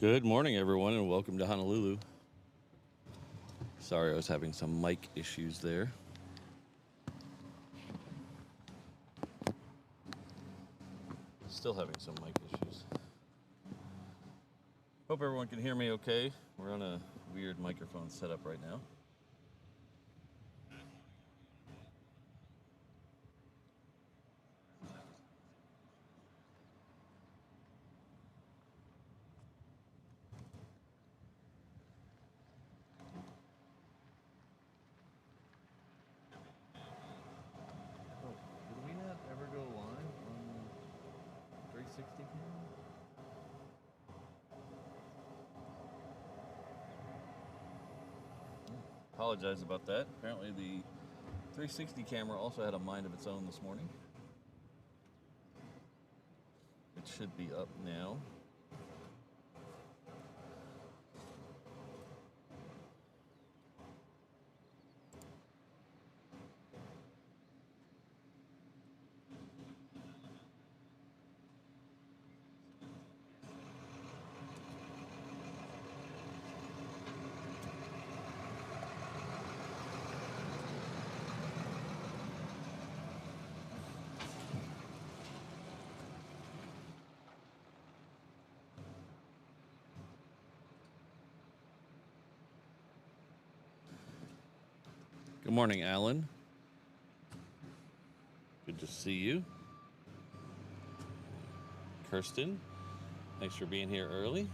Good morning, everyone, and welcome to Honolulu. Sorry, I was having some mic issues there. Still having some mic issues. Hope everyone can hear me okay. We're on a weird microphone setup right now. Did we not ever go live on 360 camera? Apologize about that. Apparently the 360 camera also had a mind of its own this morning. It should be up now. Good morning, Alan. Good to see you. Kirsten, thanks for being here early.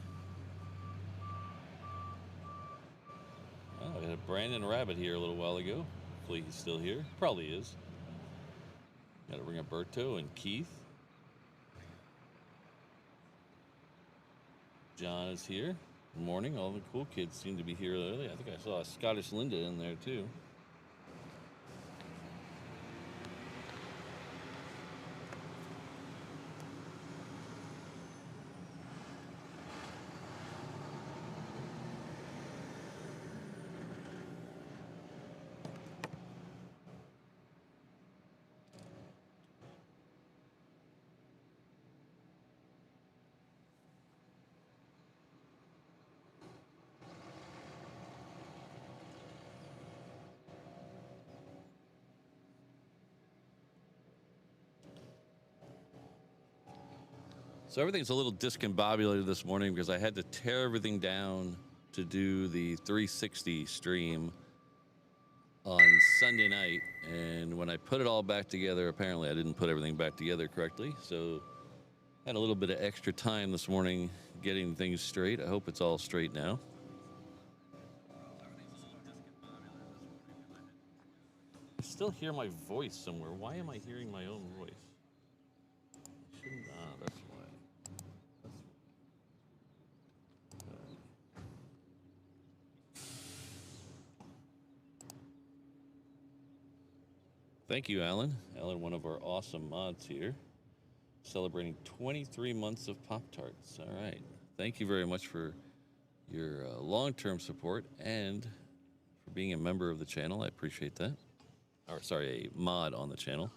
Oh, we had Brandon Rabbit here a little while ago. Hopefully he's still here. Probably is. Got to bring Alberto and Keith. John is here. Good morning. All the cool kids seem to be here early. I think I saw a Scottish Linda in there too. So everything's a little discombobulated this morning because I had to tear everything down to do the 360 stream on Sunday night. And when I put it all back together, apparently I didn't put everything back together correctly. So I had a little bit of extra time this morning getting things straight. I hope it's all straight now. I still hear my voice somewhere. Why am I hearing my own voice? That's why. Thank you, Alan. Alan, one of our awesome mods here, celebrating 23 months of Pop-Tarts. All right. Thank you very much for your long-term support and for being a member of the channel. I appreciate that. Or, sorry, a mod on the channel.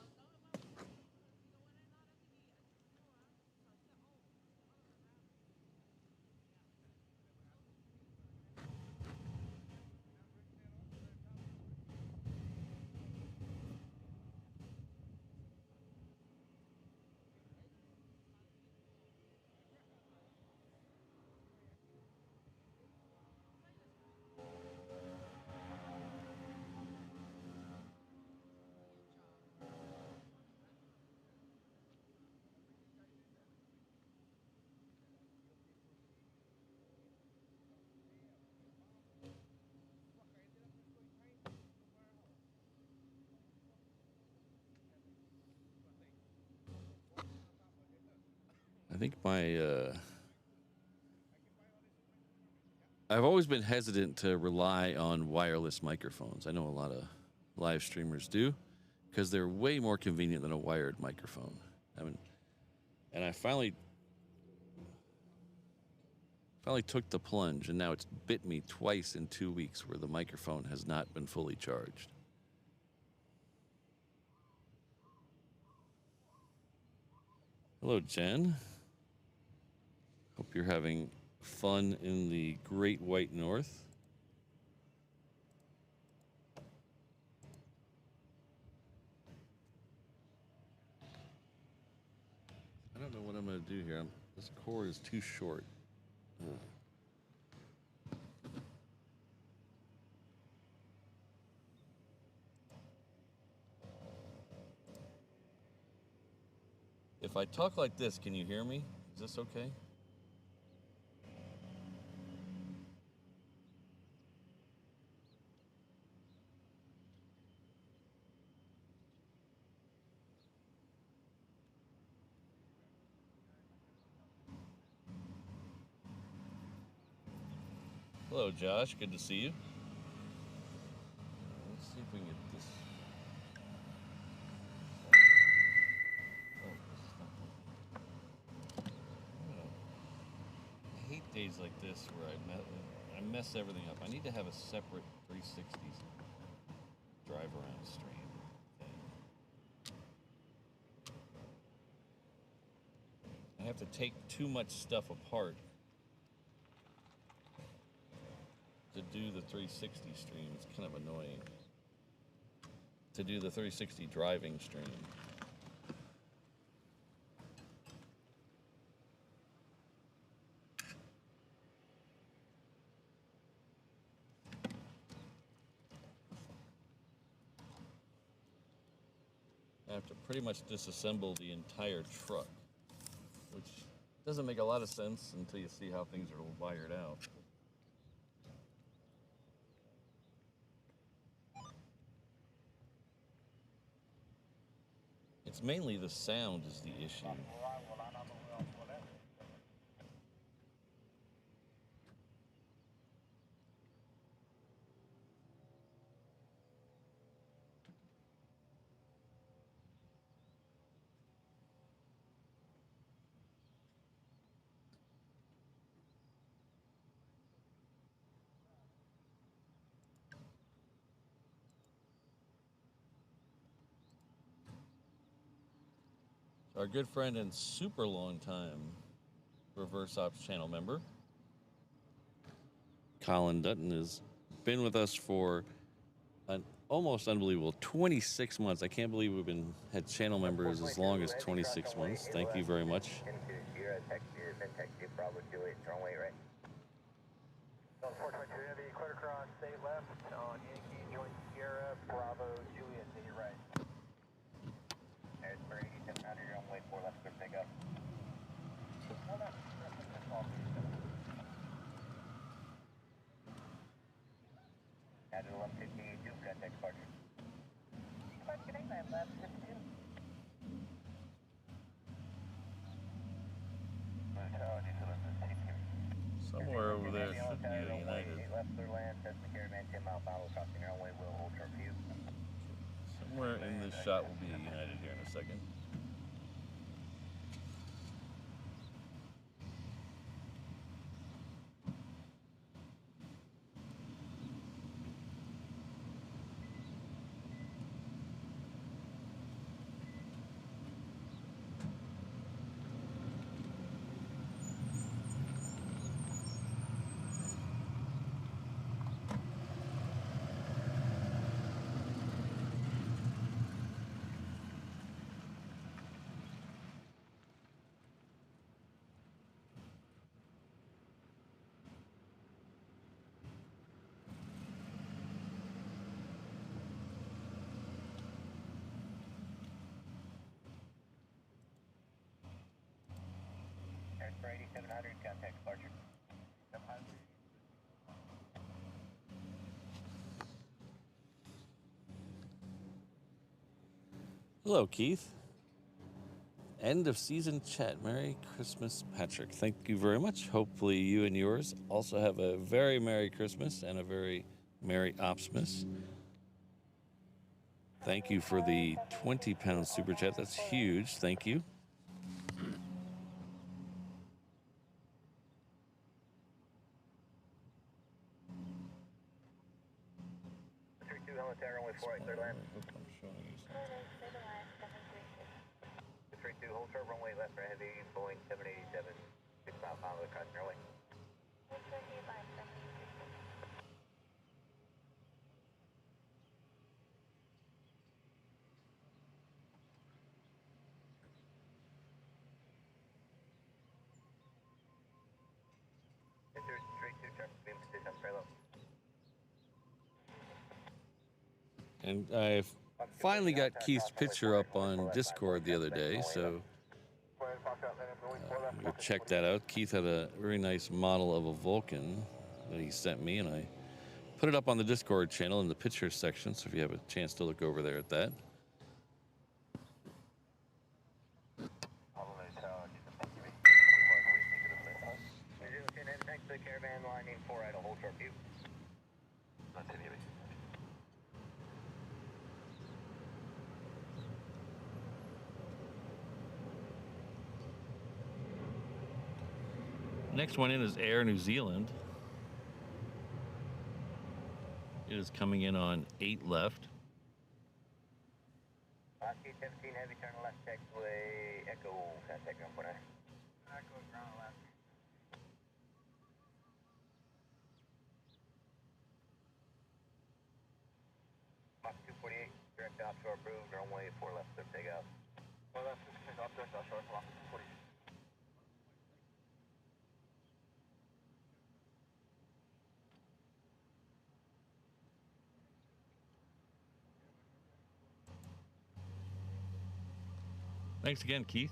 I think I've always been hesitant to rely on wireless microphones. I know a lot of live streamers do because they're way more convenient than a wired microphone. And I finally took the plunge, and now it's bit me twice in 2 weeks where the microphone has not been fully charged. Hello, Jen. Hope you're having fun in the Great White North. I don't know what I'm going to do here. This cord is too short. If I talk like this, can you hear me? Is this okay? Hello, Josh. Good to see you. Let's see if we can get this. Oh, this is not working. I hate days like this where I mess everything up. I need to have a separate 360s drive around stream thing. I have to take too much stuff apart to do the 360 stream. It's kind of annoying to do the 360 driving stream. I have to pretty much disassemble the entire truck, which doesn't make a lot of sense until you see how things are wired out. It's mainly the sound is the issue. Our good friend and super long time Reverse Ops channel member, Colin Dutton, has been with us for an almost unbelievable 26 months. I can't believe we've had channel members as long as 26 months. Thank you very much. Somewhere over there should be a United. Somewhere in this shot will be a United here in a second. Hello, Keith. End of season chat. Merry Christmas, Patrick. Thank you very much. Hopefully you and yours also have a very Merry Christmas and a very Merry Opsmas. Thank you for the 20-pound super chat. That's huge. Thank you. Hold short runway left for Heavies, Boeing 787, 6 mile final across runway. And I finally got Keith's picture up on Discord the other day, so go check that out. Keith had a very nice model of a Vulcan that he sent me, and I put it up on the Discord channel in the pictures section, so if you have a chance to look over there at that. Next one in is Air New Zealand. It is coming in on 8 left. C-17 Heavy, turn left, taxiway, Echo, contact ground point. Echo, ground left. Mach 248, direct offshore approved, runway 4 left, clear takeout. 4 left, take off, direct offshore, Mach 248. Thanks again, Keith.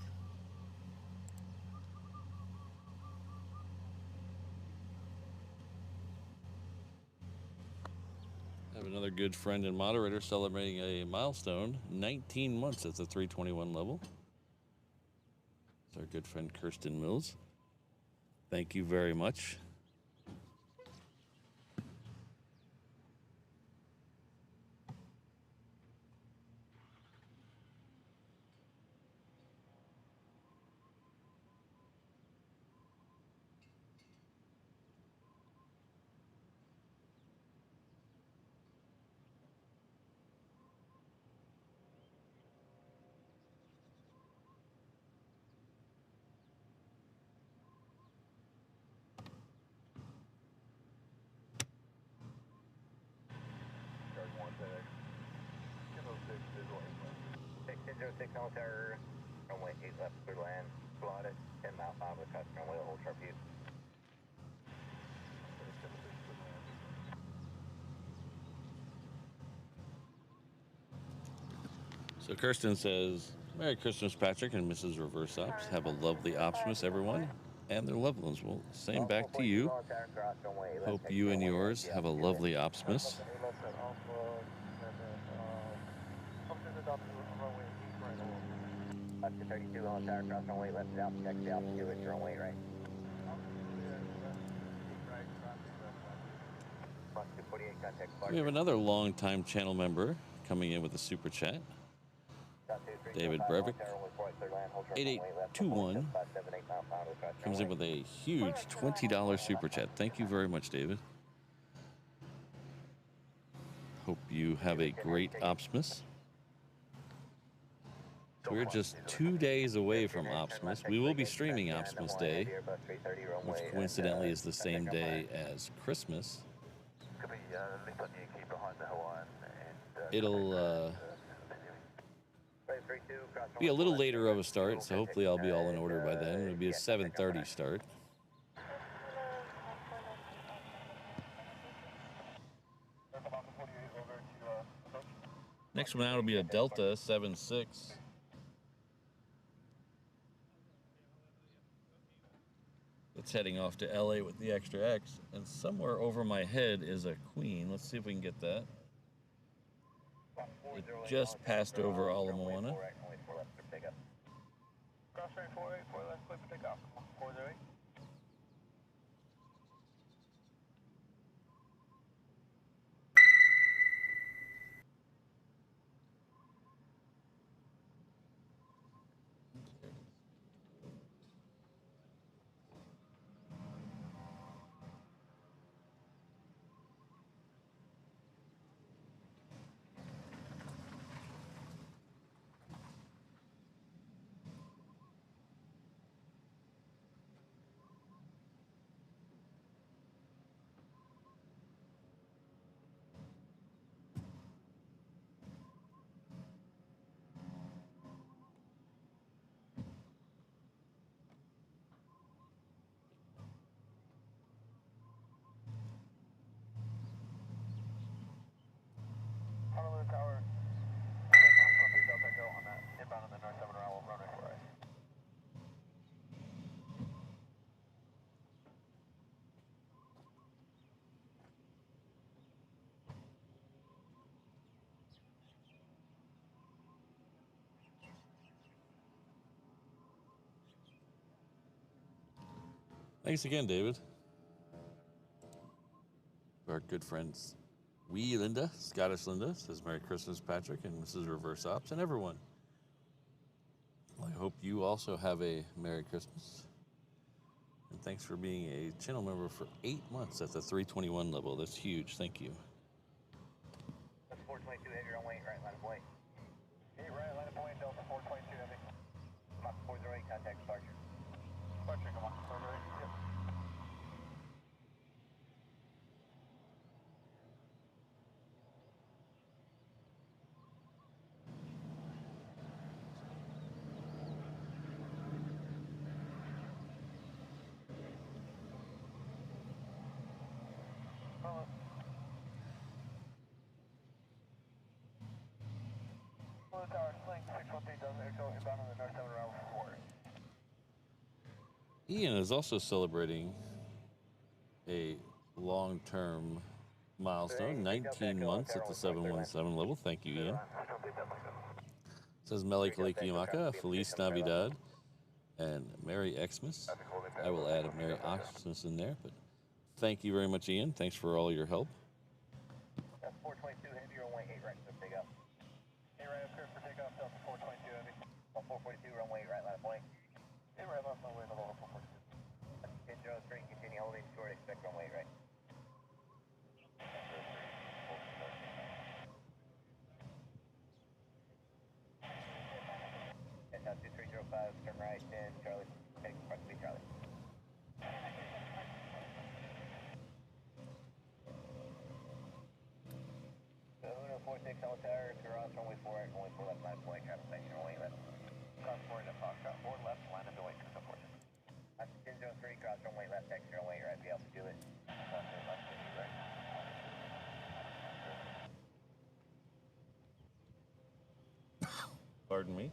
I have another good friend and moderator celebrating a milestone, 19 months at the 321 level. It's our good friend Kirsten Mills. Thank you very much. Tower, runway 8 left, clear land, slotted, 10 mile bound with customer runway, hold sharp view. So Kirsten says, Merry Christmas, Patrick and Mrs. Reverse Ops. Have a lovely Optimus, everyone, and their loved ones. Well, same back to you. Hope you and yours have a lovely Optimus. 32 on tower cross runway left, out, check the altitude, it's runway right. We have another long-time channel member coming in with a super chat. David Breivik, 8821, comes in with a huge $20 super chat. Thank you very much, David. Hope you have a great Optimus. We're just 2 days away from Optimus. We will be streaming Optimus Day, which coincidentally is the same day as Christmas. It'll be a little later of a start, so hopefully I'll be all in order by then. It'll be a 7:30 start. Next one out will be a Delta 76. It's heading off to LA with the extra X, and somewhere over my head is a Queen. Let's see if we can get that. It just passed over Ala Moana. Thanks again, David. Our good friends, wee Linda, Scottish Linda, says Merry Christmas, Patrick, and Mrs. Reverse Ops, and everyone. Well, I hope you also have a Merry Christmas. And thanks for being a channel member for 8 months at the 321 level. That's huge. Thank you. That's 422 Heavy, runway 8 right, line of point. 8 right, line of point, Delta 422 Heavy. Mach 408, contact departure. Departure, come on. 408, yep. Ian is also celebrating a long-term milestone, 19 months at the 717 level. Thank you, Ian. Says Meli Kaliki Yamaka, Feliz Navidad, and Merry Xmas. I will add a Merry Xmas in there, but thank you very much, Ian. Thanks for all your help. That's 422 Heavy, runway 8 right, so take off. 8 right, clear for takeoff, Delta 422 Heavy. 442, runway 8 right, line of point. 8 right, left runway, Aloha 442. 1003, continue holding short, expect runway 8 right. 2305, turn right, 10, Charlie, take approximately Charlie. So Honu 46, Hello Tower, Kuros, runway 4 right, runway 4 left, line of point, traffic station, runway left. Cross 4 left, Foxtrot, 4 left, line of point, so 4. That's 1003, cross runway left, taxi runway right, be Alpha Juliet. Cross left, right. Pardon me.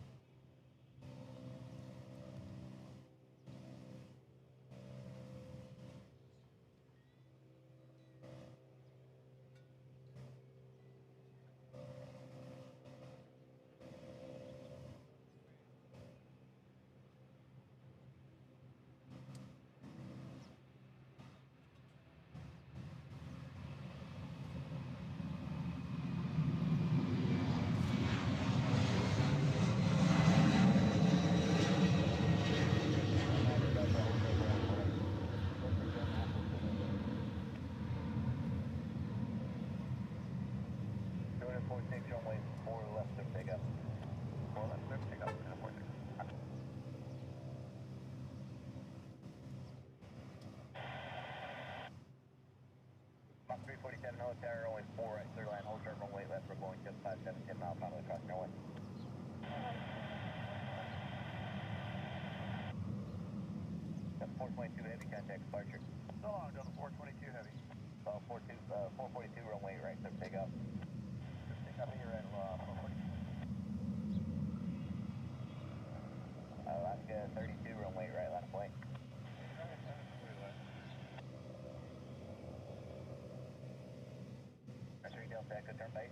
Runway 4 left, so take up. 4 left, so take up. 46. Mach 347, Hello Tower, runway 4 right, clear line, hold short runway left, we're going just 57, 10 miles final across runway. That's 422 Heavy, contact departure. So long, Delta 422 Heavy. 442, runway right, so take up. Take up here at 442. Alaska 32, runway right, line of point. That's 3 Delta Echo, turn base.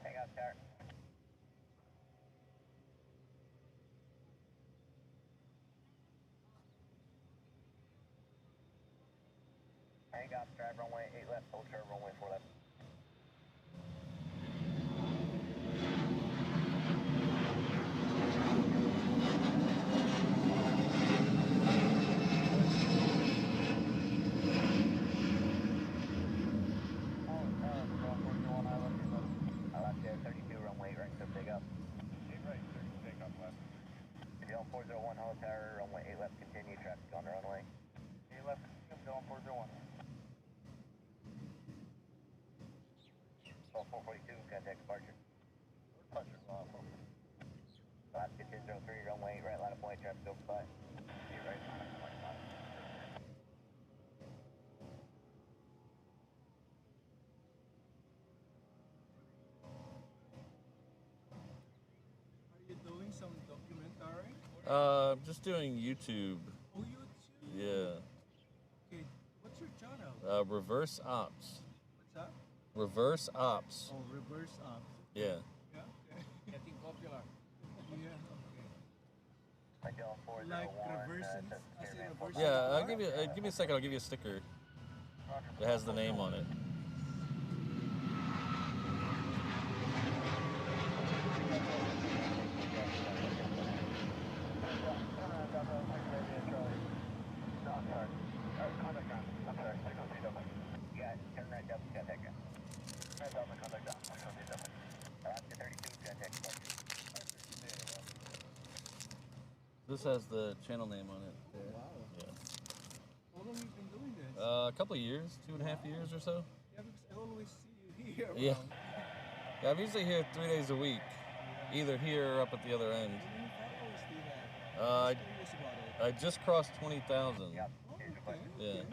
Hang out, Tower. Hang out, drive runway 8 left, hold short runway 4 left. Alaska 32, runway 8 right, so take up. 8 right, 30, take off left. Dylan 401, Hello Tower, runway 8 left, continue, traffic on the runway. 8 left, Dylan 401. 442, contact departure. Departure, 442. Alaska 1003, runway 8 right, line of point, traffic open by. 8 right, line of point, some documentary? Just doing YouTube. Oh, YouTube. Yeah. Okay, what's your channel? Reverse Ops. What's that? Reverse Ops. Oh, reverse up. Yeah. Yeah. Okay. Getting popular. Yeah. Okay. Like reversing, as in reversing. Yeah. I'll give you. Give me a second. I'll give you a sticker. It has the name on it. This has the channel name on it. Oh, wow. Yeah. How long have you been doing this? A couple of years, 2.5 years or so. Yeah, because I always see you here. Yeah. around. Yeah, I'm usually here 3 days a week, either here or up at the other end. How many followers do you have? I Just curious about it. I just crossed 20,000. Oh, okay. Yeah. Okay.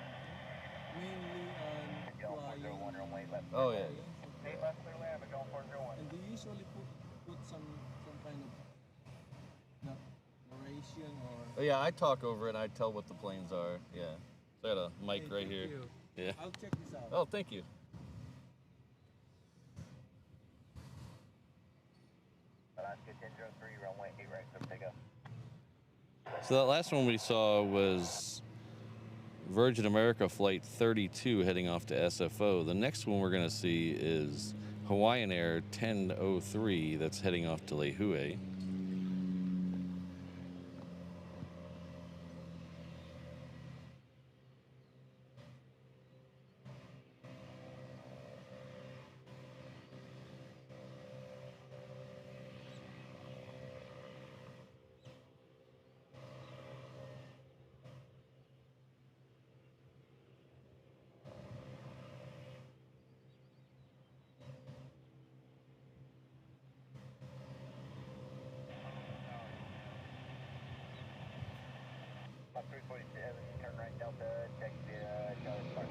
Mainly on flying. Oh yeah. Okay. And do you usually put some kind of narration or? Oh, yeah, I talk over it and I tell what the planes are. Yeah. So I got a mic Okay, right thank here. you. Yeah. I'll check this out. Oh, thank you. So that last one we saw was Virgin America Flight 32 heading off to SFO. The next one we're going to see is Hawaiian Air 1003 that's heading off to Lehue. Turn right Delta, check the Charlie Park.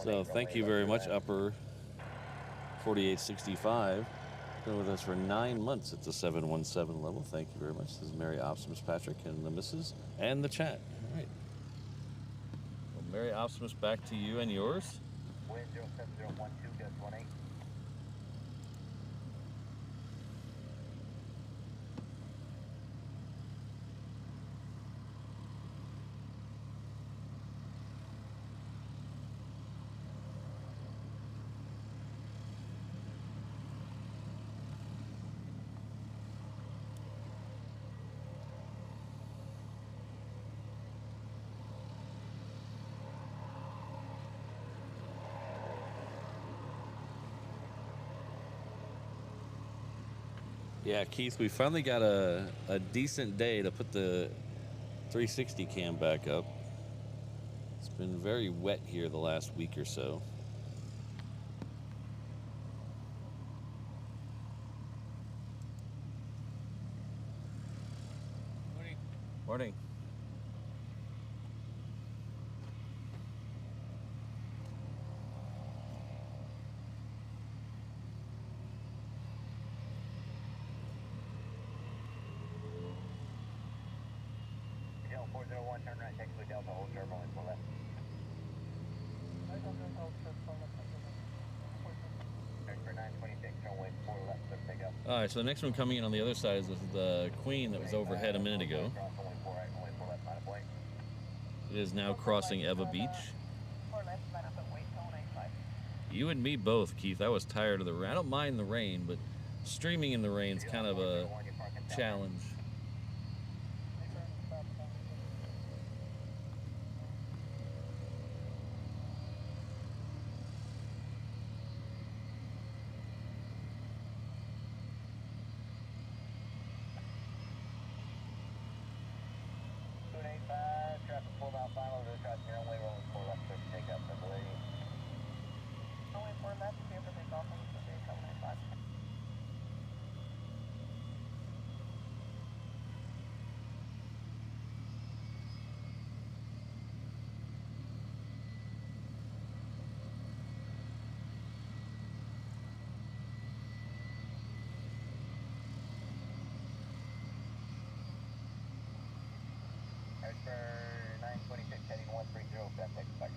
So thank you very much, Upper 4865. Been with us for 9 months at the 717 level. Thank you very much. This is Merry Optimus Patrick and the missus and the chat. All right. Well, Merry Optimus, back to you and yours. Wind 07012, gust 18. Yeah, Keith, we finally got a decent day to put the 360 cam back up. It's been very wet here the last week or so. Morning. Morning. Dell 401, turn right, next to Delta, hold turbulence for left. Turn for 926, runway 4 left, so take up. All right, so the next one coming in on the other side is the Queen that was overhead a minute ago. Cross runway 4 right, runway 4 left, line of way. It is now crossing Eva Beach. 4 left, line up at weight, zone 85. You and me both, Keith. I was tired of the rain. I don't mind the rain, but streaming in the rain is kind of a challenge. for 926 heading 130, that takes back.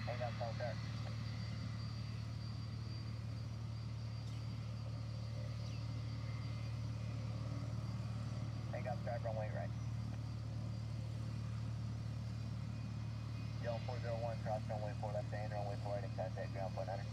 Hang on, South. Hang on, drive runway right. Yellow 401, cross runway 4 left, and runway 4 right, and contact ground point 100.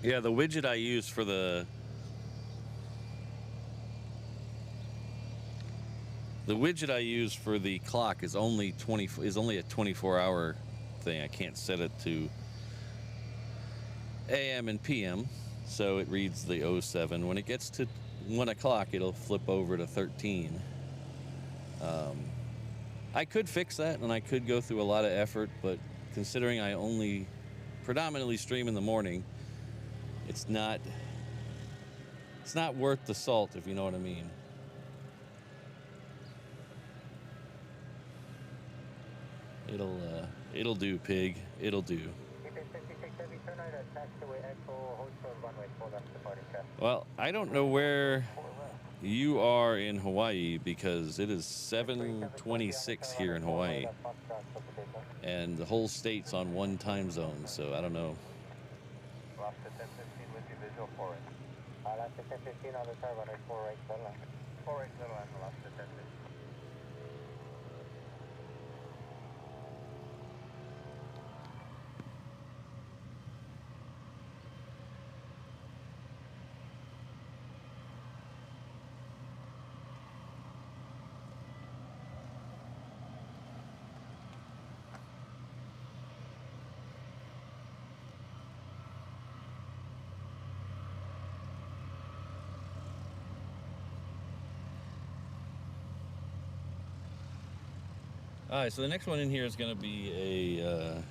Yeah, the widget I use for the clock is only a 24-hour thing. I can't set it to AM and PM, so it reads the 07. When it gets to 1 o'clock, it'll flip over to 13. I could fix that, and I could go through a lot of effort, but considering I only predominantly stream in the morning, it's not worth the salt, if you know what I mean. It'll do, pig. It'll do. Well, I don't know where you are in Hawaii, because it is 7:26 here in Hawaii, and the whole state's on one time zone, so I don't know. Lost the 1015 with you, visual 4 right. Lost the 1015 on the turbo, 4 right, 7 line. 4 right, 7 line, lost the 1015. All right, so the next one in here is going to be a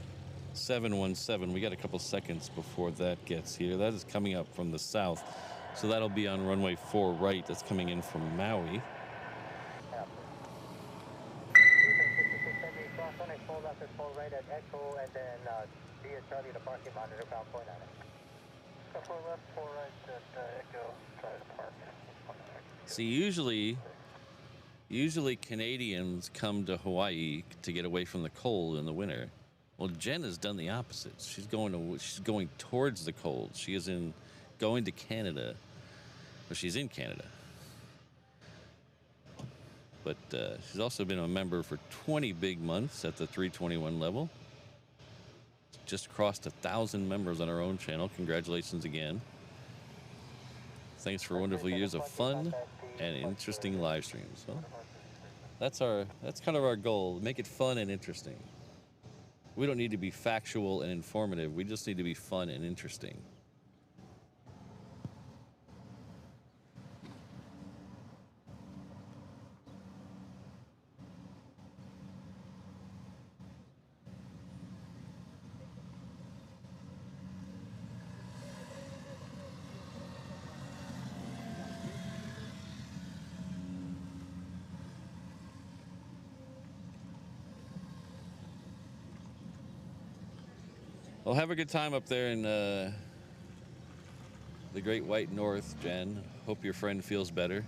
717. We got a couple seconds before that gets here. That is coming up from the south, so that'll be on runway 4 right. That's coming in from Maui. See, usually Canadians come to Hawaii to get away from the cold in the winter. Well, Jen has done the opposite. She's going towards the cold. She is going to Canada. Well, she's in Canada. But she's also been a member for 20 big months at the 321 level. Just crossed 1,000 members on our own channel. Congratulations again. Thanks for wonderful years of fun and interesting live streams. Well, that's kind of our goal. Make it fun and interesting. We don't need to be factual and informative. We just need to be fun and interesting. Well, have a good time up there in the Great White North, Jen. Hope your friend feels better.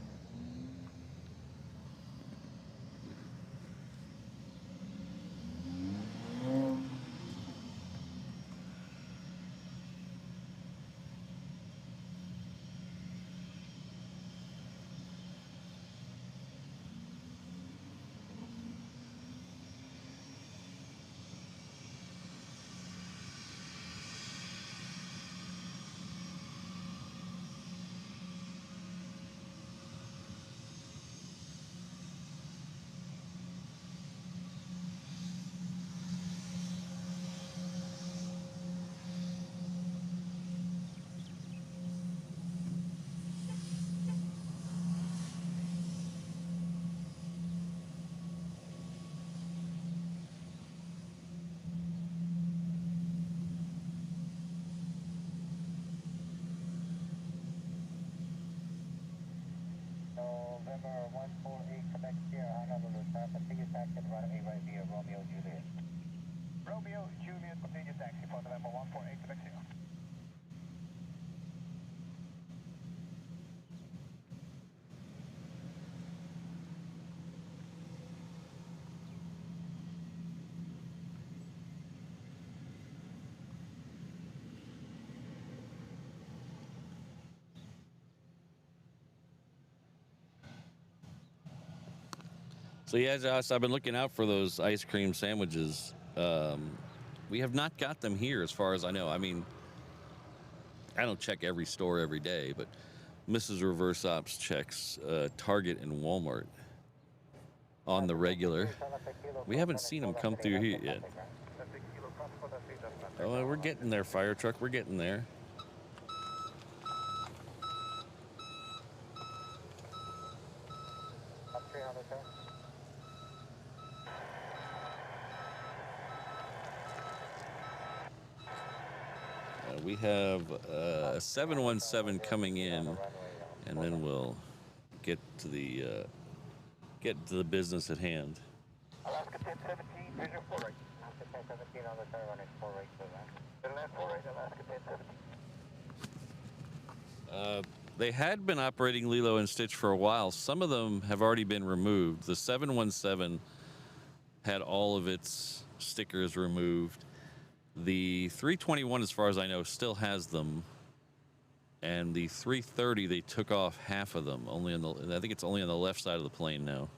November 148, Quebec Sierra, Honolulu, sir. Continue taxi to runway right via Romeo Juliet. Romeo Juliet, continue taxi for November 148, Quebec Sierra. So yeah, Josh, I've been looking out for those ice cream sandwiches. We have not got them here, as far as I know. I mean, I don't check every store every day, but Mrs. Reverse Ops checks Target and Walmart on the regular. We haven't seen them come through here yet. Oh, we're getting there, fire truck. We're getting there. Up 300, sir. We have a 717 coming in, and then we'll get to the business at hand. Alaska 1017, visual 4 right. Alaska 1017 on the turn, running 4 right for that. Midland 4 right, Alaska 1017. They had been operating Lilo and Stitch for a while. Some of them have already been removed. The 717 had all of its stickers removed. The 321, as far as I know, still has them. And the 330, they took off half of them. I think it's only on the left side of the plane now.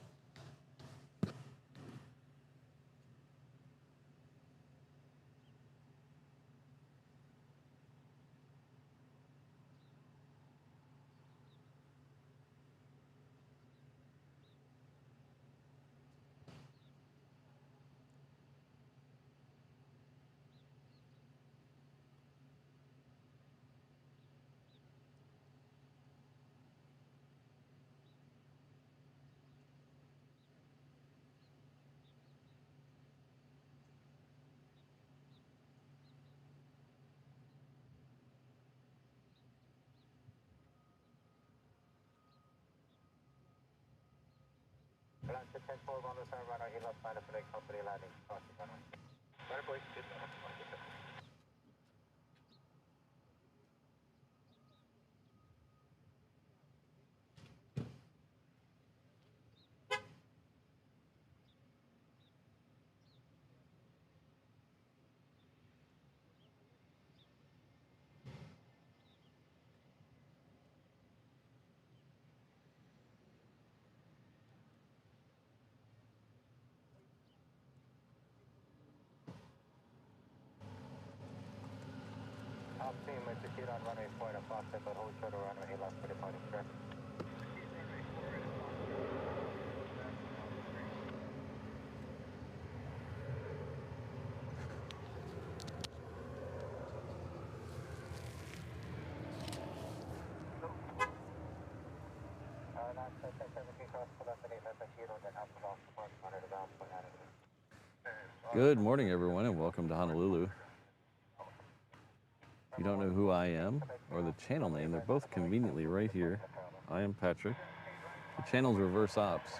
Alaska 10-4 on the turn, runway, he lost line of flight, company landing. Runway, boys, good. Team, execute on runway 4 and Foster, but hold short of runway, he lost for departing stress. Alaska 1017 cross velocity, that's a hero that Alpha Golf support, monitor the bound point attitude. Good morning, everyone, and welcome to Honolulu. If you don't know who I am or the channel name, they're both conveniently right here. I am Patrick. The channel's Reverse Ops.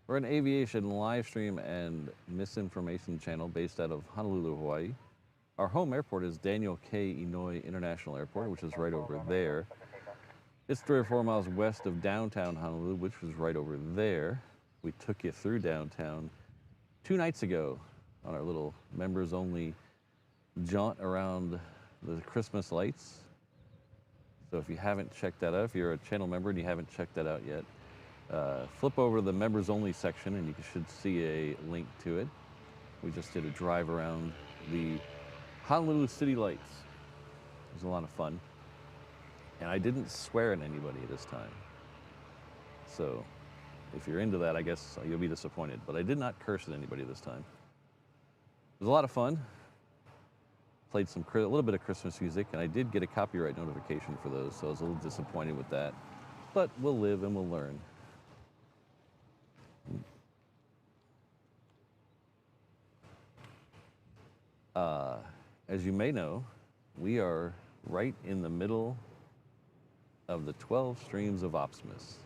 We're an aviation live stream and misinformation channel based out of Honolulu, Hawaii. Our home airport is Daniel K. Inouye International Airport, which is right over there. It's 3 or 4 miles west of downtown Honolulu, which was right over there. We took you through downtown 2 nights ago on our little members-only jaunt around the Christmas lights. So if you haven't checked that out, if you're a channel member and you haven't checked that out yet, flip over to the members only section and you should see a link to it. We just did a drive around the Honolulu city lights. It was a lot of fun. And I didn't swear at anybody this time. So if you're into that, I guess you'll be disappointed. But I did not curse at anybody this time. It was a lot of fun. Played a little bit of Christmas music, and I did get a copyright notification for those, so I was a little disappointed with that. But we'll live and we'll learn. As you may know, we are right in the middle of the 12 streams of Optimus.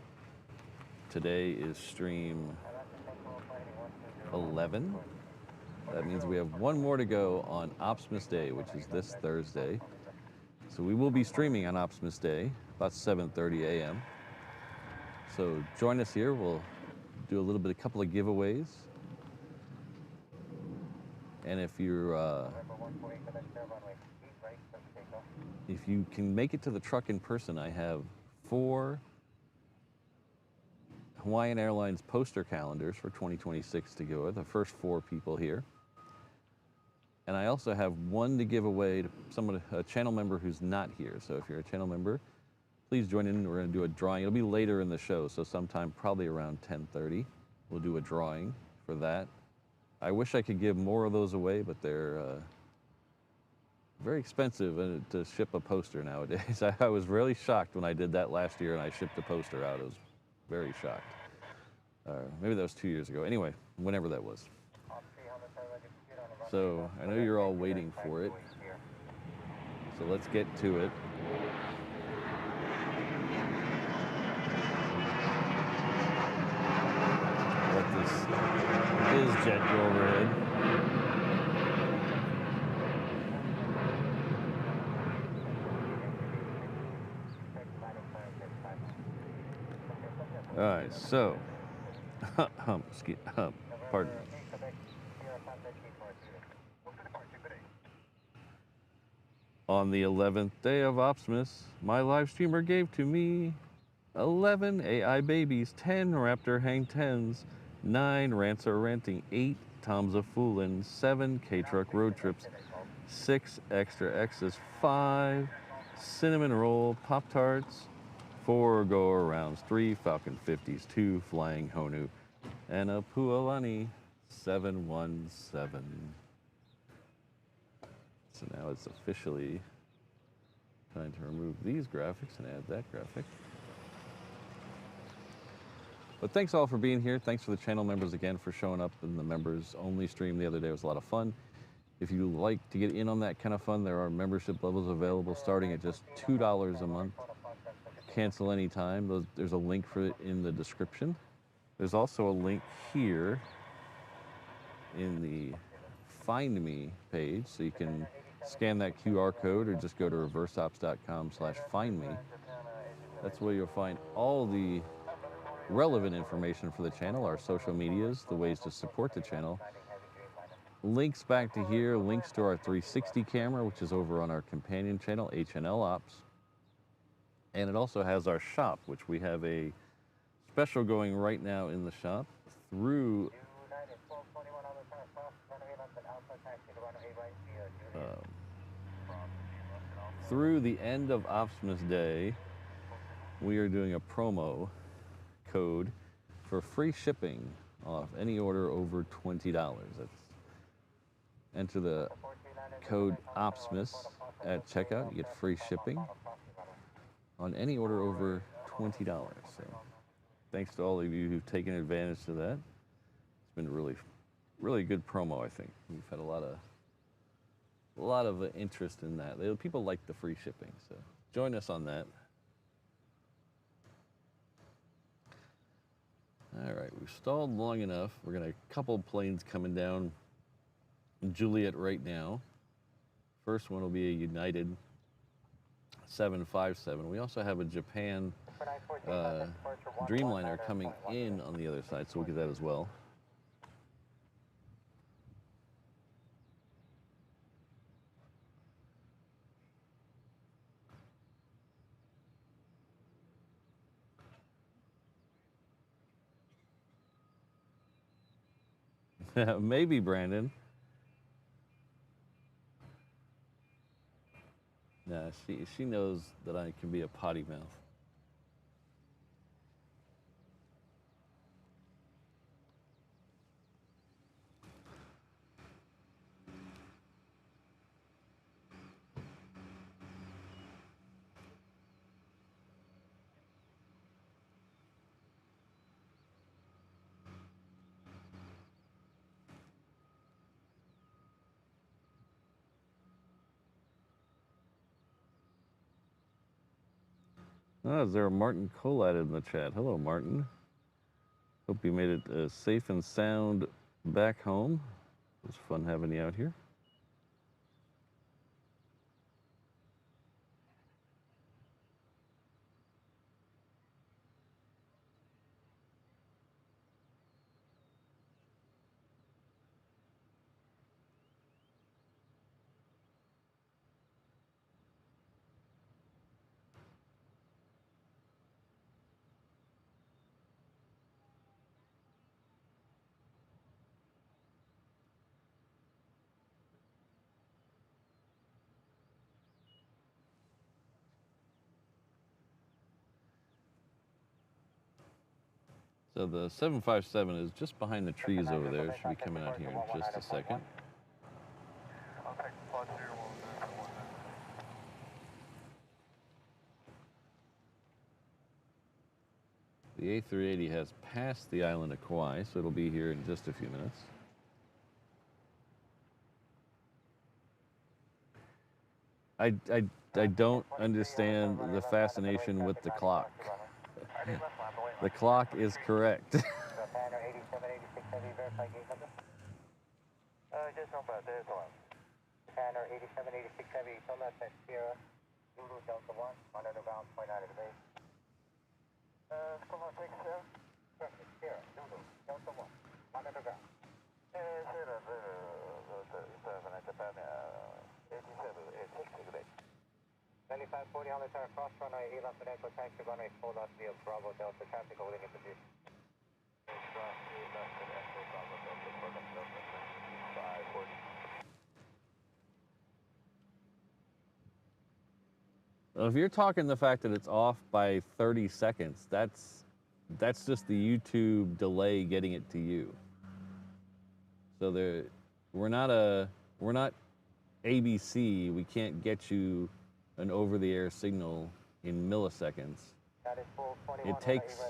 Today is stream 11. That means we have one more to go on Optimus Day, which is this Thursday. So we will be streaming on Optimus Day, about 7:30 a.m. So join us here. We'll do a couple of giveaways. And if you can make it to the truck in person, I have 4 Hawaiian Airlines poster calendars for 2026 to go with, the first 4 people here. And I also have one to give away to a channel member who's not here. So if you're a channel member, please join in. We're going to do a drawing. It'll be later in the show, so sometime probably around 10:30. We'll do a drawing for that. I wish I could give more of those away, but they're very expensive to ship a poster nowadays. I was really shocked when I did that last year and I shipped a poster out. I was very shocked. Maybe that was 2 years ago. Anyway, whenever that was. So I know you're all waiting for it. So let's get to it. Let this jet go overhead. All right, so, pardon me. On the 11th day of Optimus, my live streamer gave to me 11 AI babies, 10 Raptor hang 10s, 9 Rancer renting, 8 Toms of Foolin', 7 K-Truck road trips, 6 extra X's, 5 cinnamon roll Pop-Tarts, 4 go-arounds, 3 Falcon 50s, 2 flying Honu, and a Pualani 717. So now it's officially time to remove these graphics and add that graphic. But thanks all for being here. Thanks for the channel members again for showing up in the members only stream the other day. It was a lot of fun. If you like to get in on that kind of fun, there are membership levels available starting at just $2 a month. Cancel anytime. There's a link for it in the description. There's also a link here in the Find Me page, so you can scan that QR code or just go to reverseops.com/findme. That's where you'll find all the relevant information for the channel, our social medias, the ways to support the channel. Links back to here, links to our 360 camera, which is over on our companion channel, HNL Ops. And it also has our shop, which we have a special going right now in the shop through the end of Optimus Day. We are doing a promo code for free shipping off any order over $20. That's enter the code Optimus at checkout. You get free shipping on any order over $20. So thanks to all of you who've taken advantage of that. It's been really, really good promo, I think. We've had a lot of interest in that. People like the free shipping, so join us on that. All right, we've stalled long enough. We're gonna a couple planes coming down Juliet right now. First one will be a United 757. We also have a Japan Dreamliner coming in on the other side, so we'll get that as well. Maybe, Brandon. Nah, she knows that I can be a potty mouth. Oh, is there a Martin Colad in the chat? Hello, Martin. Hope you made it safe and sound back home. It was fun having you out here. So the 757 is just behind the trees over there. Should be coming out here in just a second. The A380 has passed the island of Kauai, so it'll be here in just a few minutes. I don't understand the fascination with the clock. The clock is correct. Just no bad, there's one. Tanner 8786 Heavy, so left at Sierra, Zulu Delta 1, monitor bound, point out of the base. Come on, 6, perfect, Sierra, Zulu Delta 1, monitor bound. Sierra, 7 at Japan, 8786 base. 9540 on the tower, cross runway, E left and echo taxi, runway 4 left via Bravo Delta, traffic holding in position. Cross, E left and echo, Bravo Delta, 4 left Delta, 540. Well, if you're talking the fact that it's off by 30 seconds, that's just the YouTube delay getting it to you. So we're not ABC. We can't get you an over-the-air signal in milliseconds. It takes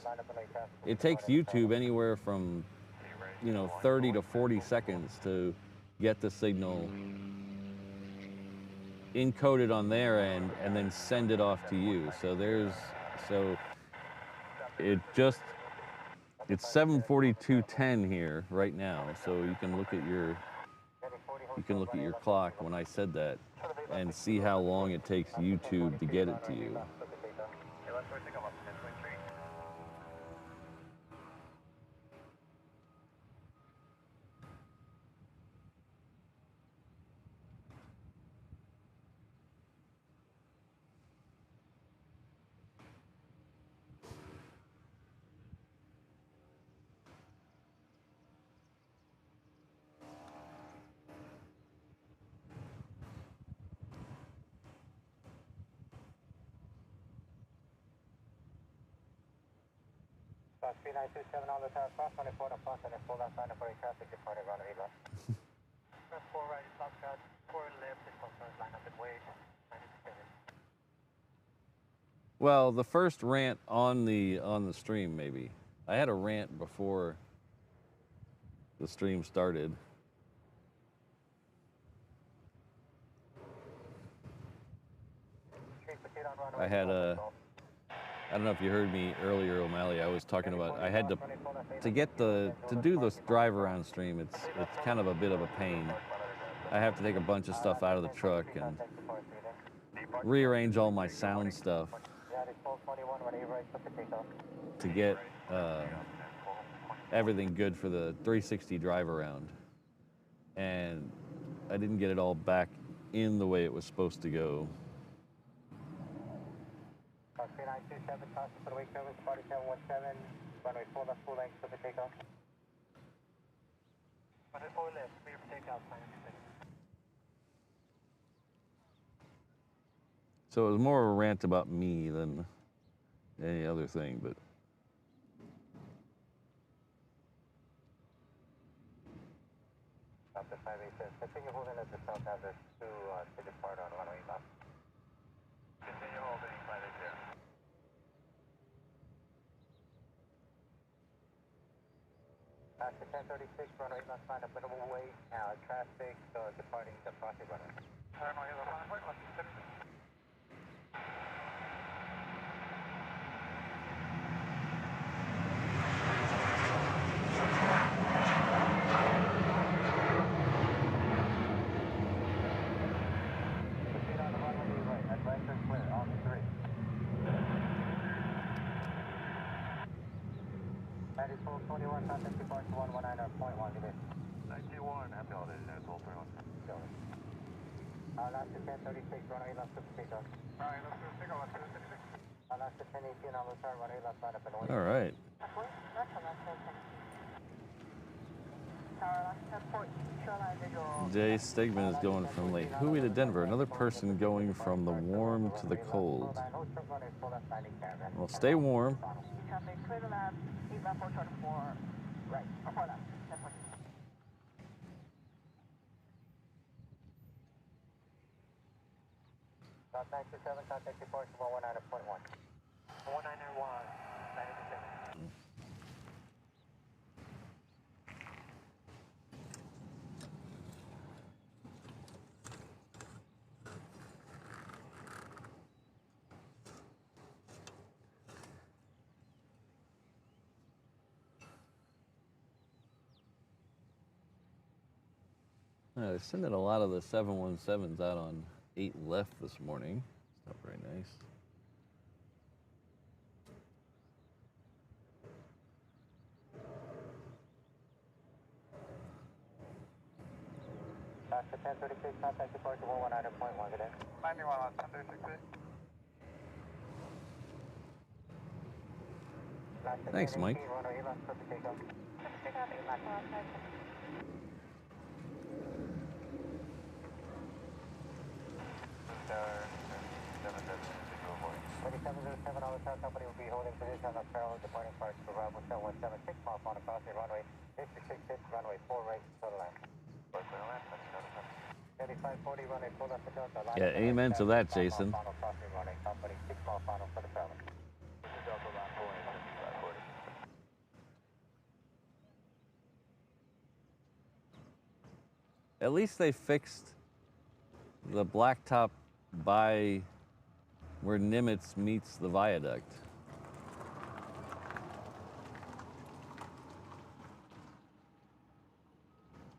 YouTube anywhere from 30 to 40 seconds to get the signal encoded on their end and then send it off to you. It's 7:42:10 here right now, so you can look at your clock when I said that and see how long it takes YouTube to get it to you. Cross 3927 on the tower, cross 24 to front, and 4 left, 940 traffic, departed runway left. Press 4 right, stop cut, 4 left, is confirmed, line up and wait, 97. Well, the first rant on the stream, maybe. I had a rant before the stream started. I don't know if you heard me earlier, O'Malley. I was talking about I had to do this drive around stream. It's kind of a bit of a pain. I have to take a bunch of stuff out of the truck and rearrange all my sound stuff to get everything good for the 360 drive around. And I didn't get it all back in the way it was supposed to go. 3927, cross for the wake service, 4717, runway 4 left, full length, for the takeoff. Runway 4 left, clear for takeoff, 96. So it was more of a rant about me than any other thing, but. After 587, continue holding at the south address to depart on runway left. Continue holding 580. After 1036, runway left, line up minimum weight, traffic, departing the crossing runway. Runway left, line up, 36. 94 21, contact departure 119.1, good day. 91, happy holidays, Asshole 21. Last to 1036, runway left to the takeoff. Alright, let's do a takeoff, let's do a 66. Last to 1018, on the start, runway left side up and away. All right. Jay Stegman is going from Lake Hui to Denver. Another person going from the warm to the cold. Well, stay warm. Contact 27, contact departure 119.1. 191, 97. They're sending a lot of the 717s out on 8 left this morning. It's not very nice. Last to 1036, contact departure 119.1, good day. 91, last 1036. Thanks, Mike. Runway left for the takeoff. Takeoff, 8 left, last 2707 on the tower company will be holding position on the parallel departing parts for Bravo 7176 miles on across the runway 866 runway 4 right total line. 3540 runway full left to Delta. Yeah, amen to that, Jason. Final crossing runway company 6 mile final for the parallel. This is Delta line 480. At least they fixed the blacktop by where Nimitz meets the viaduct.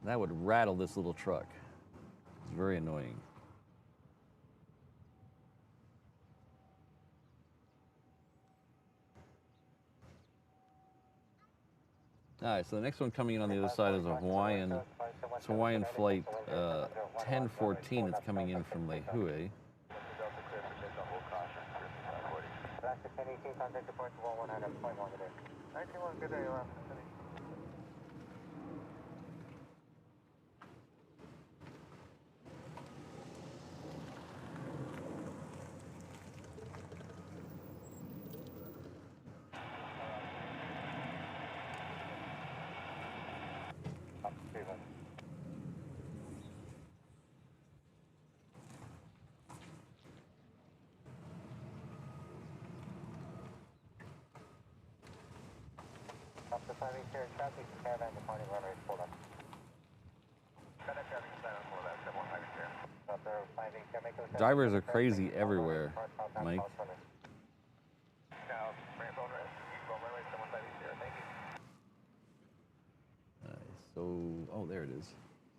That would rattle this little truck. It's very annoying. All right, so the next one coming in on the other side is a Hawaiian. It's Hawaiian flight 1014. It's coming in from Lake Hui. Last to 1018, contact departure 119.1 good day. 91, good day, last to 1018. Up to 5 8 traffic, caravan departing runway full up. Drivers are crazy everywhere, Mike. So, oh, there it is.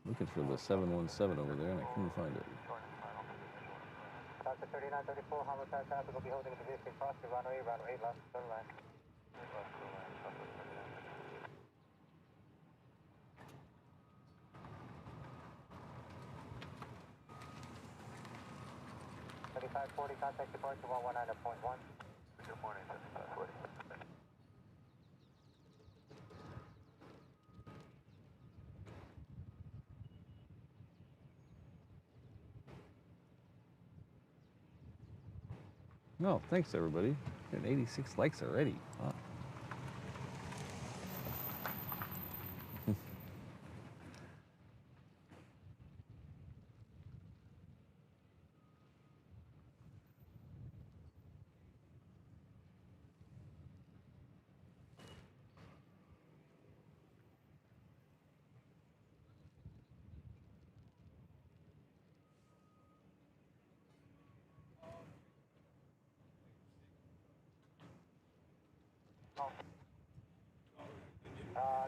Looking for the 717 over there, and I couldn't find it. Delta 3934, homicide traffic will be holding a position across the runway 8 left, turn line. 3540, contact departure 119.1. Good morning, 3540. No, thanks everybody. Got 86 likes already. Wow.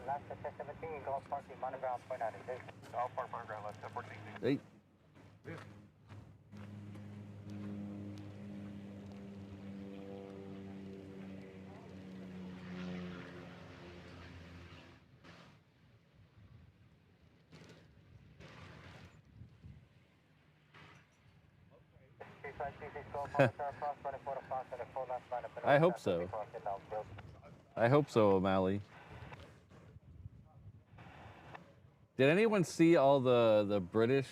Last to 1017, Golf Parking, monoground, point out of Golf Park, monoground, left 1014. Hey. I hope so. I hope so, O'Malley. Did anyone see all the British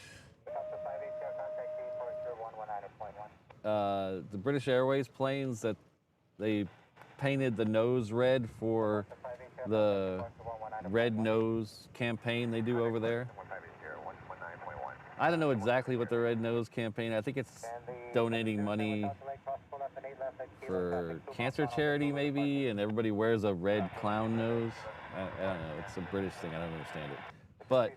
the British Airways planes that they painted the nose red for the red nose campaign they do over there? I don't know exactly what the red nose campaign. I think it's donating money for cancer charity maybe, and everybody wears a red clown nose. I don't know. It's a British thing. I don't understand it. But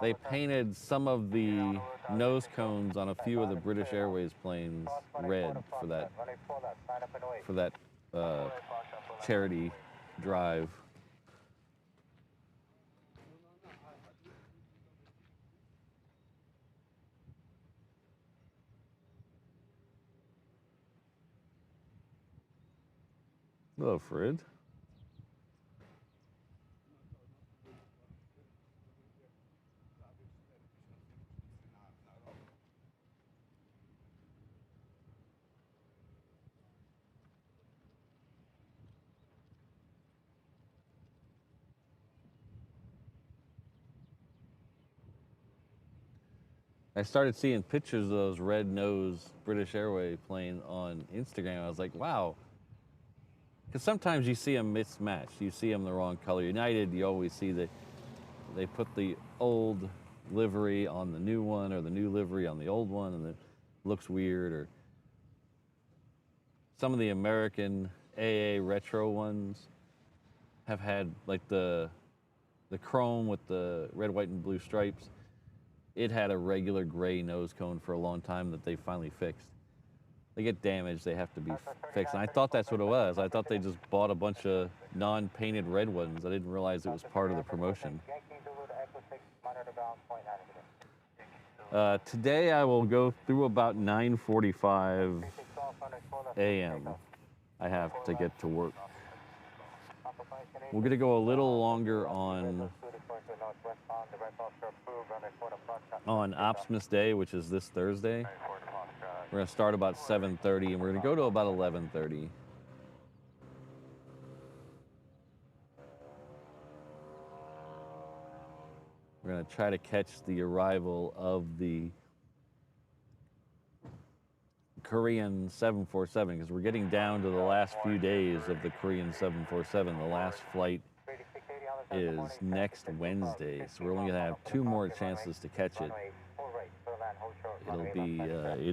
they painted some of the nose cones on a few of the British Airways planes red for that charity drive. Hello, Fred. I started seeing pictures of those red-nosed British Airways plane on Instagram. I was like, wow. Because sometimes you see them mismatched. You see them the wrong color. United, you always see that they put the old livery on the new one or the new livery on the old one, and it looks weird. Or some of the American AA retro ones have had like the chrome with the red, white, and blue stripes. It had a regular gray nose cone for a long time that they finally fixed. They get damaged, they have to be fixed. And I thought that's what it was. I thought they just bought a bunch of non-painted red ones. I didn't realize it was part of the promotion. Today I will go through about 9:45 a.m. I have to get to work. We're gonna go a little longer on Optimus Day, which is this Thursday. We're gonna start about 7:30 and we're gonna go to about 11:30. We're gonna try to catch the arrival of the Korean 747 because we're getting down to the last few days of the Korean 747. The last flight is next Wednesday, so we're only gonna have 2 more chances to catch it. It'll be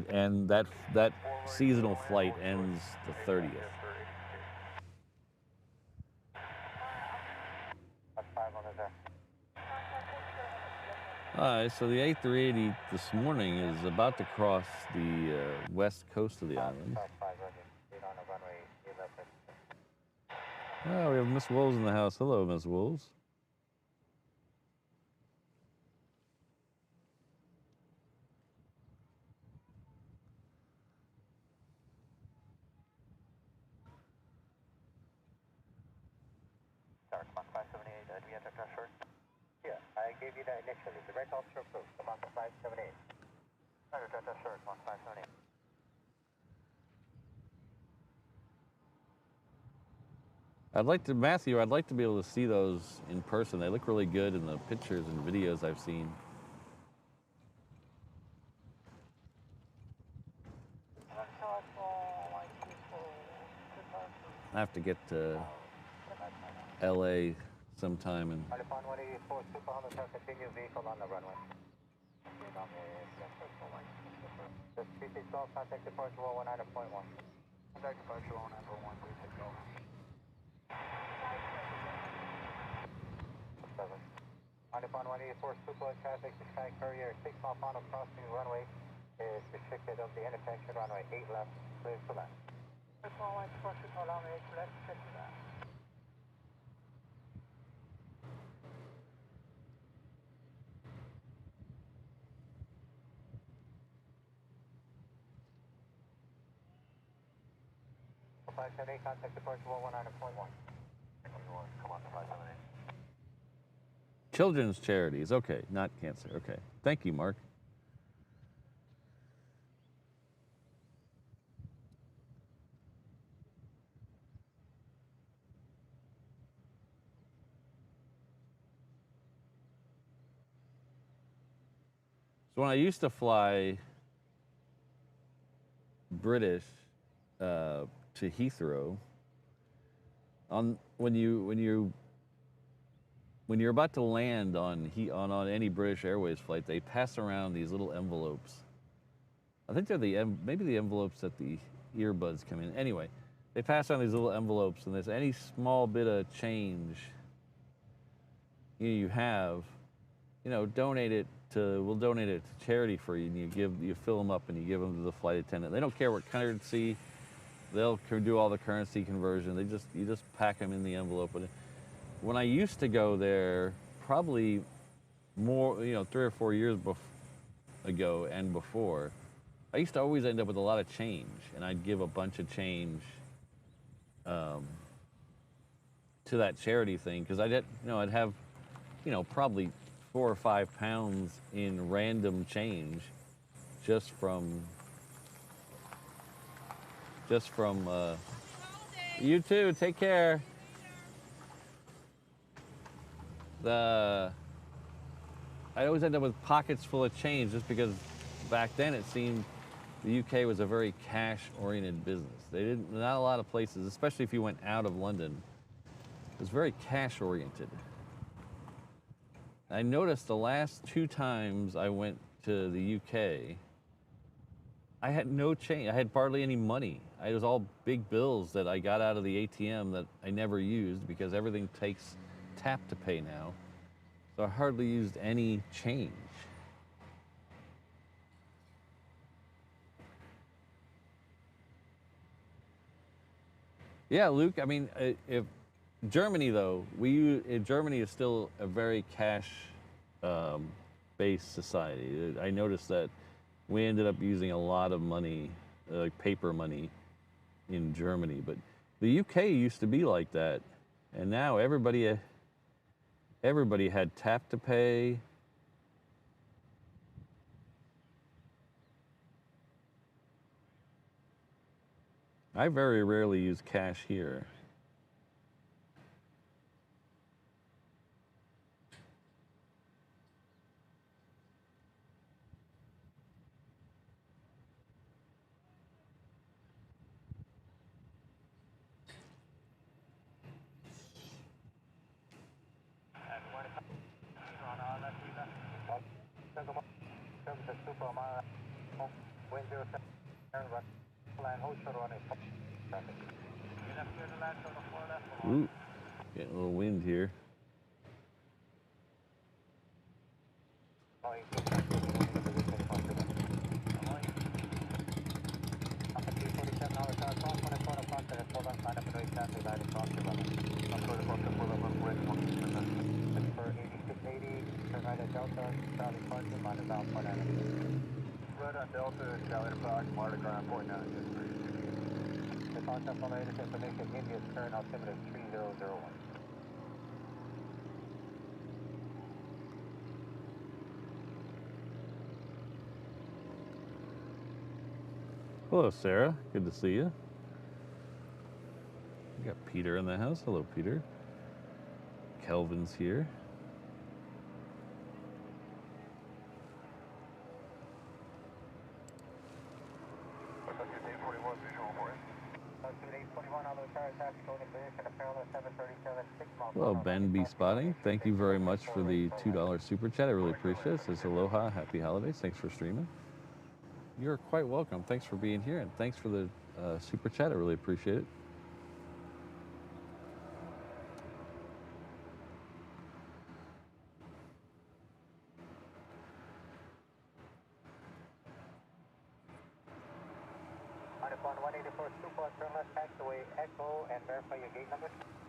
and that seasonal flight ends the 30th. All right, so the A380 this morning is about to cross the west coast of the island. Oh, we have Miss Wolves in the house. Hello, Miss Wolves. Yeah, I gave you that initially. The right officer approved. Come on, 578. Sure, 578. Matthew, I'd like to be able to see those in person. They look really good in the pictures and videos I've seen. I have to get to LA sometime and Upon 184, Super Honda truck, continue vehicle on the runway. The 3612, contact departure 119.1. Contact departure 119.1, please take go. Upon 184, Super traffic to Sky Courier, 6 mile final crossing runway is restricted of the intersection runway 8 left, clear for that. 611, departure to runway 8 left, check for that. For 578, contact departure 119.1. Come on to 578. children's charities. Okay, not cancer. Okay. Thank you, Mark. So when I used to fly British to Heathrow, when you're about to land on any British Airways flight, they pass around these little envelopes. I think they're maybe the envelopes that the earbuds come in. Anyway, they pass around these little envelopes, and there's any small bit of change you have, we'll donate it to charity for you, and you fill them up and you give them to the flight attendant. They don't care what currency, they'll do all the currency conversion. You just pack them in the envelope. When I used to go there, probably more, 3 or 4 years ago and before, I used to always end up with a lot of change, and I'd give a bunch of change to that charity thing, because I'd have, probably 4 or 5 pounds in random change just from you too, take care. I always end up with pockets full of change, just because back then it seemed the UK was a very cash-oriented business. Not a lot of places, especially if you went out of London, it was very cash-oriented. I noticed the last 2 times I went to the UK, I had no change. I had hardly any money. It was all big bills that I got out of the ATM that I never used, because everything takes tap to pay now. So I hardly used any change. Yeah, Luke, I mean, if Germany, though, Germany is still a very cash-based society. I noticed that we ended up using a lot of money, like paper money, in Germany. But the UK used to be like that, and now everybody had tap to pay. I very rarely use cash here. Ooh, getting a little wind here. Hello, Sarah. Good to see you. We got Peter in the house. Hello, Peter. Kelvin's here. Hello, Ben B. Spotting. Thank you very much for the $2 super chat. I really appreciate it. It says aloha, happy holidays. Thanks for streaming. You're quite welcome. Thanks for being here, and thanks for the super chat. I really appreciate it.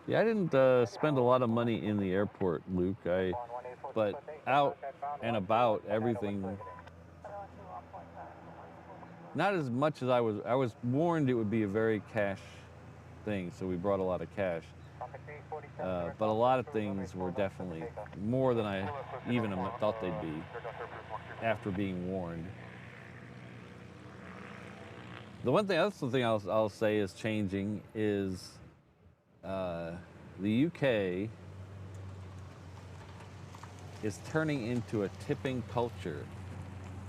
Yeah, I didn't spend a lot of money in the airport, Luke. But out and about, everything. Not as much as I was warned it would be a very cash thing, so we brought a lot of cash. But a lot of things were definitely more than I even thought they'd be after being warned. That's the thing I'll say is changing is the UK is turning into a tipping culture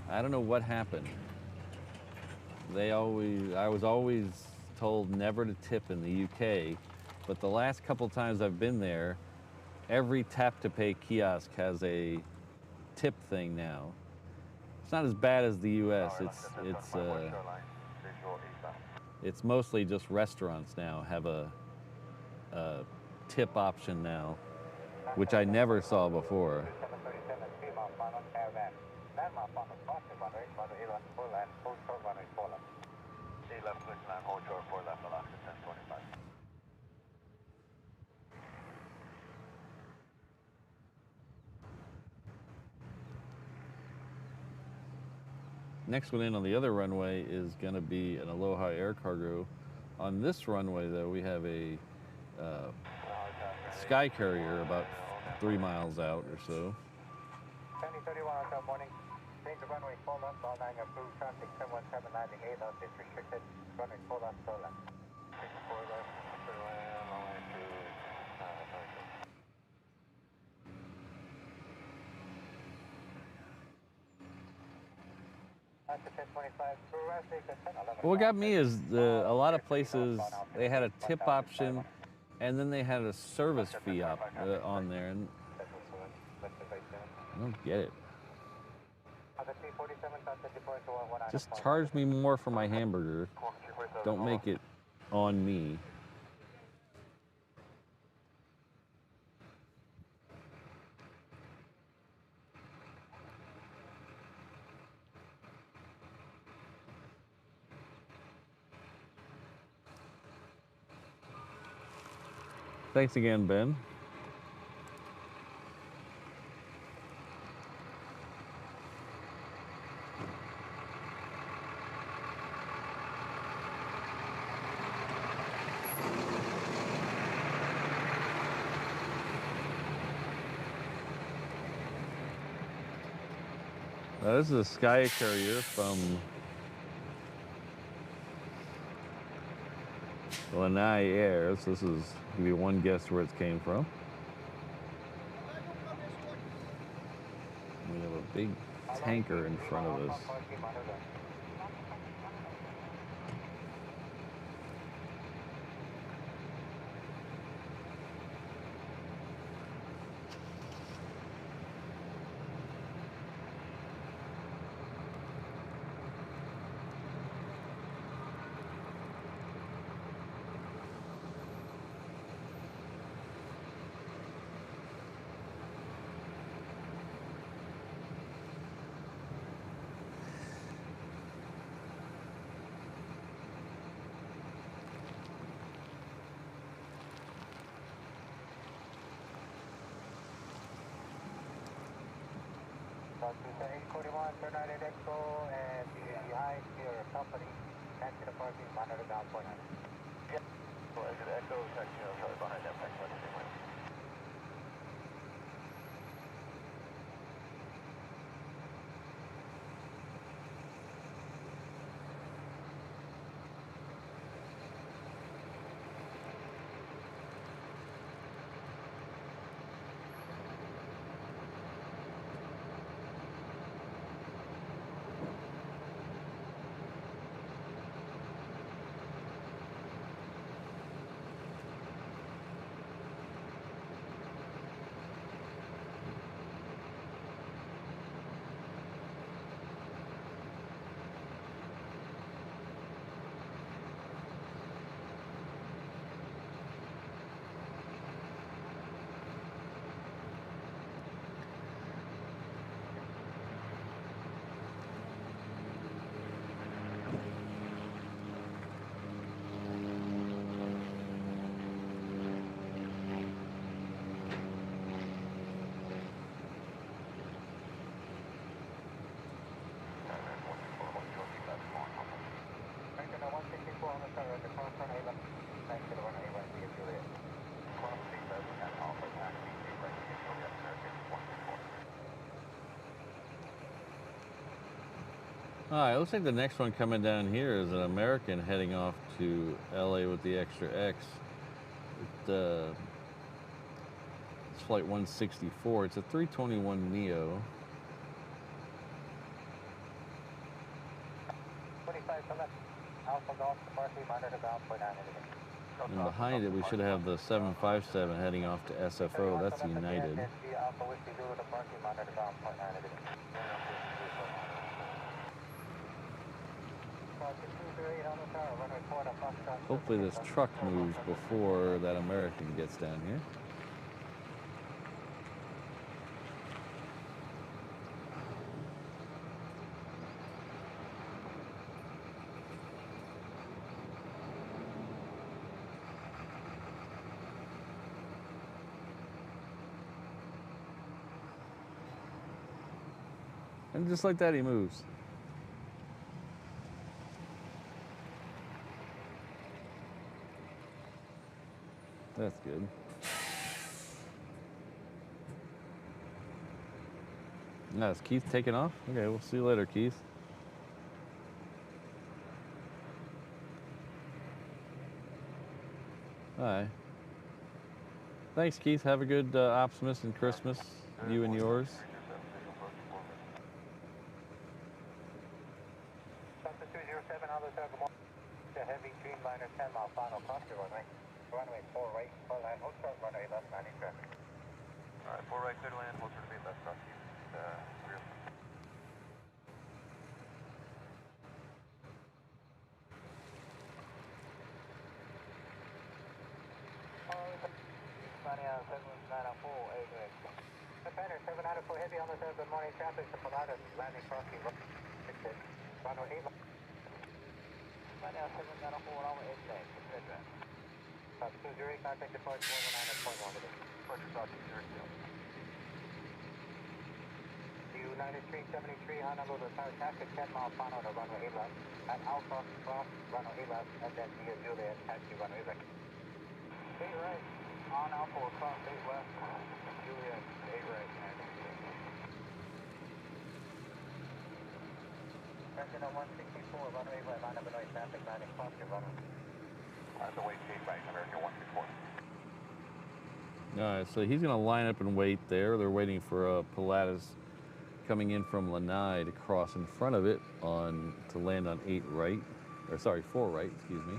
I don't know what happened. I was always told never to tip in the UK, but the last couple times I've been there, every tap to pay kiosk has a tip thing now. It's not as bad as the US. It's mostly just restaurants now have a tip option now, which I never saw before. Next one in on the other runway is going to be an Aloha air cargo. On this runway, though, we have a sky carrier about 3 miles out or so. 31 hotel morning. Change the runway full left, all 9 approved traffic, 717 landing 8 knots is restricted. Runway full left, full left. 64 left, runway to What got me is a lot of places, they had a tip option and then they had a service fee on there, and I don't get it. Just charge me more for my hamburger. Don't make it on me. Thanks again, Ben. This is a sky carrier from Inouye Air. So this is, give you one guess where it came from. We have a big tanker in front of us. and behind your company, and to the parking, monitor down point. Yep. So exit Echo, section behind that tank. All right, looks like the next one coming down here is an American heading off to LA with the extra X. It's flight 164. It's a 321 Neo. Alpha Golf, departure, monitor ground, 49 And behind it, we should have the 757 heading off to SFO. That's United. Alpha Whiskey Zulu, departure, monitor ground, 49 Hopefully this truck moves before that American gets down here. And just like that, he moves. That's good. Now, is Keith taking off? Okay, we'll see you later, Keith. Hi. Thanks, Keith. Have a good Optimus and Christmas, you and yours. Heavy Dreamliner 10 mile final cluster runway. Runway 4 right, full land, hold short, runway left, landing traffic. Alright, 4 right, clear to land, hold short to be left, cross you. Rear. Defender 794 Heavy on the third, good morning, traffic to Pilatus, landing crossing, runway 8. Now 794, runway 8 lane, etc. 20, contact departure 119.1 departure crossing 0. United 373 Honolulu, tower traffic 10 mile final to runway 8 left, at Alpha, cross, runway 8 left, and then via Juliet, taxi runway 8 right. 8 right, on Alpha, cross 8 left, Juliet, 8 right, and President 164, runway right, line up Inouye traffic, landing cross your runway. The wait gate by American 164. All right, so he's going to line up and wait there. They're waiting for Pilatus coming in from Lanai to cross in front of it to land on 8 right, or sorry, 4 right, excuse me.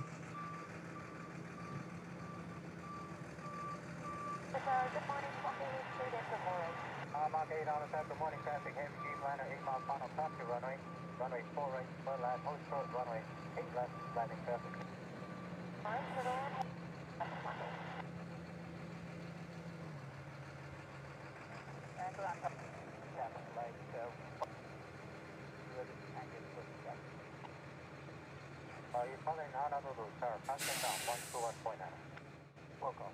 Good morning, Mach 8 on the side, good morning, traffic, Heavy Dreamliner 8 mile final cluster runway, runway 4 right, full land, hold short, runway 8 left, landing traffic. You're calling Honolulu, sir. Contact down 121.9. Welcome.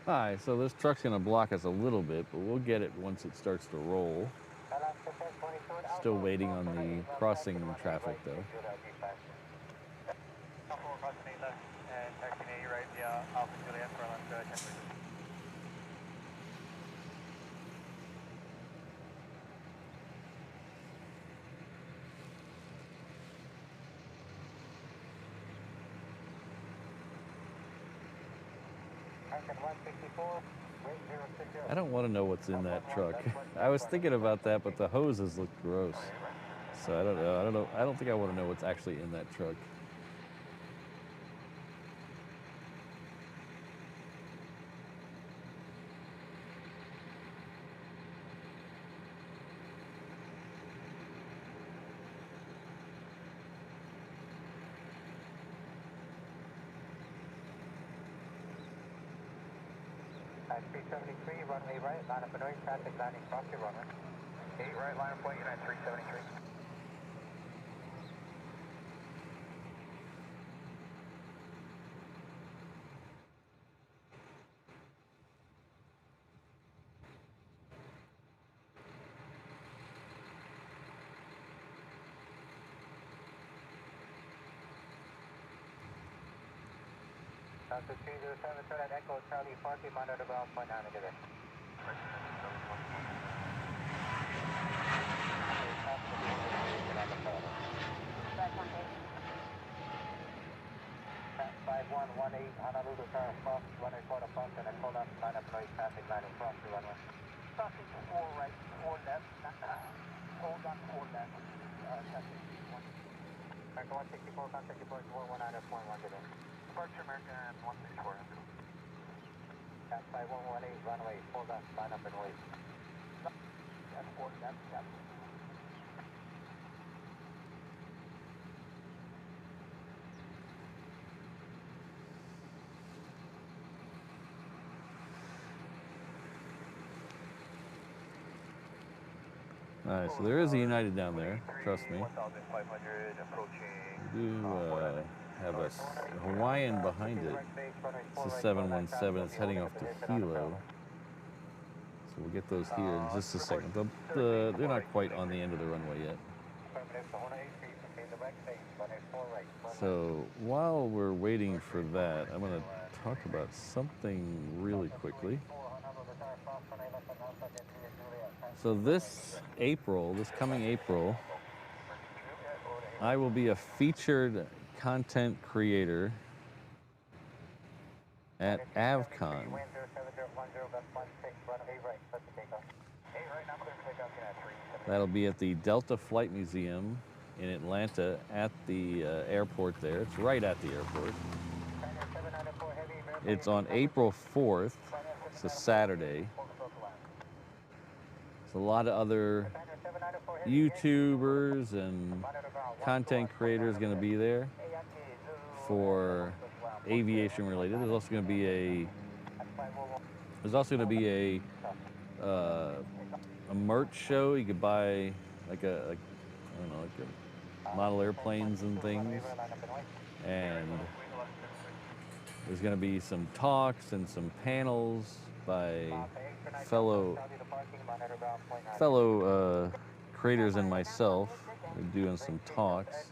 Hi, so this truck's going to block us a little bit, but we'll get it once it starts to roll. Still waiting on the crossing traffic, though. I don't want to know what's in that truck. I was thinking about that, but the hoses look gross. So I don't know. I don't think I want to know what's actually in that truck. At 373, runway right, line up Inouye traffic, landing cross your runway. 8 right, line up point, United 373. Delta 307, turn at Echo Charlie Parky, monitor ground point 9 together. 118 Honolulu turn cross, runway quarter front, and then hold up, line up noise traffic, landing cross the runway. Traffic 4 right, 4 left, hold on 4 left, traffic 1. American 164, contact report 419 F1 today. Departure American 164. That's 5118, runway, hold on, line up and wait. F4 left, left. All right, so there is a United down there, trust me. 1500 approaching. We do have a Hawaiian behind it. It's a 717. It's heading off to Hilo. So we'll get those here in just a second. They're not quite on the end of the runway yet. So while we're waiting for that, I'm going to talk about something really quickly. So this coming April, I will be a featured content creator at Avcon. That'll be at the Delta Flight Museum in Atlanta at the airport there. It's right at the airport. It's on April 4th. It's a Saturday. There's a lot of other YouTubers and content creators going to be there for aviation related. There's also going to be a merch show. You could buy like a model airplanes and things, and there's going to be some talks and some panels by fellow creators and myself. We're doing some talks.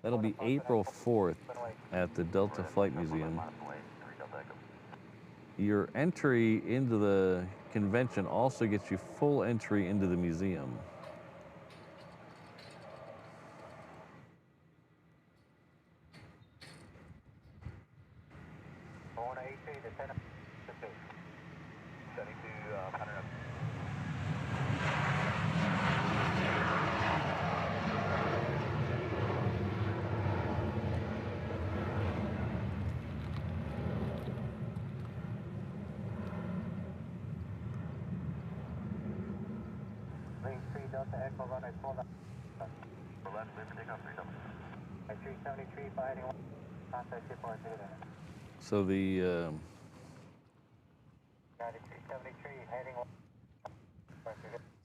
That'll be April 4th at the Delta Flight Museum. Your entry into the convention also gets you full entry into the museum.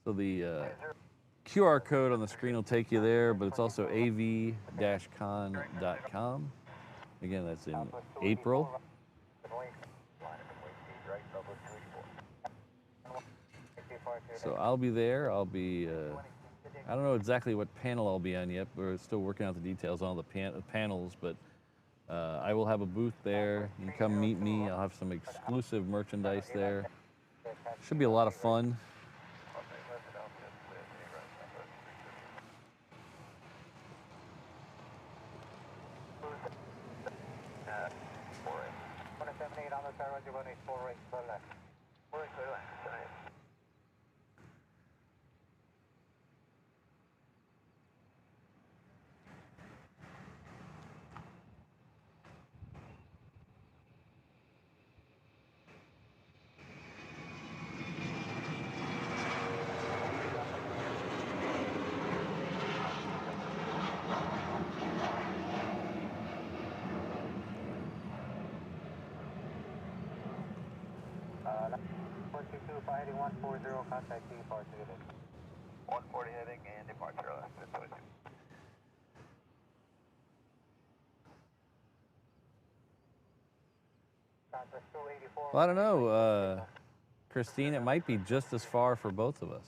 So the QR code on the screen will take you there, but it's also av-con.com. Again, that's in April. So I'll be there. I don't know exactly what panel I'll be on yet. We're still working out the details on the panels, but I will have a booth there. You can come meet me. I'll have some exclusive merchandise there. Should be a lot of fun. Heading 140, contact departure. 140 heading and departure. Well, I don't know, Christine, it might be just as far for both of us.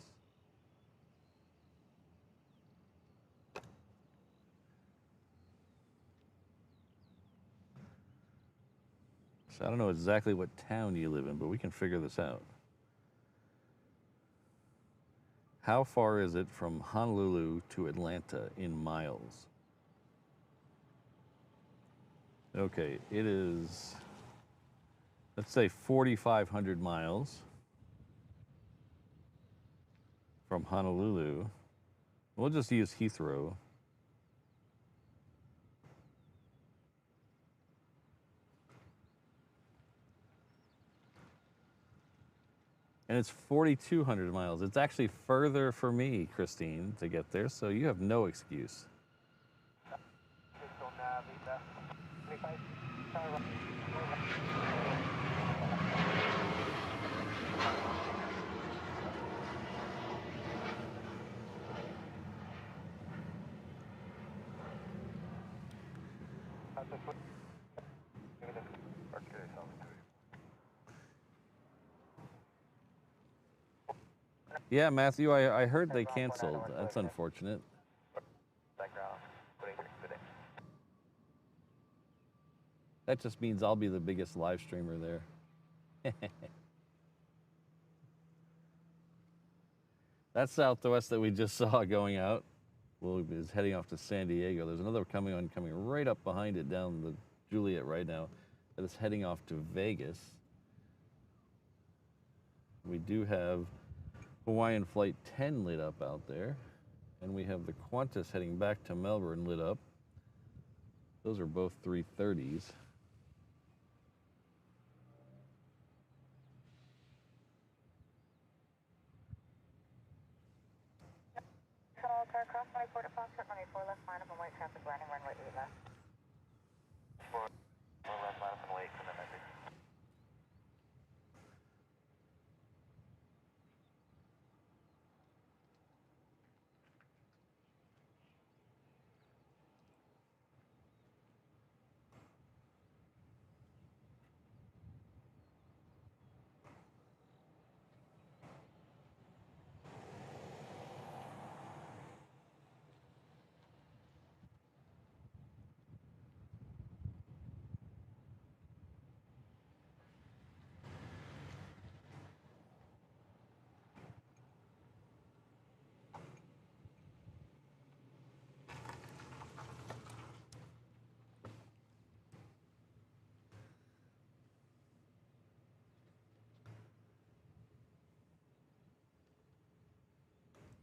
So I don't know exactly what town you live in, but we can figure this out. How far is it from Honolulu to Atlanta in miles? Okay, it is, let's say 4,500 miles from Honolulu. We'll just use Heathrow. And it's 4,200 miles. It's actually further for me, Christine, to get there, so you have no excuse. Yeah, Matthew, I heard they canceled. That's unfortunate. That just means I'll be the biggest live streamer there. That Southwest that we just saw going out, well, is heading off to San Diego. There's another coming right up behind it down the Juliet right now that is heading off to Vegas. We do have Hawaiian Flight 10 lit up out there, and we have the Qantas heading back to Melbourne lit up. Those are both 330s. Cross 24 to Foxtrot, runway 4 left, line up and white traffic, landing runway 8 left. 4 left, line up and wait, and then I think.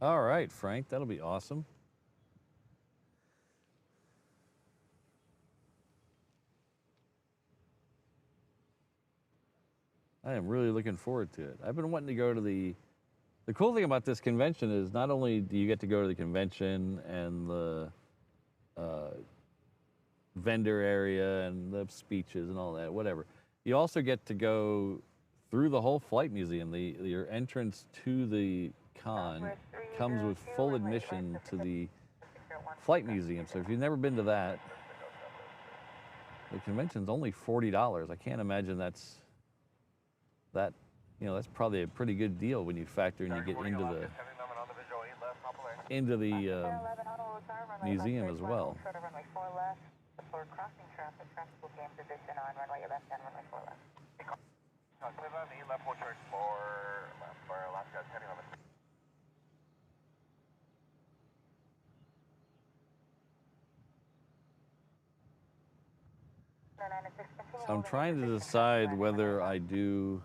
All right, Frank, that'll be awesome. I am really looking forward to it. I've been wanting to go to the cool thing about this convention is not only do you get to go to the convention and the vendor area and the speeches and all that, whatever. You also get to go through the whole flight museum. Your entrance to the con comes with full admission to the flight museum. So if you've never been to that, the convention's only $40. I can't imagine that's probably a pretty good deal when you factor in you get into the museum as well. For crossing traffic will gain position on runway left and runway 4 left. Left 4 church for Alaska, heading over. So I'm trying to decide whether I do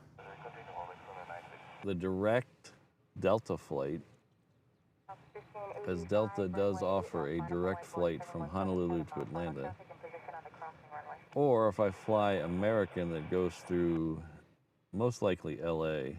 the direct Delta flight, because Delta does offer a direct flight from Honolulu to Atlanta, or if I fly American that goes through most likely LA.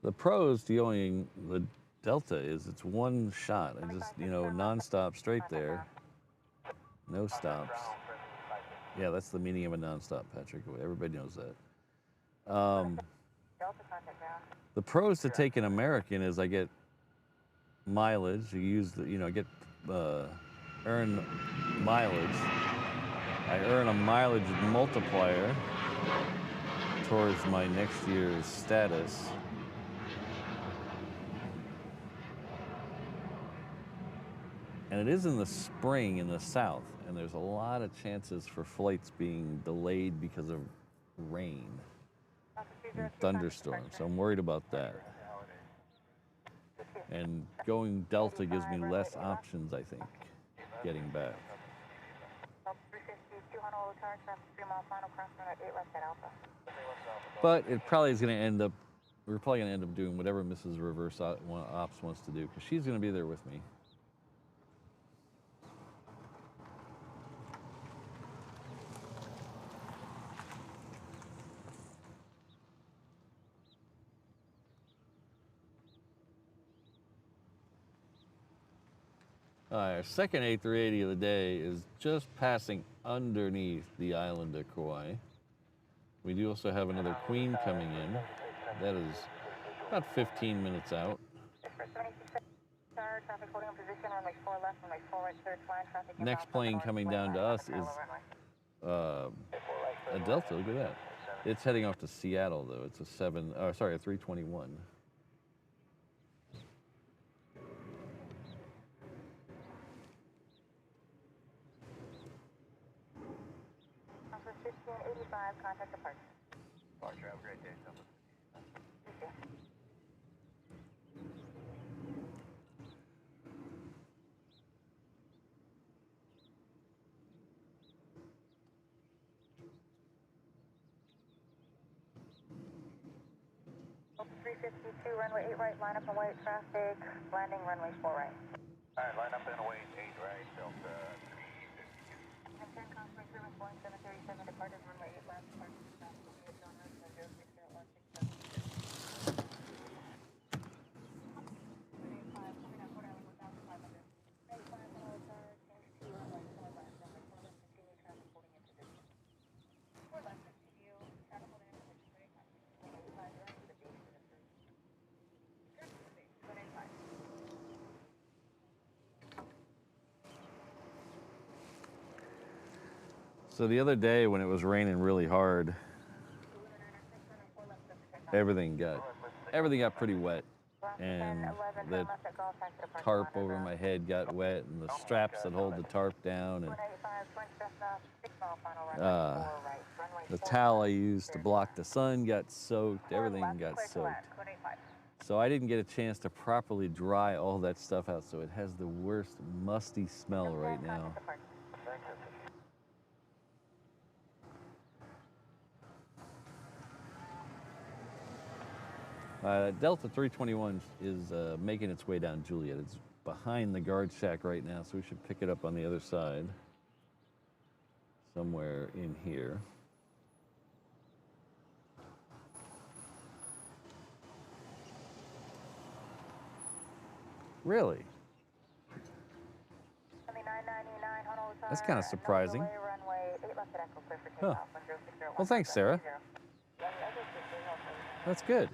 The pros to going the Delta is it's one shot. I just, nonstop straight there. No stops. Yeah, that's the meaning of a nonstop, Patrick. Everybody knows that. The pros to take an American is I get mileage. You use earn mileage. I earn a mileage multiplier towards my next year's status. And it is in the spring in the south, and there's a lot of chances for flights being delayed because of rain. and thunderstorms. So I'm worried about that. And going Delta gives me less options, I think, getting back. 352 Honolulu tower, traffic 3 mile final crossing at 8 left at Alpha. But it probably is going to end up, we're probably going to end up doing whatever Mrs. Reverse Ops wants to do, because she's going to be there with me. Our second A380 of the day is just passing underneath the island of Kauai. We do also have another Queen coming in. That is about 15 minutes out. Next plane coming down to us is a Delta. Look at that. It's heading off to Seattle though. It's a 321. Officer 1585, contact departure. Departure, have a great day, sir. Thank you. 352, runway 8 right, line up and wait, traffic, landing runway 4 right. Alright, line up and wait, 8 right, Delta 352. And 10 conference room, Boeing 737, departed runway 8 left, departure traffic, John Hudson, 060167. So the other day when it was raining really hard, everything got pretty wet, and the tarp over my head got wet, and the straps that hold the tarp down, and the towel I used to block the sun got soaked. Everything got soaked. So I didn't get a chance to properly dry all that stuff out, so it has the worst musty smell right now. Delta 321 is making its way down Juliet. It's behind the guard shack right now, so we should pick it up on the other side, somewhere in here. Really? That's kind of surprising. Huh. Well, thanks, Sarah. That's good.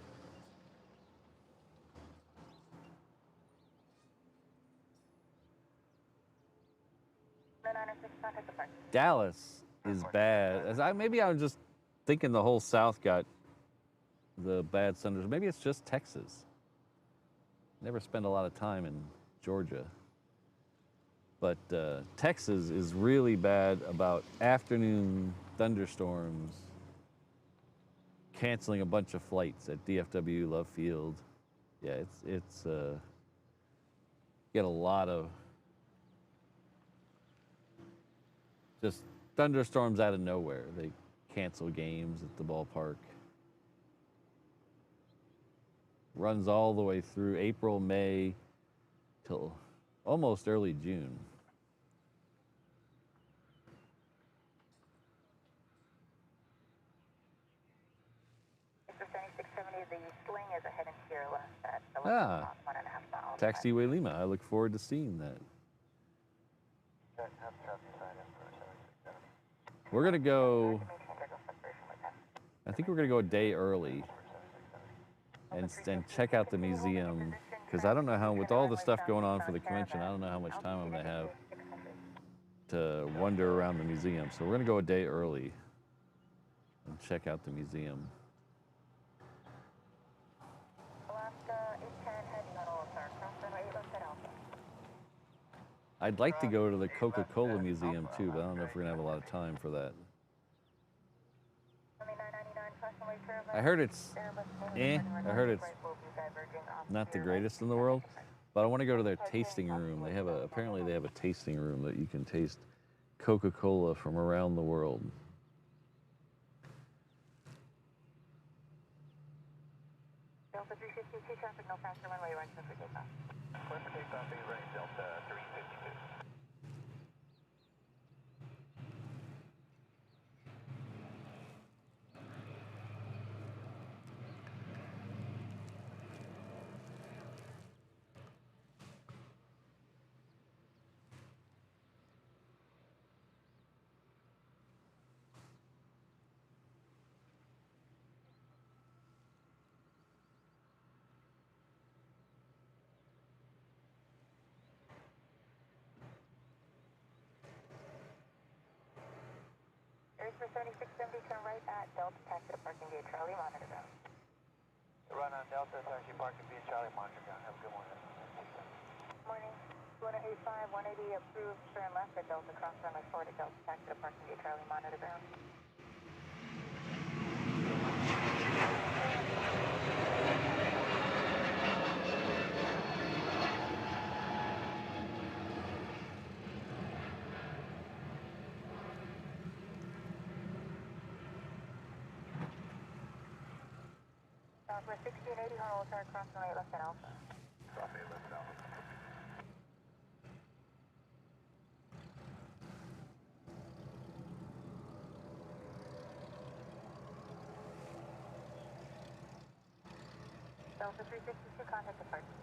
Dallas is bad. Maybe I was just thinking the whole South got the bad thunders. Maybe it's just Texas. Never spend a lot of time in Georgia. But Texas is really bad about afternoon thunderstorms, canceling a bunch of flights at DFW, Love Field. Yeah, it's get a lot of just thunderstorms out of nowhere. They cancel games at the ballpark. Runs all the way through April, May, till almost early June. Ah, Taxiway Lima. I look forward to seeing that. We're going to go, I think we're going to go a day early and check out the museum, because I don't know how, with all the stuff going on for the convention, I don't know how much time I'm going to have to wander around the museum. So we're going to go a day early and check out the museum. I'd like to go to the Coca-Cola Museum too, but I don't know if we're going to have a lot of time for that. I heard it's I heard it's not the greatest in the world, but I want to go to their tasting room. They have apparently they have a tasting room that you can taste Coca-Cola from around the world. Delta 352 traffic, no faster runway right for takeoff. Clear for takeoff, be ready, Delta 352. For 7670, turn right at Delta, taxi to parking gate Charlie, monitor ground. Run on Delta, taxi parking gate Charlie, monitor ground. Have a good morning. Morning. 185, 180 approved, turn left at Delta, cross runway forward at Delta, taxi to parking gate Charlie, monitor ground. Southwest 1680, Honolulu, turn cross runway left at Alpha. Copy, left at Alpha. Delta 352, contact departure.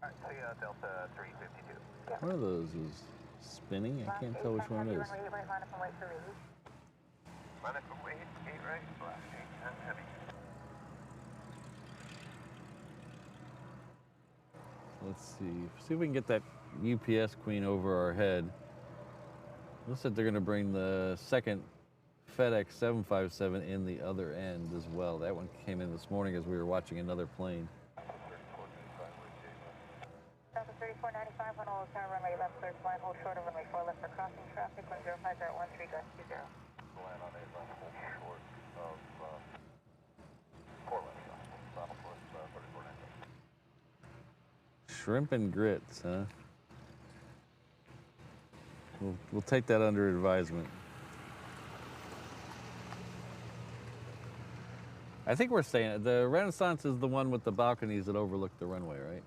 Alright, see ya, Delta 352. Yep. One of those is spinning. I can't tell which one it is. Runway 8 right, line up and wait for release. Line up and wait, 8 right, left, 8, heavy. Let's see if we can get that UPS Queen over our head. Looks like they're going to bring the second FedEx 757 in the other end as well. That one came in this morning as we were watching another plane. Delta 3495, Honolulu, turn runway left, clear to line, hold short of runway 4 left for crossing traffic, 105.13, gust 20. Line on 8 left, hold short of 4 left, final course 3495. Shrimp and grits, huh? We'll take that under advisement. I think we're staying. The Renaissance is the one with the balconies that overlook the runway, right?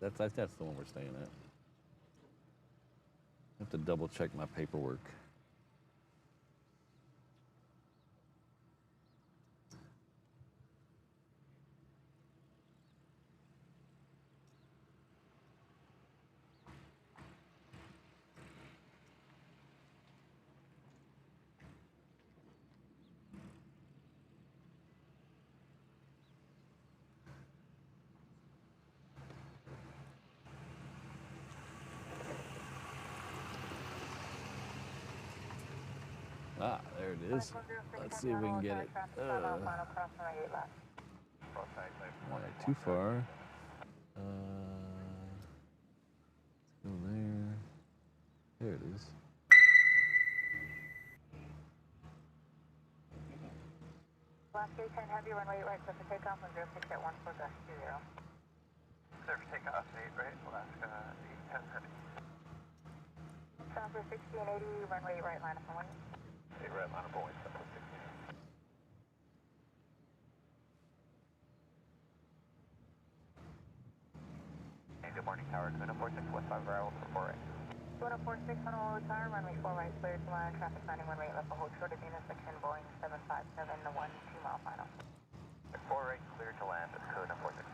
That's the one we're staying at. I have to double check my paperwork. Ah, there it is. Let's see if we can get it. Not too far. Let's go there. There it is. Last gate 10 heavy, runway 8 right, clear for takeoff, and 06 at 14, gust 20. Clear for takeoff, 8 right, Alaska 810 heavy. Southwest 1680, runway 8 right, line up and wait. 8 right, line up and wait, Southwest 1680. Hey, good morning, Tower, 2046, West 5 arrival for 4 right. 2046, Honolulu Tower, runway 4 right, clear to line, traffic landing, runway 8 left, hold short of the intersection, Boeing 757, 1 2-mile final. 4 right, clear to land, code 46.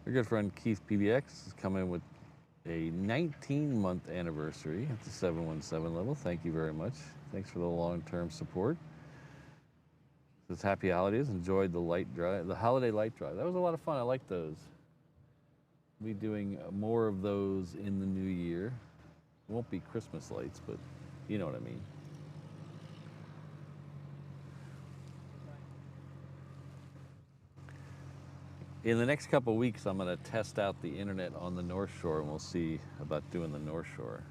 Our good friend Keith PBX is coming with a 19-month anniversary at the 717 level. Thank you very much. Thanks for the long-term support. Says happy holidays. Enjoyed the light drive, the holiday light drive. That was a lot of fun. I like those. Be doing more of those in the new year. Won't be Christmas lights, but you know what I mean. In the next couple of weeks, I'm going to test out the internet on the North Shore, and we'll see about doing the North Shore.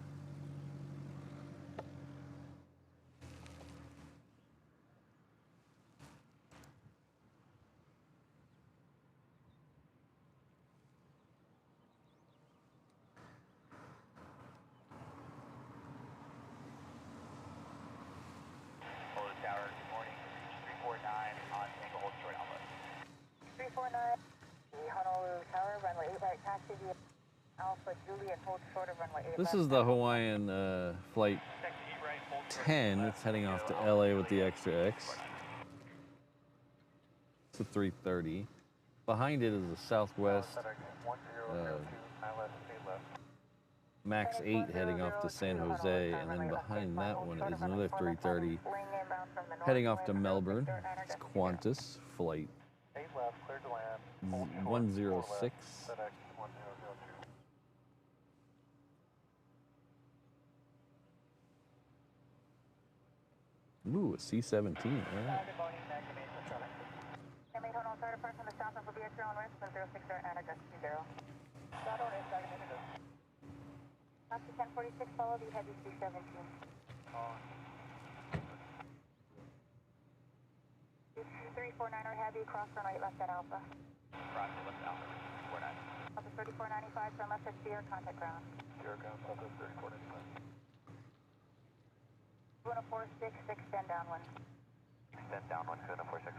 Tower, good morning. 349 on single hold short outlet. 349, Honolulu Tower, runway 8 right, taxi via Alpha Juliet, hold short of runway 8 This left. is the Hawaiian flight 10. It's heading off to LA with the extra X. It's a 330. Behind it is a Southwest Max 8 heading off to San Jose, and then behind that one is another 330 heading off to Melbourne. It's Qantas flight 106. Ooh, a C-17, all right. After 1046, follow the Heavies C-17. 349 or Heavy, cross runway left at Alpha. Cross left Alpha, 349. Alpha 3495, turn left at Sierra, contact ground. Sierra ground, Alpha 3495. 1046, extend downwind. Extend downwind, 1046.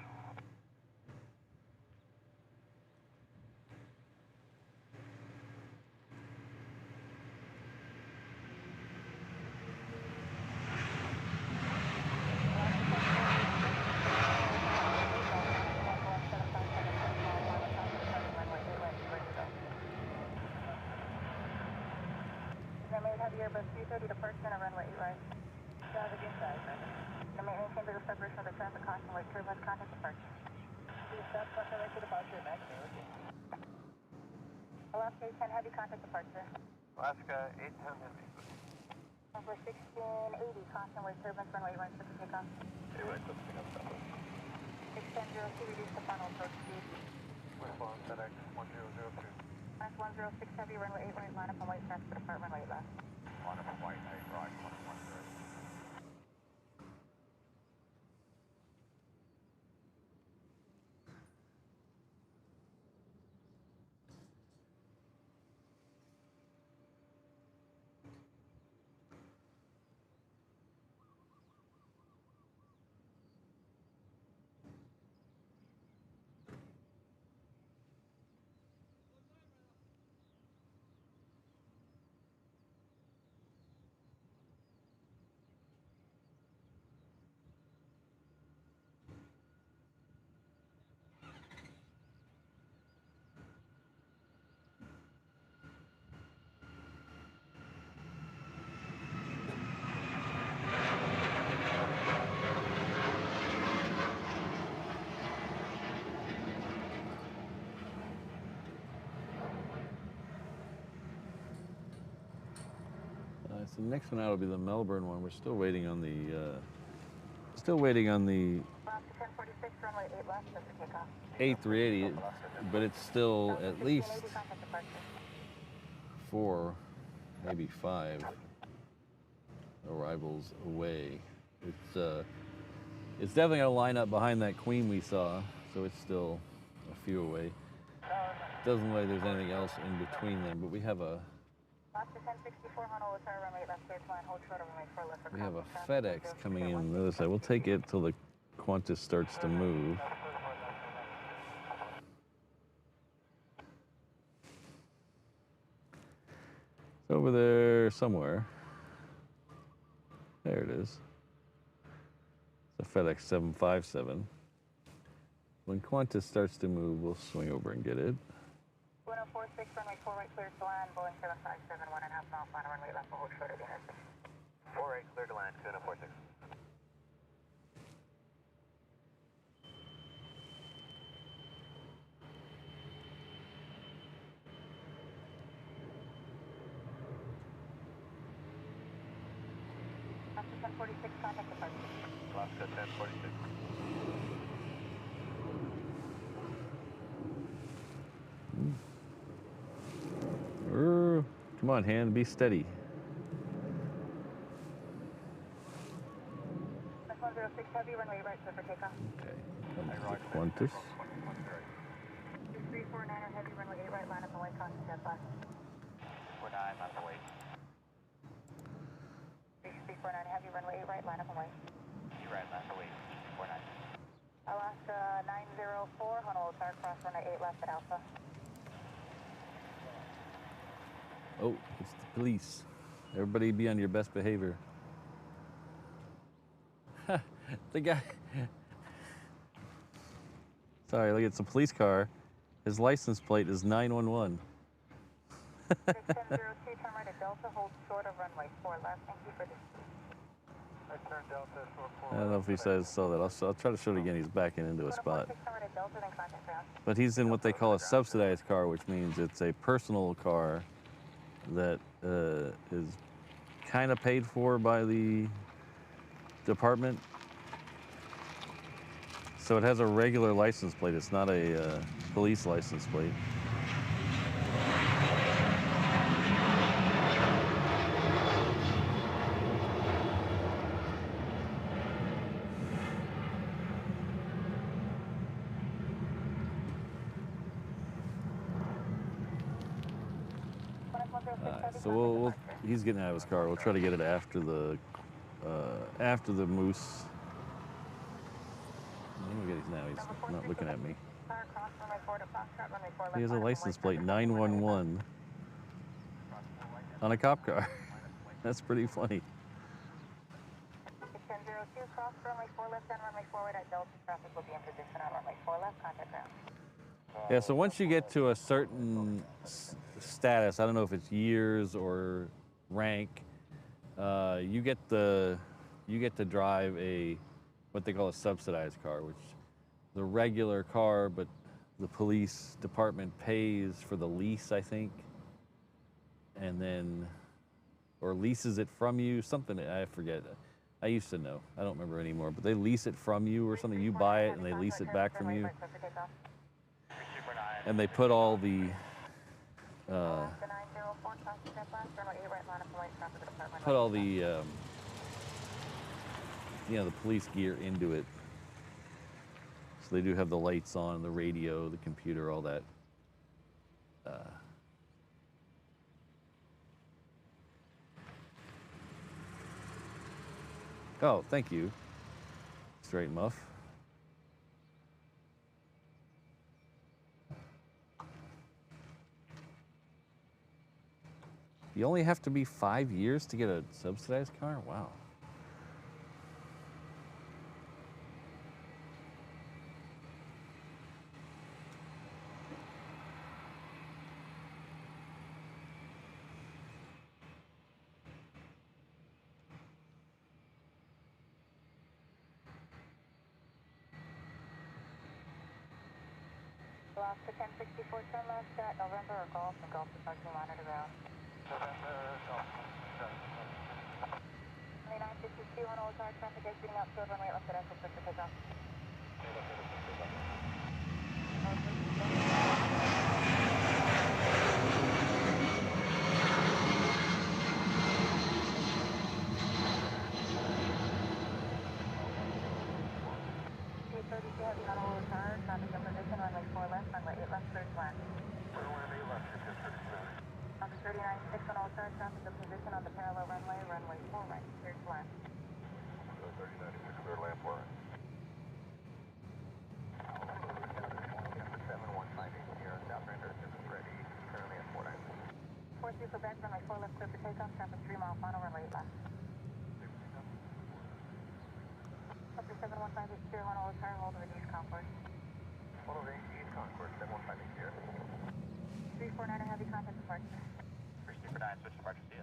Airbus A330 departure on runway 8 right. Traffic inside, the maintenance chamber the separation of the traffic caution light turbines contact departure. Please stop pressure right to departure, max. Alaska 810 Heavy contact departure. Alaska 810 Heavy. Over 1680 caution light turbines runway 8 right to takeoff. 8 right to takeoff. 610 reduce the final approach speed. Response FedEx 1002. Max 106 Heavy runway 8 right line up and white taxi to depart runway 8 left. Line up and white 8 right 113. So the next one out will be the Melbourne one. We're still waiting on the A380, but it's still at least 4, maybe 5 arrivals away. It's definitely gonna line up behind that Queen we saw, so it's still a few away. Doesn't look like there's anything else in between them, but we have a FedEx coming in on the other side. We'll take it till the Qantas starts to move. It's over there somewhere. There it is. It's a FedEx 757. When Qantas starts to move, we'll swing over and get it. 1046, runway 4 right, clear to land, Boeing 757, 1.5 mile final runway left, hold short of the intersection. 4 right, clear to land, 1046. 1046, contact departure. Alaska 1046. Come on, hand, be steady. 106 Heavy, runway right, clear for takeoff. Okay, comes to Qantas. 349er Heavy, runway 8 right, line up and wait, caution, jet black. 49, line up and wait. 349 Heavy, runway 8 right, line up and wait. You right, line up and wait. 49. Alaska 904, Honolulu, tower cross, runway 8 left at Alpha. Oh, it's the police. Everybody be on your best behavior. The guy. Sorry, look, it's a police car. His license plate is 911. 6702, turn right at Delta, hold short of runway 4 left. Thank you for this. I turn Delta, short 4. I don't know if he says so that I'll try to show it again. He's backing into a spot. But he's in what they call a subsidized car, which means it's a personal car that is kind of paid for by the department. So it has a regular license plate. It's not a police license plate. So he's getting out of his car. We'll try to get it after the moose. Look at his now. He's not looking at me. He has a license plate 911 on a cop car. That's pretty funny. 1002, cross runway 4 left and runway forward at Delta. Traffic will be in position on runway 4 left. Contact ground. Yeah, so once you get to a certain status, I don't know if it's years or rank, you get to drive what they call a subsidized car, which is the regular car, but the police department pays for the lease, I think, and then, or leases it from you, something, I forget. I used to know, I don't remember anymore, but they lease it from you or something. You buy it and they lease it back from you. And they put all the the police gear into it. So they do have the lights on, the radio, the computer, all that. Oh, thank you, Straight Muff. You only have to be 5 years to get a subsidized car? Wow. Alaska 1064, turn left at November or Golf and Golf departure monitor ground. 2952, Honolulu car traffic exiting out field runway left at Echo for takeoff. C-32 Heavy Honolulu car traffic in position runway 4 left, runway 8 left, third flat. Runway 8 left, Alaska 39.6 on all car traffic in position on the parallel runway, runway 4 right, clear flat. 39.6 clear land 4 right. 7158 here, downwinder is ready, currently at 49. 43 Quebec, runway 4 left, clear for takeoff, traffic 3 mile final, runway 8 left. 7158 clear, Honolulu car, hold over East Concourse. Hold over East Concourse, 7158 here. 349er heavy contact departure. 349, switch departure, see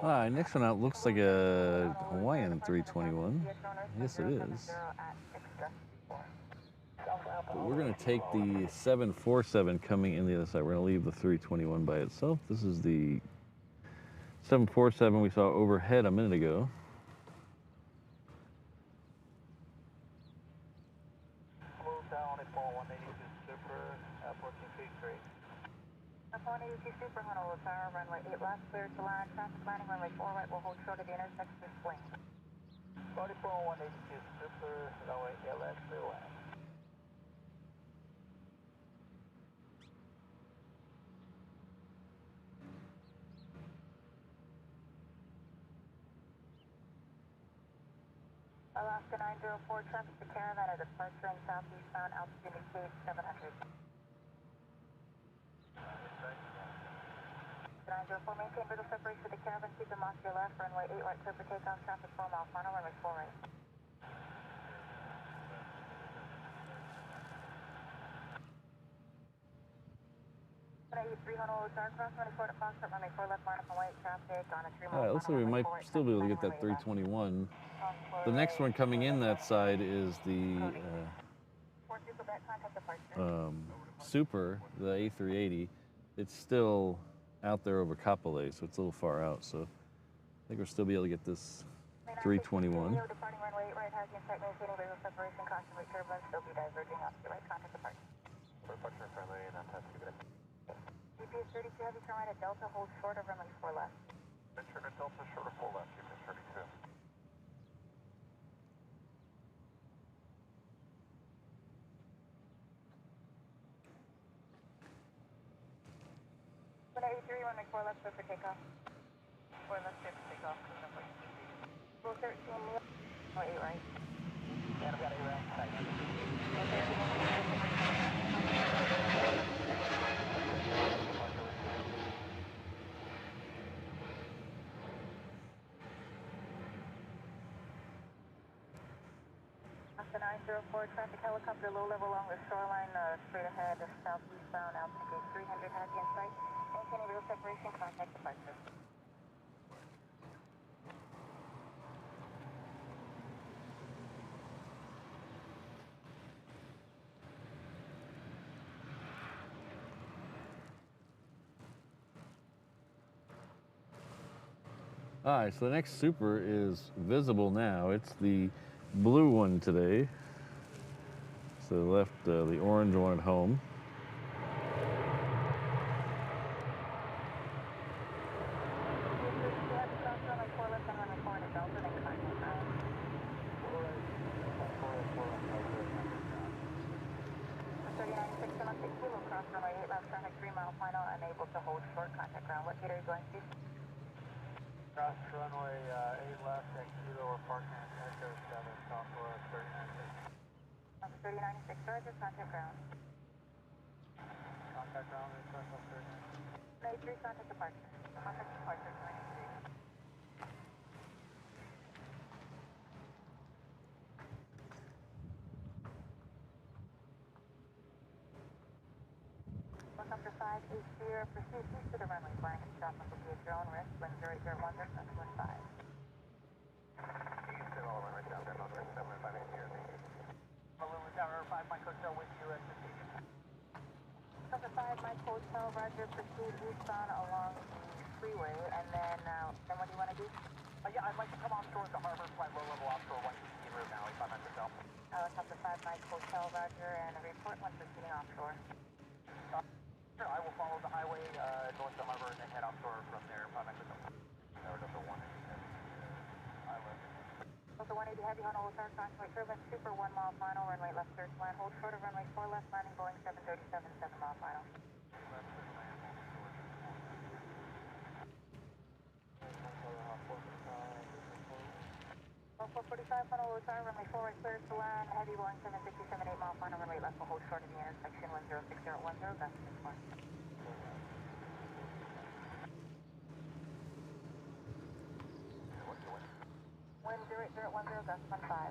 ya. Next one out looks like a Hawaiian 321. Yes, it is. But we're going to take the 747 coming in the other side. We're going to leave the 321 by itself. This is the 747 we saw overhead a minute ago. Move down at 182 Super, approaching phase 3. 182 Super, Honolulu Tower, runway 8 left, clear to land, traffic landing, runway 4 right, will hold short of the intersection of Spring. 182 Super, runway 8 left, clear land. Alaska 904, traffic to Caravan at departure in southeastbound, altitude indicated 700. 904, maintain middle separation with the Caravan, keep them off your left, runway 8 right, clear for takeoff, traffic 4 mile final, runway 4 right. Honolulu Tower, cross 24 to Foxtrot, runway 4 left, line up and white, traffic on a 3 mile. All right, looks like we might still be able to get that 321. The next one coming in that side is the Super, the A380. It's still out there over Kapolei, so it's a little far out. So I think we'll still be able to get this 321. Departing runway 8 right, has the insight maintaining visual separation, caution right turbulence, still be diverging off to right, contact departure. Departure friendly and untested. GPS 32 heavy turn right at Delta, hold short of runway 4 left. Venture to Delta, short of 4 left, GPS 32. When 83, runway 4 left, clear for takeoff. 4 left, clear for takeoff. Roll 13, Leo. Oh, 8 right. Yeah, I've got 8 right. Alaska 904, traffic helicopter low level along the shoreline, straight ahead, southeastbound, altitude 300, has the insight. Maintaining real separation, contact departure. All right, so the next Super is visible now. It's the blue one today. So left the orange one at home. Cross runway 8 left at Kilo, we're parking at Echo 7, Southwest 3096. 3096, Roger, contact ground. Contact ground, Southwest 3096. 93, contact departure. Contact departure, 93. Helicopter 580, proceed east to the runway, flying and stop will be at your own risk, wind 08010, Southwest 5. East to all runway down there, Northwest 7580, thank you. Honolulu Tower 5, Mike Hotel with you at proceed. Helicopter 5, Mike Hotel, Roger, proceed eastbound along the freeway, and then what do you want to do? Yeah, I'd like to come offshore at the harbor, fly low level offshore, 160 en route now, 5 Hotel. Helicopter 5, Mike Hotel, Roger, and a report when proceeding offshore. Sure, I will follow the highway north to harbor and then head offshore from there. Delta 180 Island. Delta 180 Heavy, Honolulu Tower, contact turbulence, Super 1 mile final, runway left clear to land, hold short of runway 4 left, landing Boeing 737, 7 mile final. 445 Honolulu Tower, runway 4 right clear to land, Heavy Boeing 767, 8 mile final, runway left will hold short of the intersection, 106010, that's 61. Wind 08010, that's 15.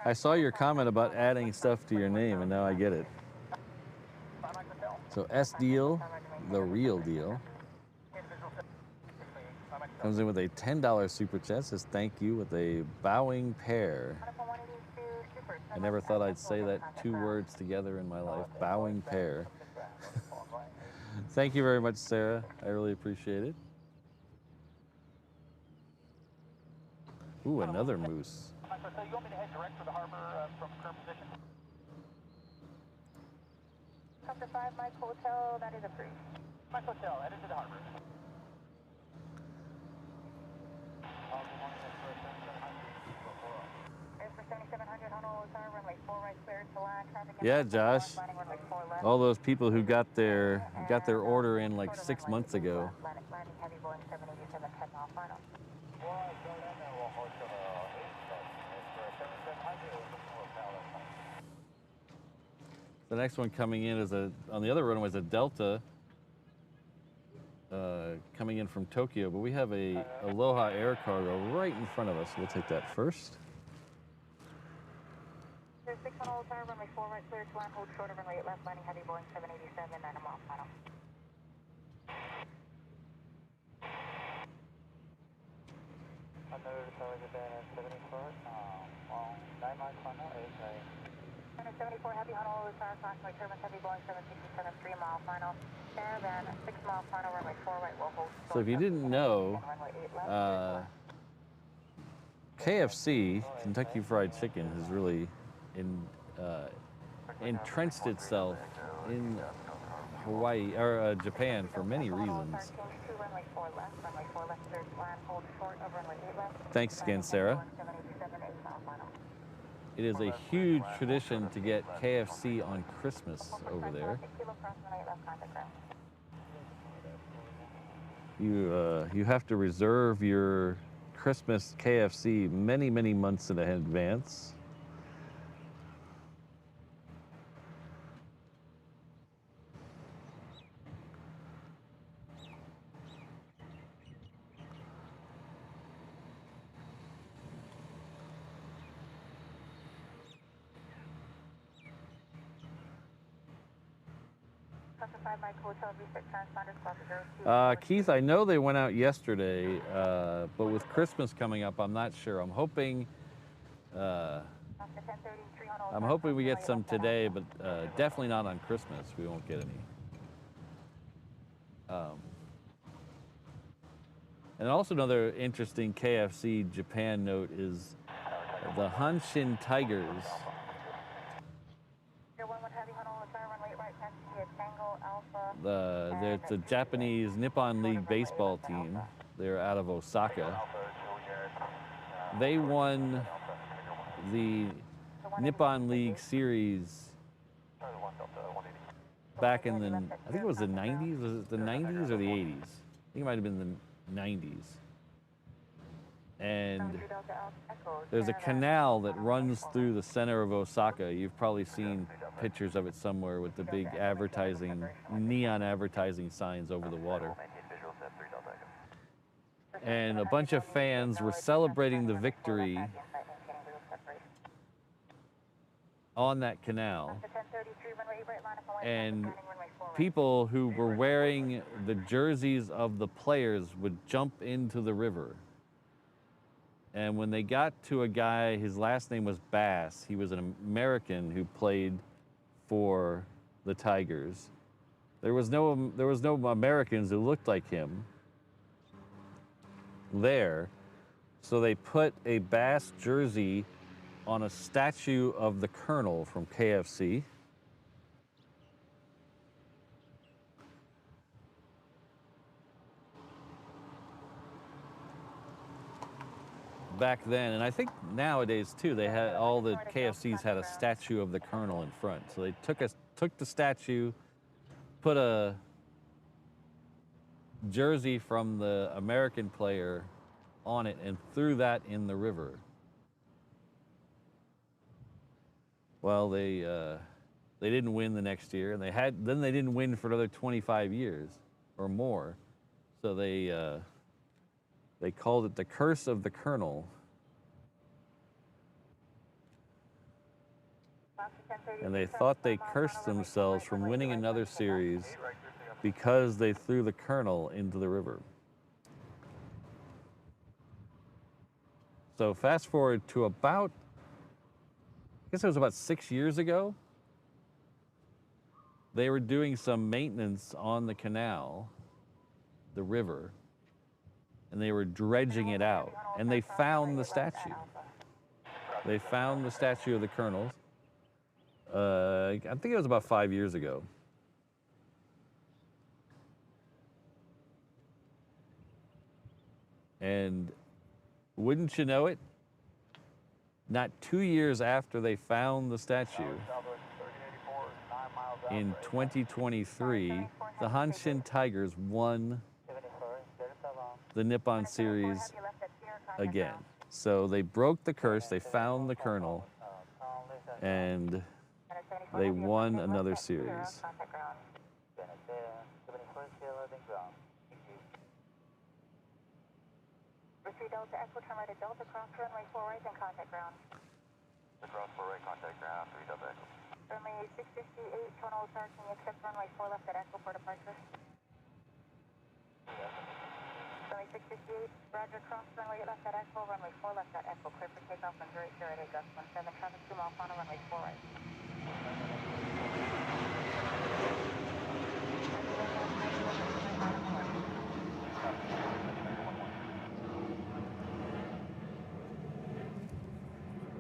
I saw your comment about adding stuff to your name, and now I get it. So S deal, the real deal, comes in with a $10 super chat. Says thank you with a bowing pair. I never thought I'd say that 2 words together in my life. Bowing pair. Thank you very much, Sarah. I really appreciate it. Ooh, another moose. So you want me to head direct for the harbor from current position? Chapter 5, Mike Hotel, that is approved. Mike Hotel, headed to the harbor. Yeah, Josh. All those people who got their order in like 6 months ago. The next one coming in is on the other runway is a Delta coming in from Tokyo, but we have a Aloha air cargo right in front of us. We'll take that first. 6 on Old Tower, runway 4 right, clear to land, hold short of runway 8 left, landing heavy Boeing 787, 9 mile final. Under tower Japan 74, 9 miles final, 8 74 heavy Honolulu Tower, constantly turbines heavy Boeing 767, 3 mile final, caravan 6 mile final, runway 4 right, will hold. So if you didn't know, KFC, Kentucky Fried Chicken, has really entrenched itself in Hawaii or Japan for many reasons. Thanks again, Sarah. It is a huge tradition to get KFC on Christmas over there. You have to reserve your Christmas KFC many, many months in advance. Keith, I know they went out yesterday, but with Christmas coming up, I'm not sure. I'm hoping we get some today, but definitely not on Christmas. We won't get any. And also another interesting KFC Japan note is the Hanshin Tigers. It's a Japanese Nippon League baseball team. They're out of Osaka. They won the Nippon League series back in the, I think it was the 90s. Was it the 90s or the 80s? I think it might have been the 90s. And there's a canal that runs through the center of Osaka. You've probably seen pictures of it somewhere with the big advertising, neon advertising signs over the water. And a bunch of fans were celebrating the victory on that canal. And people who were wearing the jerseys of the players would jump into the river. And when they got to a guy, his last name was Bass. He was an American who played for the Tigers. There was no Americans who looked like him there. So they put a Bass jersey on a statue of the Colonel from KFC. Back then, and I think nowadays too, they had all the KFCs had a statue of the Colonel in front. So they took the statue, put a jersey from the American player on it, and threw that in the river. Well, they didn't win the next year, and then they didn't win for another 25 years or more. So they called it the Curse of the Colonel. and they thought they cursed themselves from winning another series because they threw the colonel into the river. So fast forward to about, I guess it was about 6 years ago, they were doing some maintenance on the canal, the river, and they were dredging it out, and they found the statue. They found the statue of the colonel. I think it was about 5 years ago. And wouldn't you know it, not 2 years after they found the statue, in 2023, the Hanshin Tigers won the Nippon Series again. So they broke the curse, they found the colonel, and they won another series. Delta Echo, turn right at Delta, cross runway 4 right, and contact ground. Cross 4 right, contact ground, 3 Delta Echo. Runway 658, Honolulu Tower, can you accept runway 4 left at Echo for departure? Runway 658, Roger, cross runway left at Echo, runway 4 left at Echo, clear for takeoff and direct at Gus 17, traffic 2 miles on runway 4 right.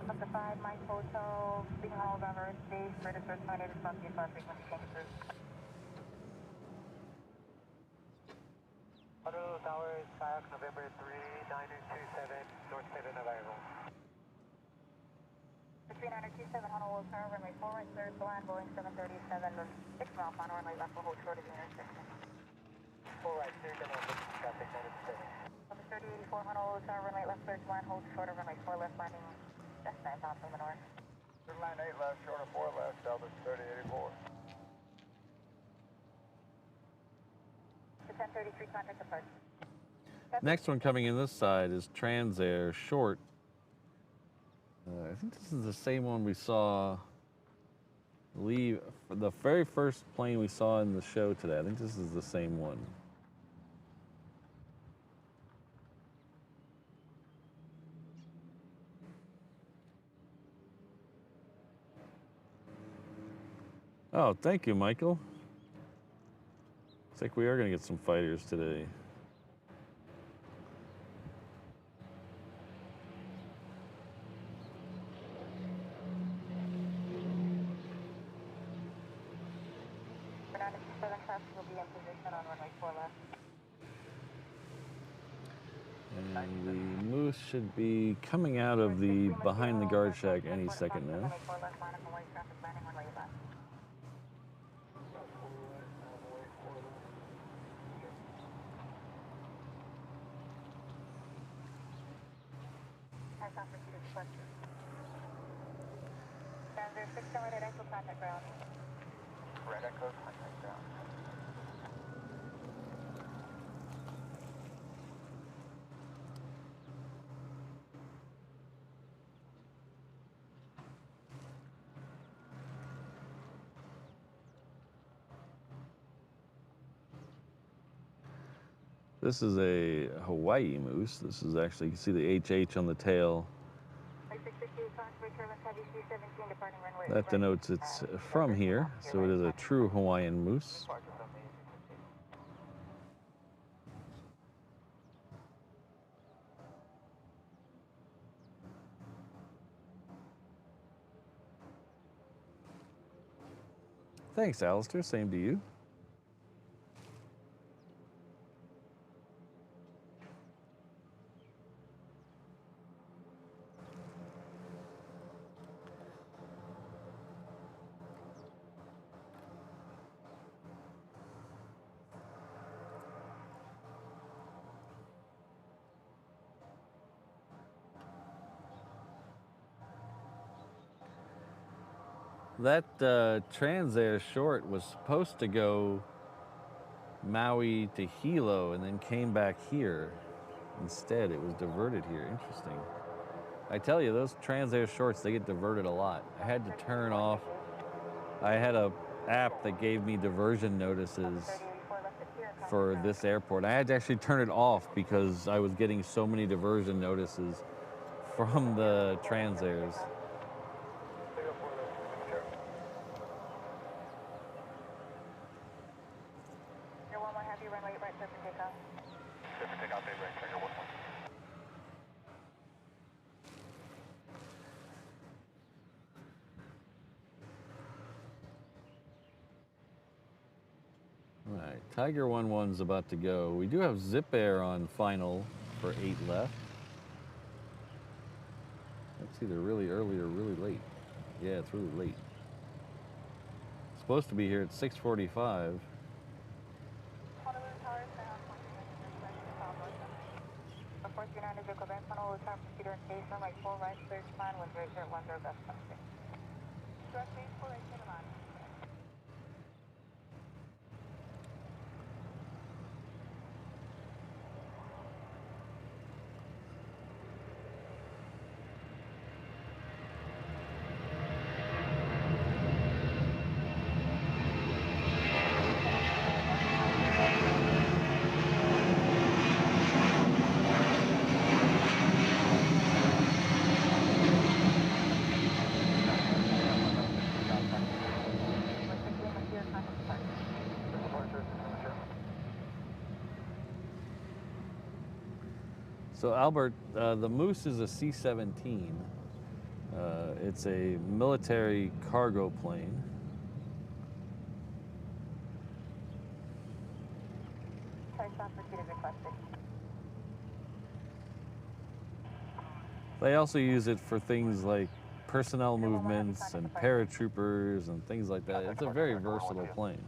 Up to 5, Mike Hotel, being hauled on Earth Base, British Earth 98 response to 5 frequency change approved. Honolulu Towers, kayak November 3, 927, North 7 arrival. 3927 Honolulu Tower, runway 4 right, clear to land, Boeing 737, 6 miles on runway left, will hold short of the intersection. 4 right, clear to land, traffic 97. Number 3084 Honolulu Tower, runway left, clear to land, hold short of runway 4 left, landing just 9 pounds from the north. Line 8 left, short of 4 left, Delta 3084. The 1033 contact departure. Next one coming in this side is Transair short. I think this is the same one we saw leave, the very first plane we saw in the show today. I think this is the same one. Oh, thank you, Michael. Looks like we are going to get some fighters today. Will be in position on runway 4 left. And the Moose should be coming out of the behind the guard shack any second now. Transair 6 red at Echo, contact ground. Red Echo, contact ground. This is a Hawaii Moose. This is actually, you can see the HH on the tail. That denotes it's from here, so it is a true Hawaiian Moose. Thanks, Alistair. Same to you. That Transair short was supposed to go Maui to Hilo and then came back here. Instead, it was diverted here. Interesting. I tell you, those Transair shorts, they get diverted a lot. I had to turn off I had a app that gave me diversion notices for this airport. I had to actually turn it off because I was getting so many diversion notices from the Transairs. You're 11 happy, runway right clear for takeoff. Clear for takeoff, right trigger 11. All right, Tiger 11's about to go. We do have Zip Air on final for 8 left. That's either really early or really late. Yeah, it's really late. It's supposed to be here at 6:45. Honolulu Tower, before 39 is your Quebec, Honolulu Tower, proceeder in station, right 4 right, clear to land, 108.10, best country. Direct base, 4 right, clear to land. So Albert, the Moose is a C-17. It's a military cargo plane. They also use it for things like personnel movements and paratroopers and things like that. It's a very versatile plane.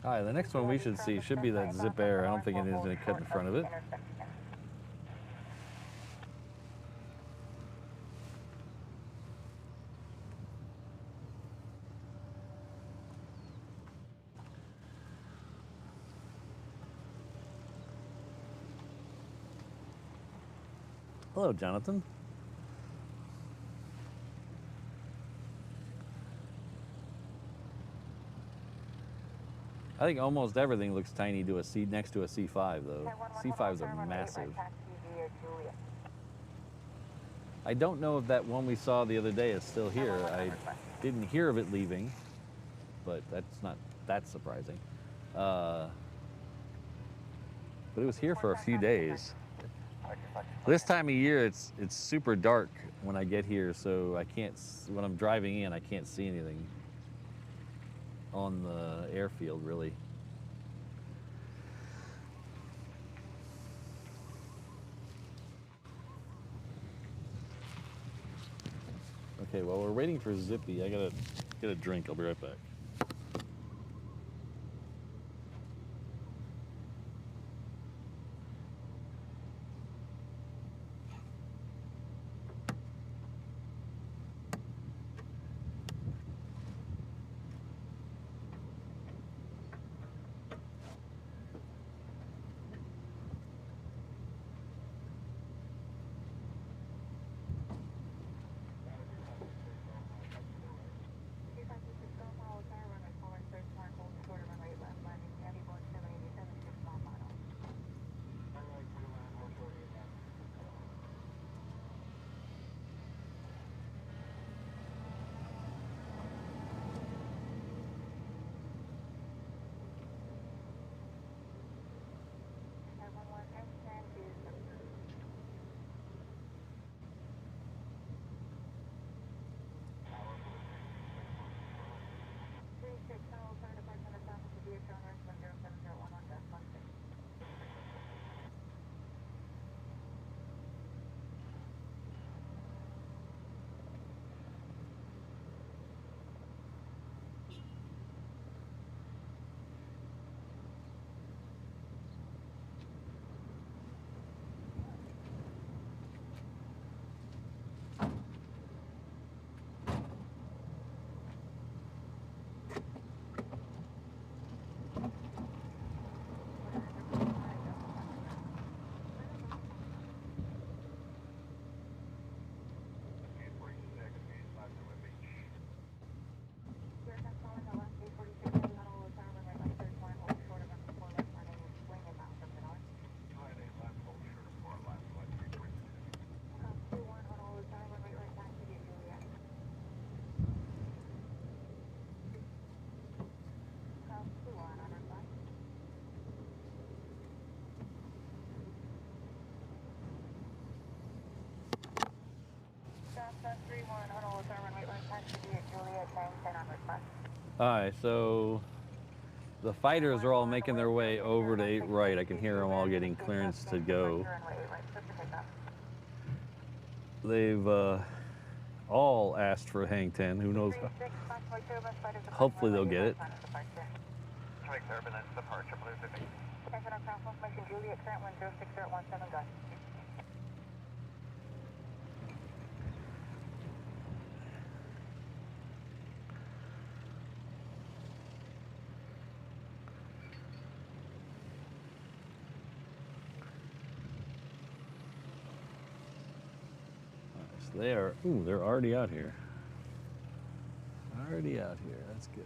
Hi, the next one we should see should be that Zip Air. I don't think anything's going to cut in front of it. Hello, Jonathan. I think almost everything looks tiny to a C next to a C5 though. C5s are massive. I don't know if that one we saw the other day is still here. I didn't hear of it leaving, but that's not that surprising. But it was here for a few days. This time of year, it's super dark when I get here, so I can't. When I'm driving in, I can't see anything on the airfield, really. Okay, while we're waiting for Zippy, I gotta get a drink. I'll be right back. All right, so the fighters are all making their way over to 8 right. I can hear them all getting clearance to go. They've all asked for a hang 10. Who knows? Hopefully they'll get it. They're already out here. Already out here, that's good.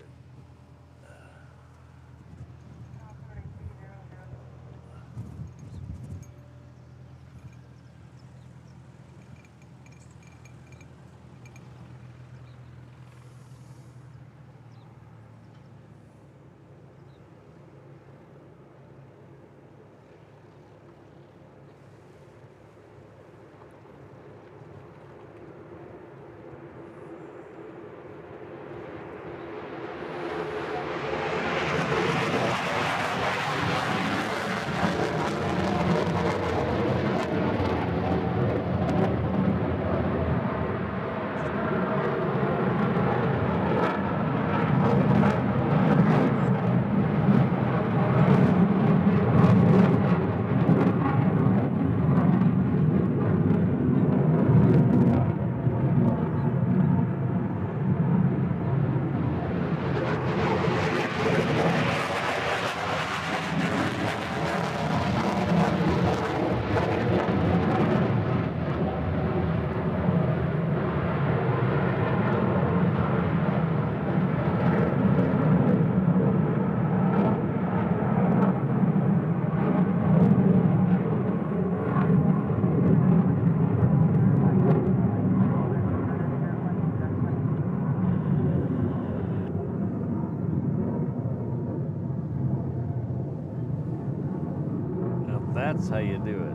That's how you do it.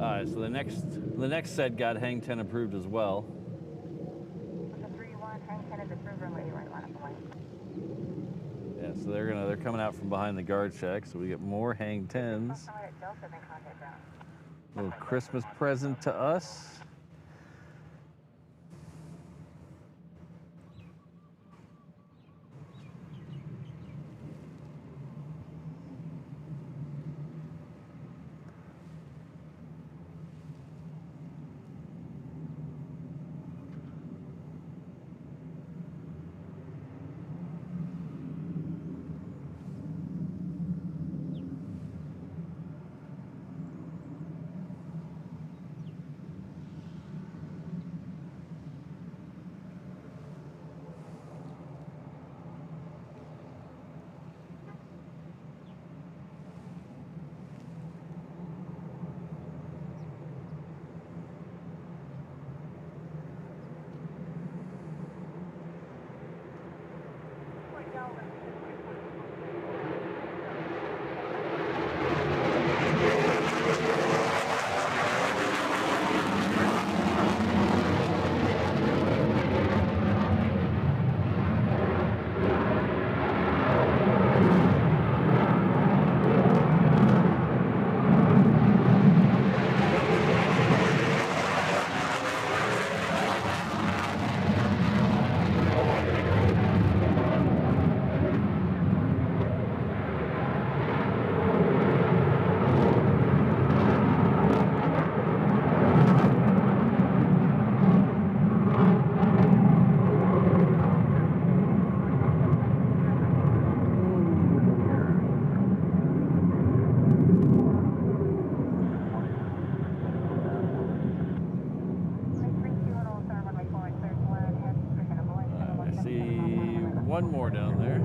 All right, so the next set got hang 10 approved as well. Yeah, so they're coming out from behind the guard shack, so we get more hang 10s. Little Christmas present to us. One more down there.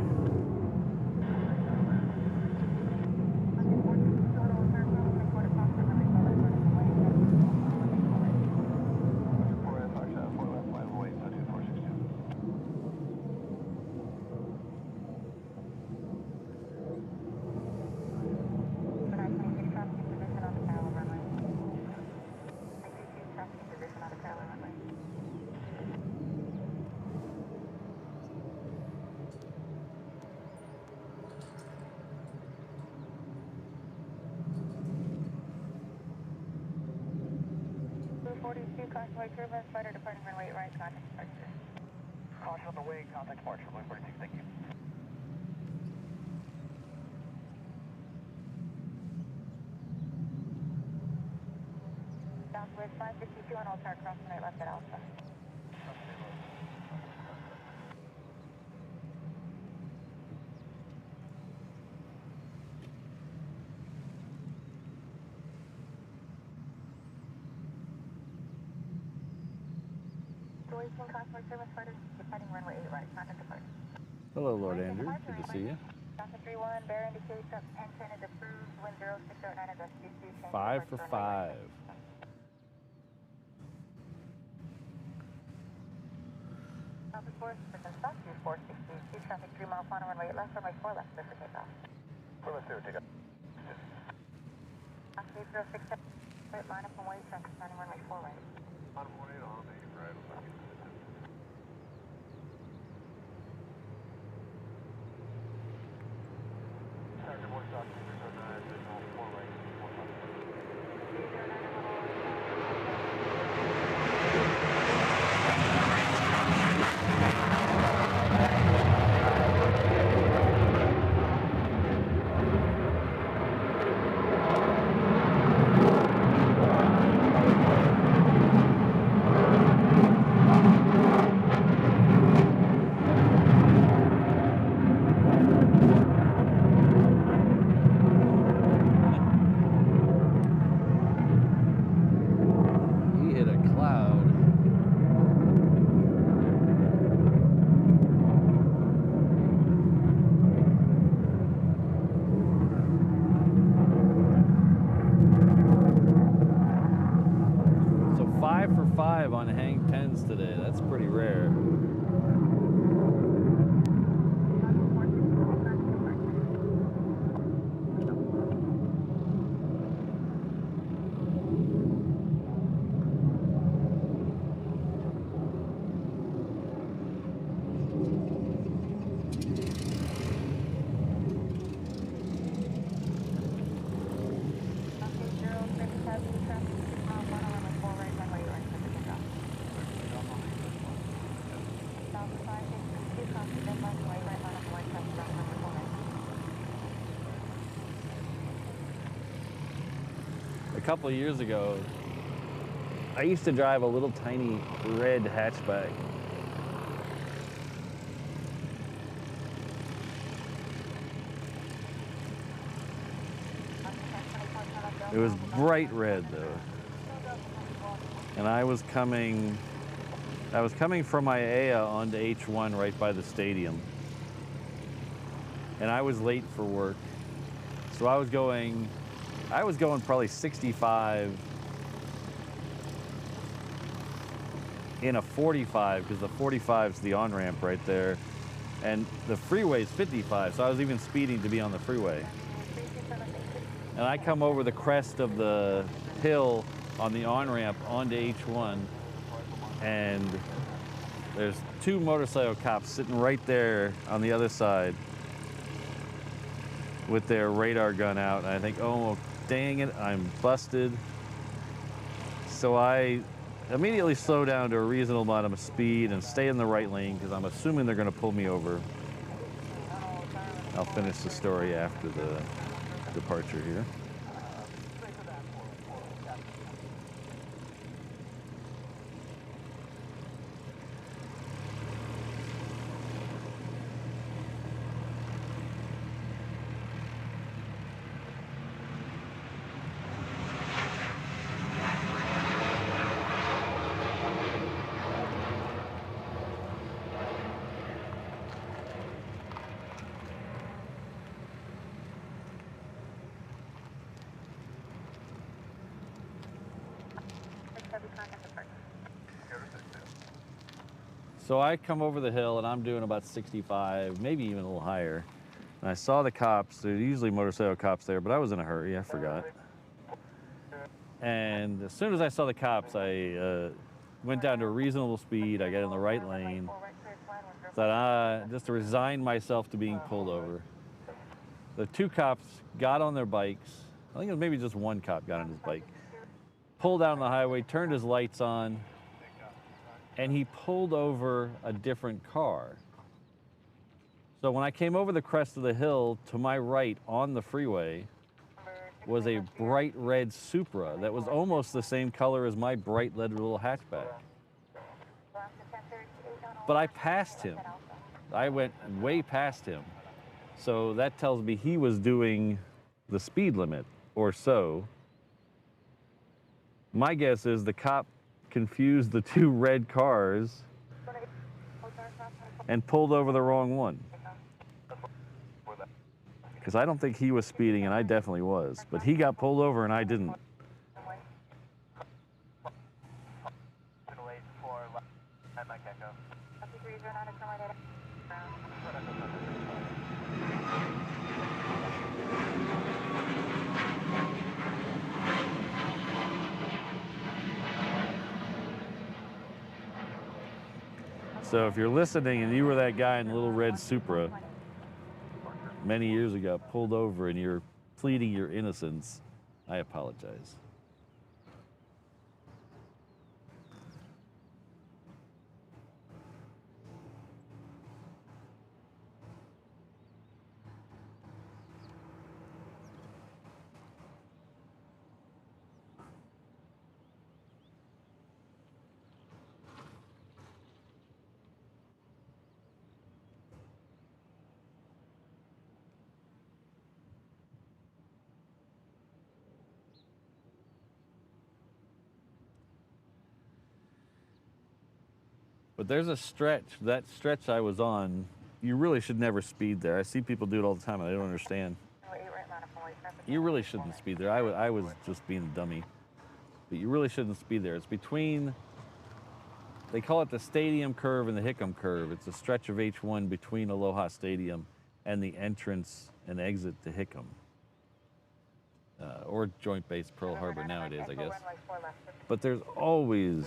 662, Convoy Turbine, fighter departing runway right, contact departure. Caution on the way, contact departure, runway 46, thank you. Southwest 552 on Altar, crossing right left at Alpha. Convoy Service fighter departing runway 8 right, contact departure. Hello, Lord Andrew. Good to see you. Delta 31, bear indicates up antenna approved, wind 0609 at SDC. 5 for 5. Alpha 4, position stock, 2462, traffic 3 mile final runway 8 left, runway 4 left, clear for takeoff. 4 left, clear, takeoff. Oscar 067, right, line up and wait, traffic starting runway 4 right. On 18 on the right, Sergeant Boy Stock 209, visual 4 right, 4 left. On hang 10s today. That's pretty rare. A couple of years ago, I used to drive a little tiny red hatchback. It was bright red though. And I was coming from Aiea onto H1 right by the stadium. And I was late for work. So I was going probably 65 in a 45, because the 45 is the on-ramp right there. And the freeway is 55, so I was even speeding to be on the freeway. And I come over the crest of the hill on the on-ramp onto H1, and there's 2 motorcycle cops sitting right there on the other side with their radar gun out. And I think, oh, dang it, I'm busted. So I immediately slow down to a reasonable amount of speed and stay in the right lane, because I'm assuming they're going to pull me over. I'll finish the story after the departure here. So I come over the hill and I'm doing about 65, maybe even a little higher. And I saw the cops. There's usually motorcycle cops there, but I was in a hurry, I forgot. And as soon as I saw the cops, I went down to a reasonable speed. I got in the right lane. Thought, just to resign myself to being pulled over. The 2 cops got on their bikes. I think it was maybe just 1 cop got on his bike. pulled out on the highway, turned his lights on, and he pulled over a different car. So when I came over the crest of the hill, to my right on the freeway was a bright red Supra that was almost the same color as my bright red little hatchback. But I passed him. I went way past him. So that tells me he was doing the speed limit or so. My guess is the cop confused the two red cars and pulled over the wrong one. Because I don't think he was speeding, and I definitely was. But he got pulled over, and I didn't. So if you're listening and you were that guy in the little red Supra many years ago, pulled over, and you're pleading your innocence, I apologize. But there's a stretch, that stretch I was on, you really should never speed there. I see people do it all the time and I don't understand. You really shouldn't speed there. I was just being a dummy. But you really shouldn't speed there. It's between, they call it the Stadium Curve and the Hickam Curve. It's a stretch of H1 between Aloha Stadium and the entrance and exit to Hickam. Or Joint Base Pearl Harbor nowadays, I guess. But there's always,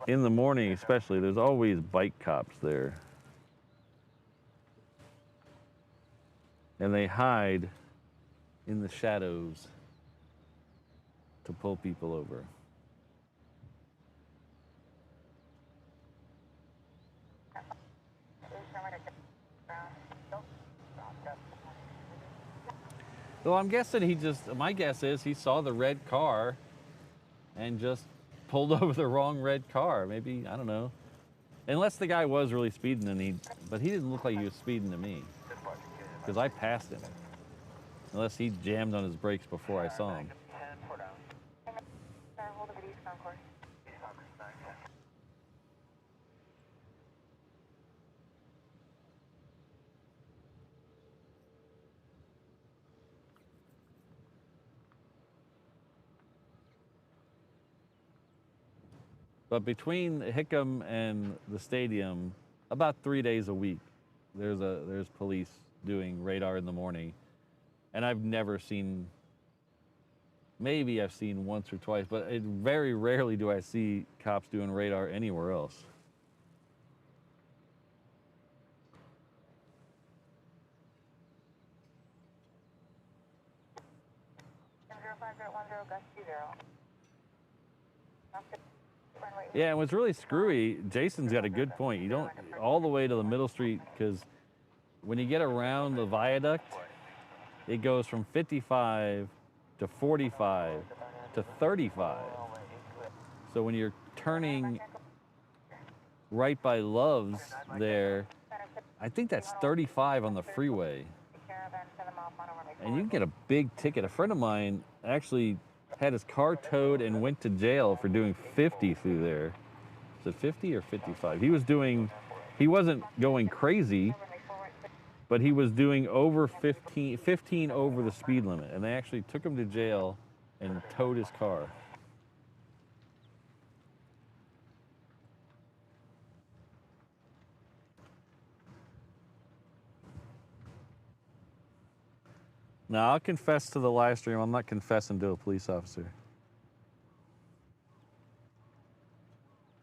in the morning especially, there's always bike cops there. And they hide in the shadows to pull people over. Well, I'm guessing my guess is he saw the red car and just pulled over the wrong red car. Maybe, I don't know. Unless the guy was really speeding but he didn't look like he was speeding to me. Because I passed him. Unless he jammed on his brakes before I saw him. But between Hickam and the stadium, about 3 days a week, there's police doing radar in the morning. And I've never seen, maybe I've seen once or twice, but very rarely do I see cops doing radar anywhere else. Yeah, and what's really screwy, Jason's got a good point. You don't, all the way to the middle street, because when you get around the viaduct, it goes from 55 to 45 to 35. So when you're turning right by Love's there, I think that's 35 on the freeway. And you can get a big ticket. A friend of mine actually had his car towed and went to jail for doing 50 through there. Is it 50 or 55? He wasn't going crazy, but he was doing over 15 over the speed limit. And they actually took him to jail and towed his car. Now, I'll confess to the live stream, I'm not confessing to a police officer.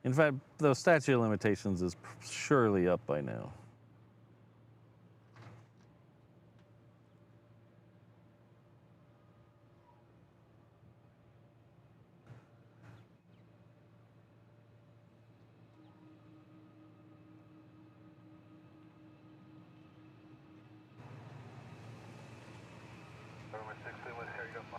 In fact, the statute of limitations is surely up by now. Alaska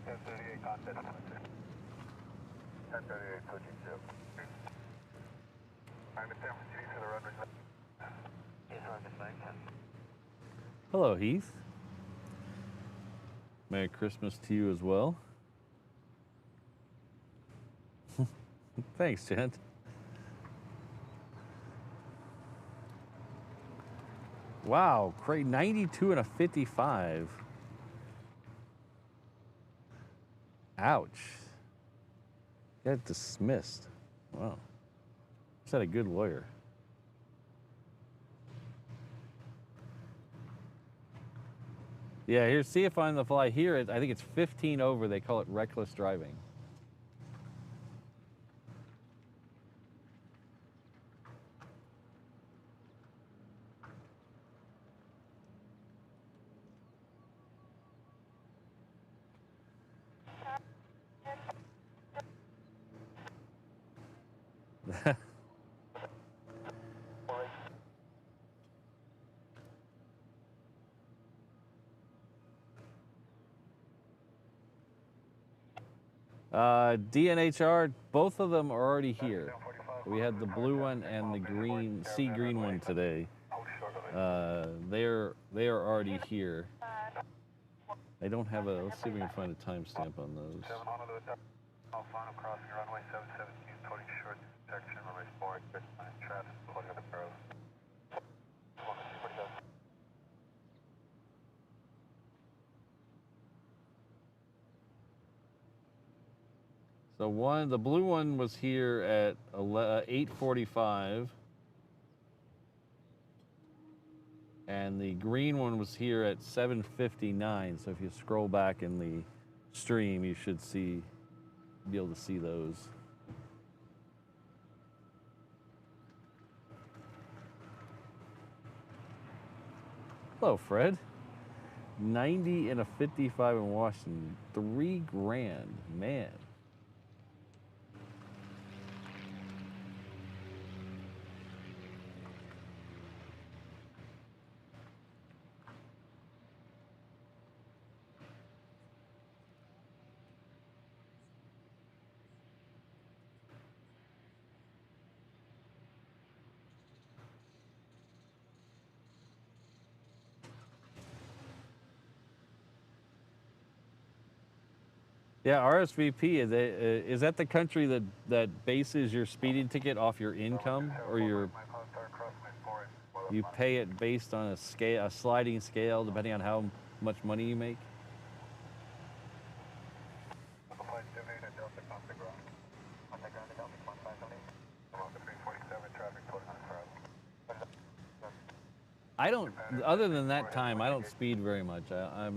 1038, contact 1038, switching to. I'm at San Francisco, the runway. Yes, runway 910. Hello, Heath. Merry Christmas to you as well. Thanks, Jen. Wow, great. 92 and a 55. Ouch. Got dismissed. Wow. Just had a good lawyer. Yeah, here, see if on the fly here, I think it's 15 over. They call it reckless driving. DNHR, both of them are already here. We had the blue one and the green, sea green one today. They are already here. I don't have a, let's see if we can find a timestamp on those. Final crossing runway 717, coding short section, runway 4, traffic, holding up the Pearl. So the blue one was here at 8:45, and the green one was here at 7:59. So if you scroll back in the stream, you should be able to see those. Hello, Fred. 90 and a 55 in Washington. $3,000, man. Yeah, RSVP, is that the country that bases your speeding ticket off your income, or you pay it based on a sliding scale depending on how much money you make? I don't, other than that time, I don't speed very much. I'm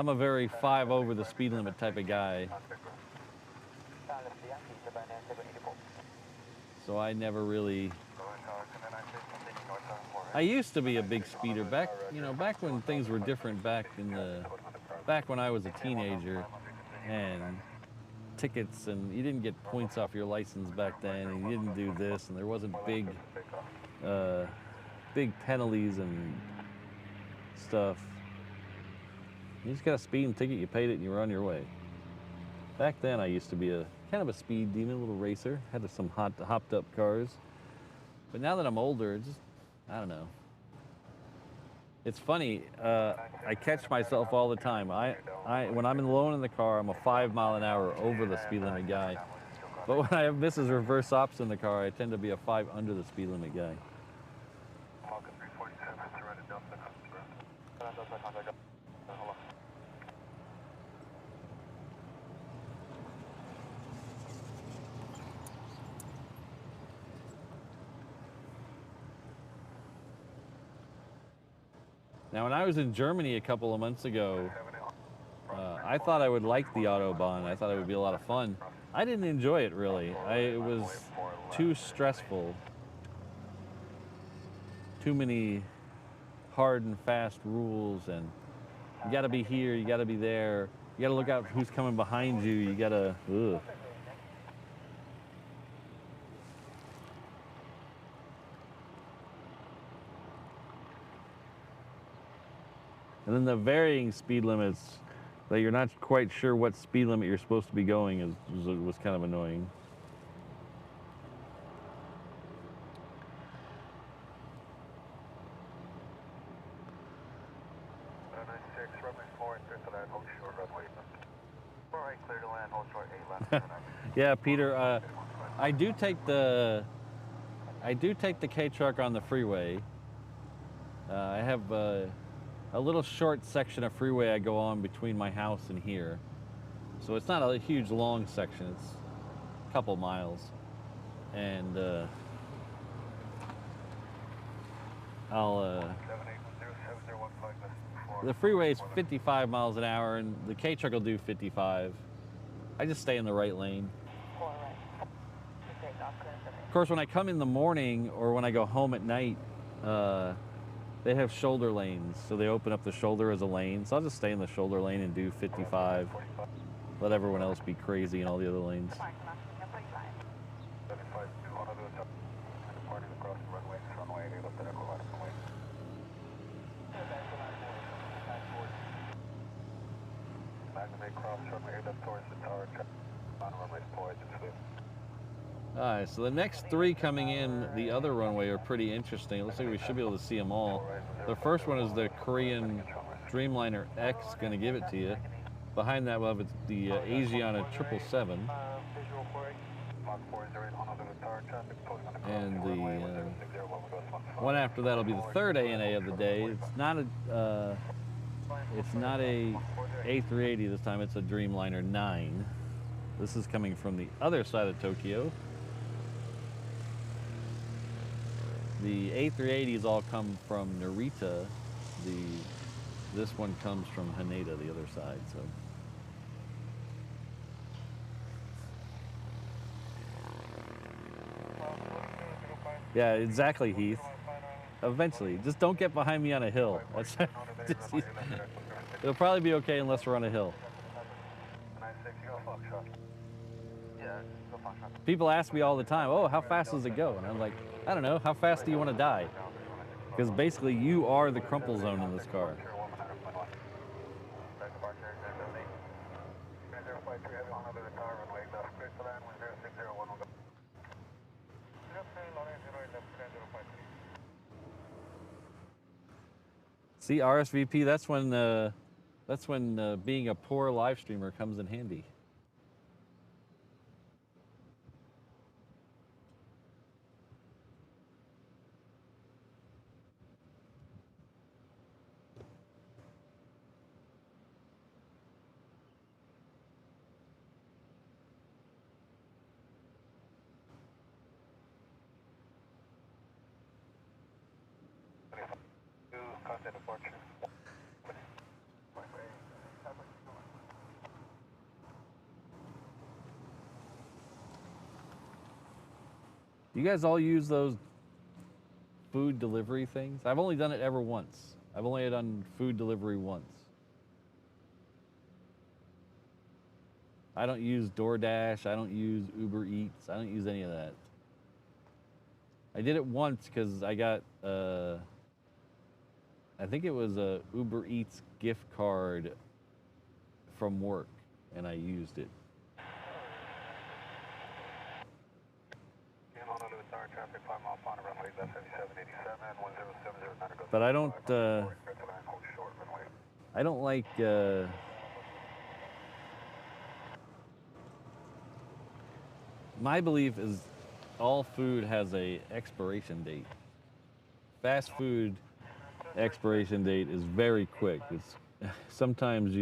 a very 5 over the speed limit type of guy. So I never really, I used to be a big speeder back when things were different, back when I was a teenager, and tickets, and you didn't get points off your license back then, and you didn't do this, and there wasn't big penalties and stuff. You just got a speeding ticket, you paid it, and you were on your way. Back then, I used to be kind of a speed demon, a little racer. Had some hopped up cars. But now that I'm older, I don't know. It's funny, I catch myself all the time. When I'm alone in the car, I'm a 5 mile an hour over the speed limit guy. But when I have Mrs. Reverse Ops in the car, I tend to be a 5 under the speed limit guy. Now, when I was in Germany a couple of months ago, I thought I would like the Autobahn. I thought it would be a lot of fun. I didn't enjoy it, really. It was too stressful. Too many hard and fast rules, and you got to be here, you got to be there, you got to look out who's coming behind you, you got to, ugh. And then the varying speed limits, that you're not quite sure what speed limit you're supposed to be going was kind of annoying. Yeah, Peter, I do take the K-truck on the freeway. I have a little short section of freeway I go on between my house and here. So it's not a huge long section, it's a couple miles. And the freeway is 55 miles an hour and the K-truck will do 55. I just stay in the right lane. Of course, when I come in the morning or when I go home at night, they have shoulder lanes, so they open up the shoulder as a lane. So I'll just stay in the shoulder lane and do 55. Let everyone else be crazy in all the other lanes. All right, so the next three coming in the other runway are pretty interesting. It looks like we should be able to see them all. The first one is the Korean Dreamliner X, going to give it to you. Behind that, we'll have the Asiana 777. And the one after that will be the third ANA of the day. It's not a A380 this time, it's a Dreamliner 9. This is coming from the other side of Tokyo. The A380s all come from Narita. This one comes from Haneda, the other side. So. Yeah, exactly, Heath. Eventually, just don't get behind me on a hill. It'll probably be okay unless we're on a hill. People ask me all the time, oh, how fast does it go? And I'm like, I don't know, how fast do you want to die? Because basically you are the crumple zone in this car. See, RSVP, that's when being a poor live streamer comes in handy. You guys all use those food delivery things? I've only done it ever once. I've only done food delivery once. I don't use DoorDash. I don't use Uber Eats. I don't use any of that. I did it once because I got, I think it was a Uber Eats gift card from work, and I used it. But I don't like, my belief is all food has a expiration date. Fast food expiration date is very quick. It's sometimes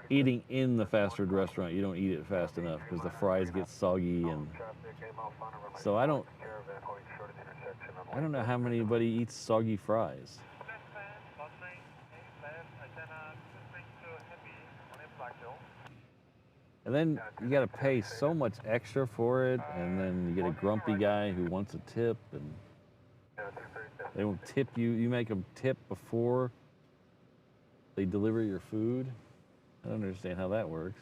eating in the fast food restaurant, you don't eat it fast enough because the fries get soggy, and so I don't know how anybody eats soggy fries. And then you got to pay so much extra for it, and then you get a grumpy guy who wants a tip, and They won't tip you. You make them tip before they deliver your food. I don't understand how that works.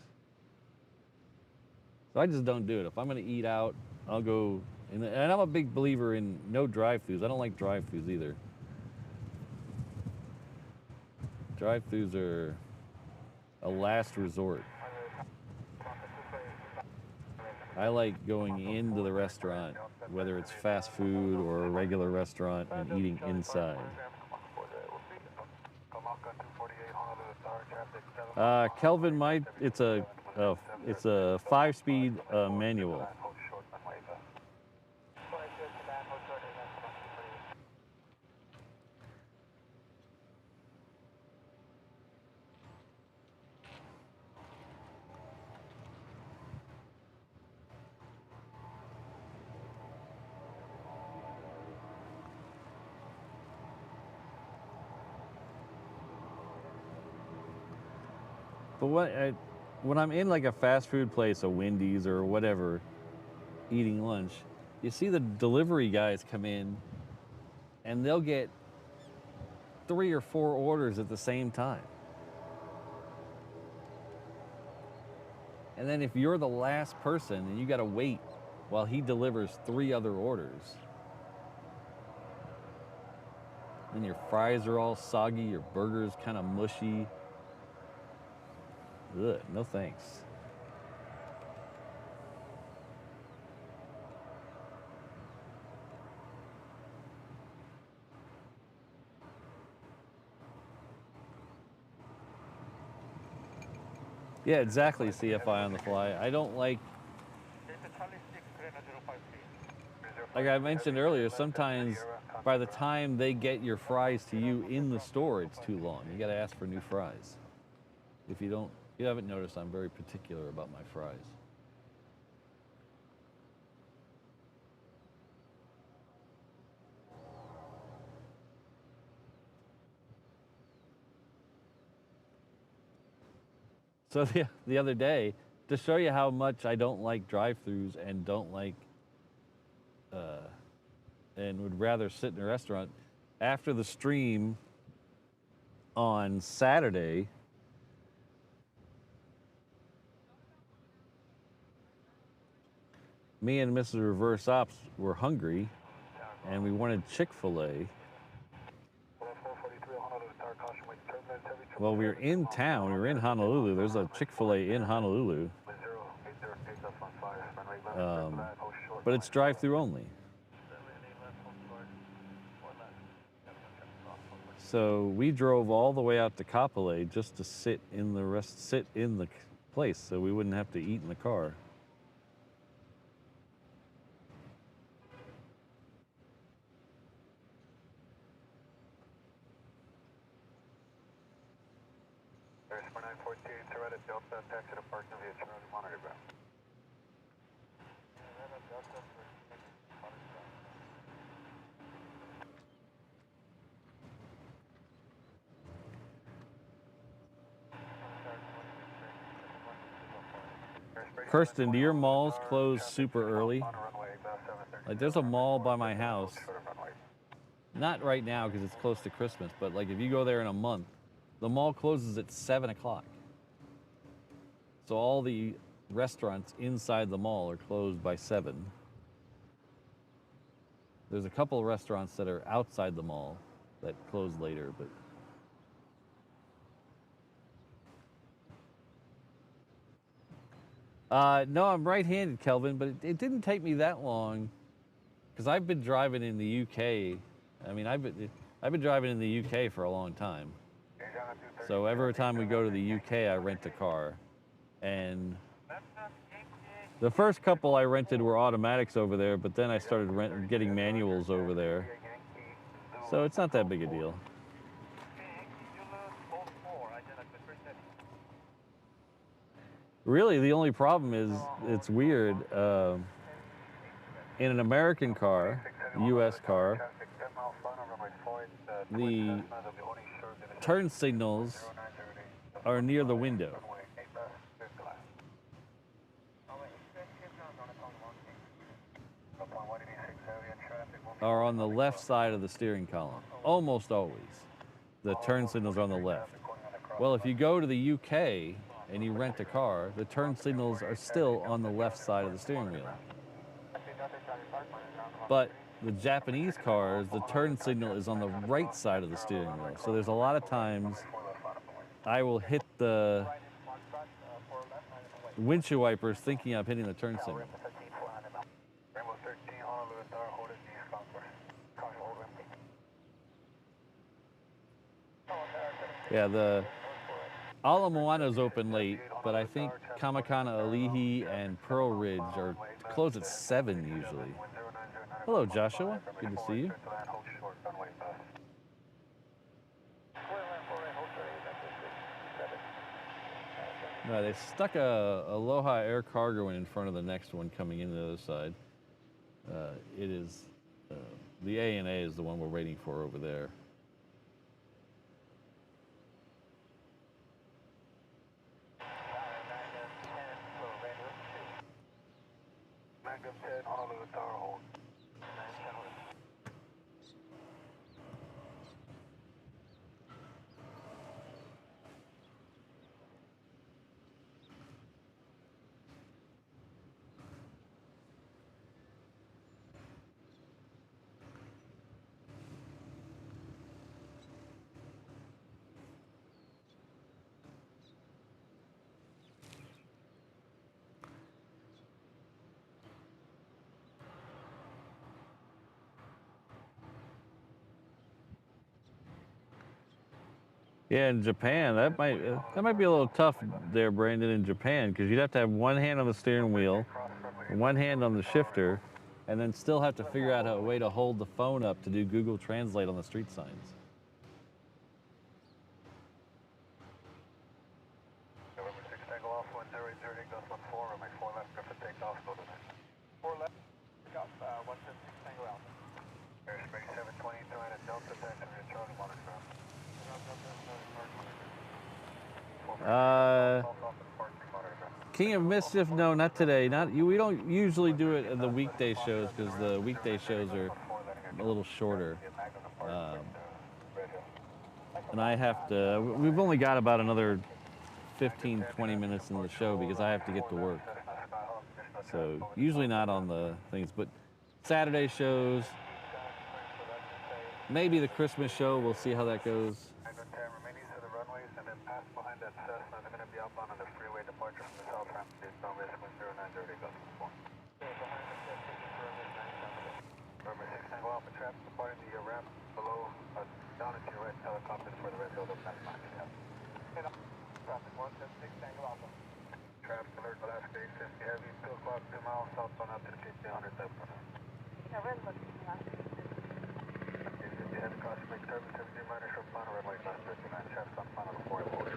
So I just don't do it. If I'm going to eat out, I'll go. And I'm a big believer in no drive-thrus. I don't like drive-thrus either. Drive-thrus are a last resort. I like going into the restaurant, whether it's fast food or a regular restaurant, and eating inside. Kelvin, it's a 5-speed manual. But when I'm in like a fast food place, a Wendy's or whatever, eating lunch, you see the delivery guys come in and they'll get 3 or 4 orders at the same time. And then if you're the last person and you got to wait while he delivers 3 other orders, then your fries are all soggy, your burger's kind of mushy. Ugh, no thanks. Yeah, exactly, CFI on the fly. I don't like I mentioned earlier, sometimes by the time they get your fries to you in the store, it's too long. You got to ask for new fries. If you haven't noticed, I'm very particular about my fries. So the other day, to show you how much I don't like drive-thrus and don't like, and would rather sit in a restaurant, after the stream on Saturday, me and Mrs. Reverse Ops were hungry, and we wanted Chick-fil-A. Well, we were in town. We were in Honolulu. There's a Chick-fil-A in Honolulu. But it's drive-through only. So we drove all the way out to Kapolei just to sit in the place so we wouldn't have to eat in the car. Kirsten, do your malls close super early? Like, there's a mall by my house. Not right now because it's close to Christmas, but like if you go there in a month, the mall closes at 7 o'clock. So all the restaurants inside the mall are closed by 7. There's a couple of restaurants that are outside the mall that close later, but no, I'm right-handed, Kelvin, but it didn't take me that long because I've been driving in the UK. I mean, I've been driving in the UK for a long time. So every time we go to the UK, I rent a car. And the first couple I rented were automatics over there, but then I started getting manuals over there. So it's not that big a deal. Really, the only problem is, it's weird. In an American car, US car, the turn signals are near the window. are on the left side of the steering column, almost always. The turn signals are on the left. Well, if you go to the UK and you rent a car, the turn signals are still on the left side of the steering wheel. But the Japanese cars, the turn signal is on the right side of the steering wheel. So there's a lot of times I will hit the windshield wipers thinking I'm hitting the turn signal. Yeah, the Ala Moana's open late, but I think Kamakana Alihi and Pearl Ridge are closed at 7 usually. Hello, Joshua. Good to see you. No, they stuck a Aloha air cargo in front of the next one coming in the other side. It is the ANA is the one we're waiting for over there. Honolulu Tower hold. Yeah, in Japan, that might be a little tough there, Brandon, in Japan, because you'd have to have one hand on the steering wheel, one hand on the shifter, and then still have to figure out a way to hold the phone up to do Google Translate on the street signs. November 6 Tango off 1080 Gus 14, runway 4 left, Griffin takeoff, go to 4 left, pick up 176 Tango Alpha. Airspace 720, join at Delta, taxi to Charlie, monitor. King of Mischief, no, not today. We don't usually do it at the weekday shows because the weekday shows are a little shorter. And I have to, we've only got about another 15, 20 minutes in the show because I have to get to work. So usually not on the things, but Saturday shows, maybe the Christmas show, we'll see how that goes. Traffic alert, Alaska 850 Heavies, 2 o'clock, 2 miles southbound out to the PHNL type. Head across make service 70 minor short final runway 939, traffic on final to 4 airport.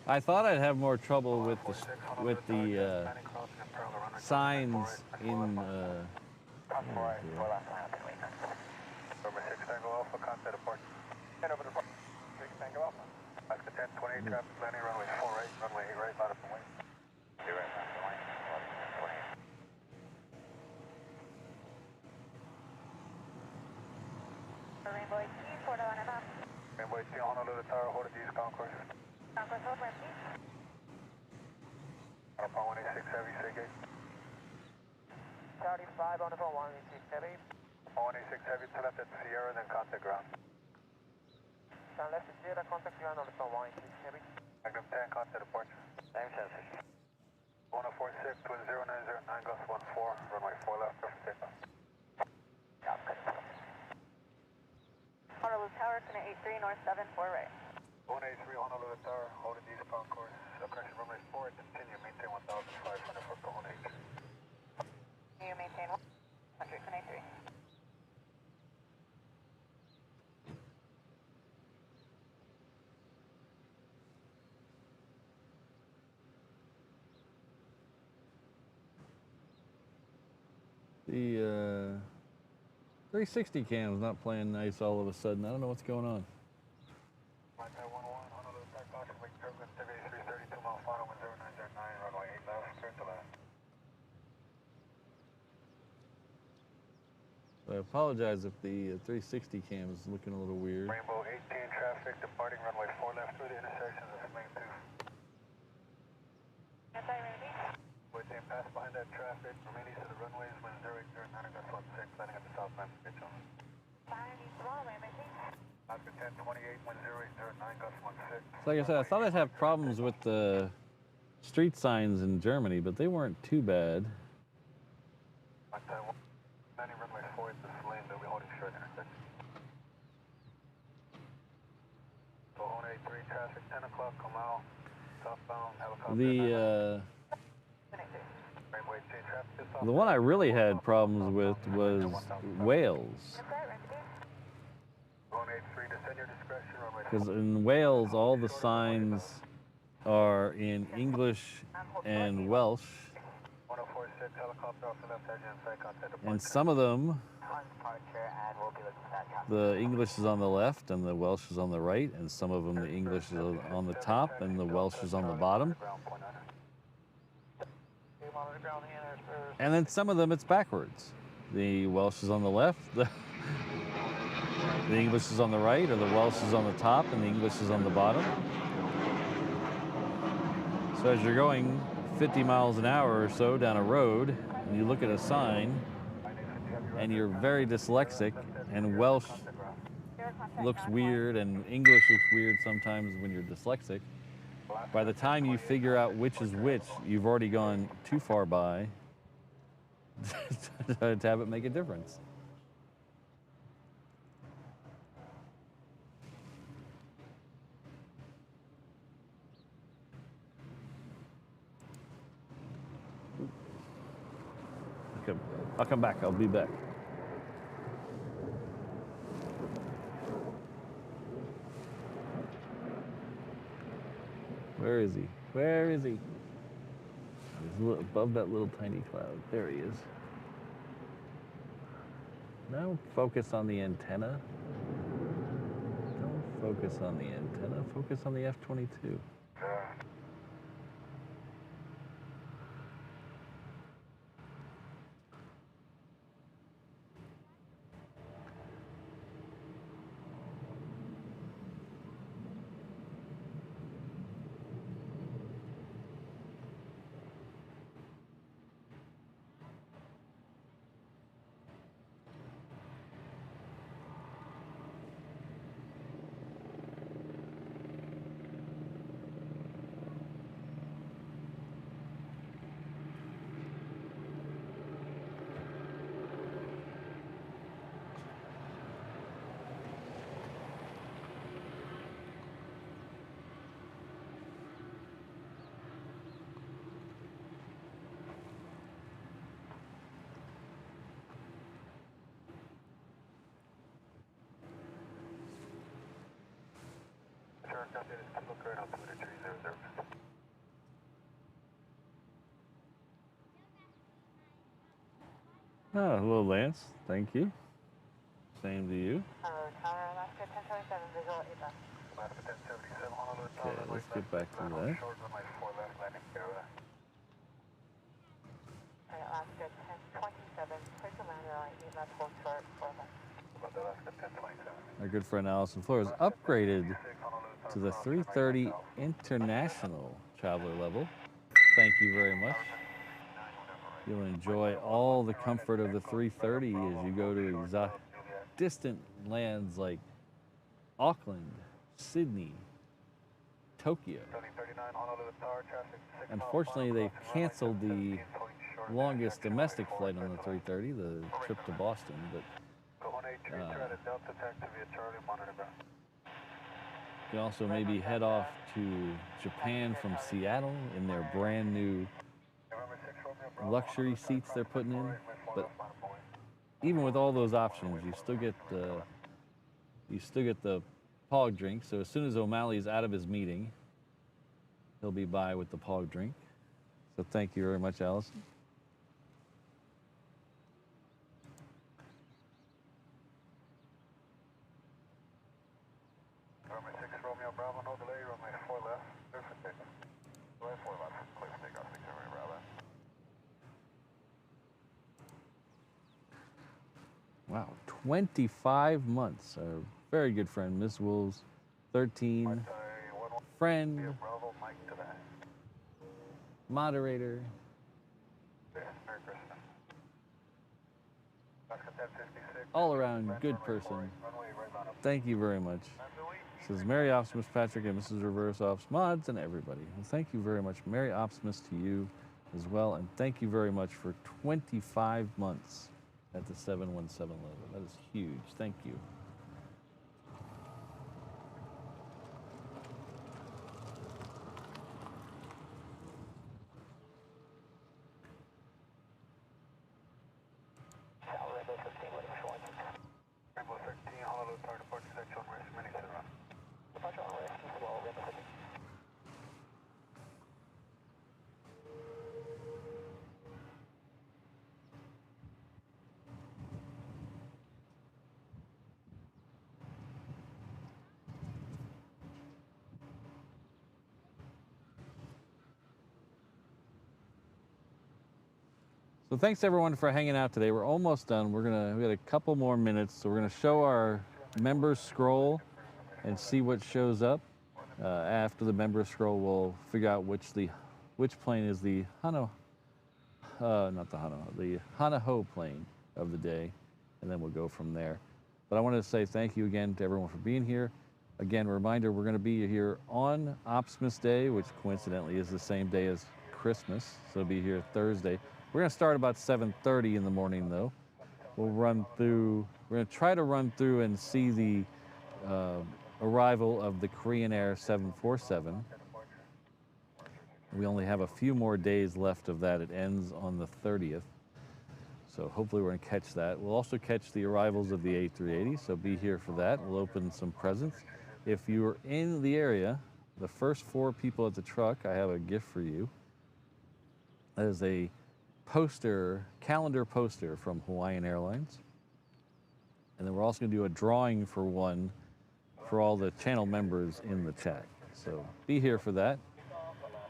I thought I'd have more trouble with the signs in. Number 6 Tango Alpha, contact depart. Head over to 6 Tango Alpha. Alaska 1028, traffic landing, runway 4 right, runway 8 right, out of the wing. 2 right, out of the wing, 28. Rainbow 18, 4 and a half. Rainbow 18, Honolulu Tower, hold at these concourse. Concourse over, please. Alpha 186 Heavy, say gate. Saudi 5 on the phone, 186 Heavy. 186 Heavy to left at Sierra, then contact ground. Turn left at Sierra, contact ground on the phone, 186 Heavy. Magnum 10, contact departure. Same sensor. 1046, twin 0909, Gus 14, runway 4 left, perfect takeoff. Honolulu Tower, connect 83, north 7, 4 right. 183 Honolulu Tower, hold at east concourse. Correction runway 4, continue, maintain 1,500 for Boeing H. You maintain 123. The 360 cam's not playing nice all of a sudden. I don't know what's going on. I apologize if the 360 cam is looking a little weird. Rainbow 18 traffic departing runway 4 left through the intersection of main 2. With team pass behind that traffic, remain east of the runways, wind 080 gust 16, landing at the southbound pitch on. Oscar 1028, wind 080 gust 16. So like I said, I thought I'd have problems with the street signs in Germany, but they weren't too bad. Landing runway 4 at this lane, they'll be holding short intersection. So Honu 83 traffic, 10 o'clock, come out, southbound, helicopter. The one I really had problems with was Wales. Because in Wales, all the signs are in English and Welsh. And some of them, the English is on the left and the Welsh is on the right, and some of them the English is on the top and the Welsh is on the bottom. And then some of them it's backwards. The Welsh is on the left, the English is on the right, or the Welsh is on the top and the English is on the bottom. So as you're going 50 miles an hour or so down a road, and you look at a sign, and you're very dyslexic, and Welsh looks weird, and English looks weird sometimes when you're dyslexic, by the time you figure out which is which, you've already gone too far by to have it make a difference. Okay, I'll come back. I'll be back. Where is he? Where is he? He's above that little tiny cloud. There he is. Now focus on the antenna. Don't focus on the antenna. Focus on the F-22. Oh, hello, Lance. Thank you. Same to you. Okay, let's get back to that. Our good friend Allison Flores upgraded to the 330 International Traveler level. Thank you very much. You'll enjoy all the comfort of the 330 as you go to distant lands like Auckland, Sydney, Tokyo. Unfortunately, they canceled the longest domestic flight on the 330, the trip to Boston, but you can also maybe head off to Japan from Seattle in their brand new luxury seats they're putting in. But even with all those options, you still get the POG drink. So as soon as O'Malley's out of his meeting, he'll be by with the POG drink. So thank you very much, Allison. Wow, 25 months. Our very good friend, Miss Wolves, 13, friend, moderator, all around good person. Thank you very much. This is Merry Optimus Patrick and Mrs. Reverse Ops Mods and everybody. Well, thank you very much. Merry Optimus to you as well. And thank you very much for 25 months at the 717 level. That is huge. Thank you. So thanks everyone for hanging out today. We're almost done. We got a couple more minutes, so we're gonna show our members scroll and see what shows up. After the members scroll, we'll figure out which plane is the the Hanaho plane of the day, and then we'll go from there. But I wanted to say thank you again to everyone for being here. Again, reminder, we're gonna be here on Optimus Day, which coincidentally is the same day as Christmas, so it'll be here Thursday. We're gonna start about 7:30 in the morning though. We're gonna try to run through and see the arrival of the Korean Air 747. We only have a few more days left of that. It ends on the 30th. So hopefully we're gonna catch that. We'll also catch the arrivals of the A380, so be here for that. We'll open some presents. If you're in the area, the first 4 people at the truck, I have a gift for you. That is a calendar poster from Hawaiian Airlines. And then we're also gonna do a drawing for one for all the channel members in the chat. So be here for that.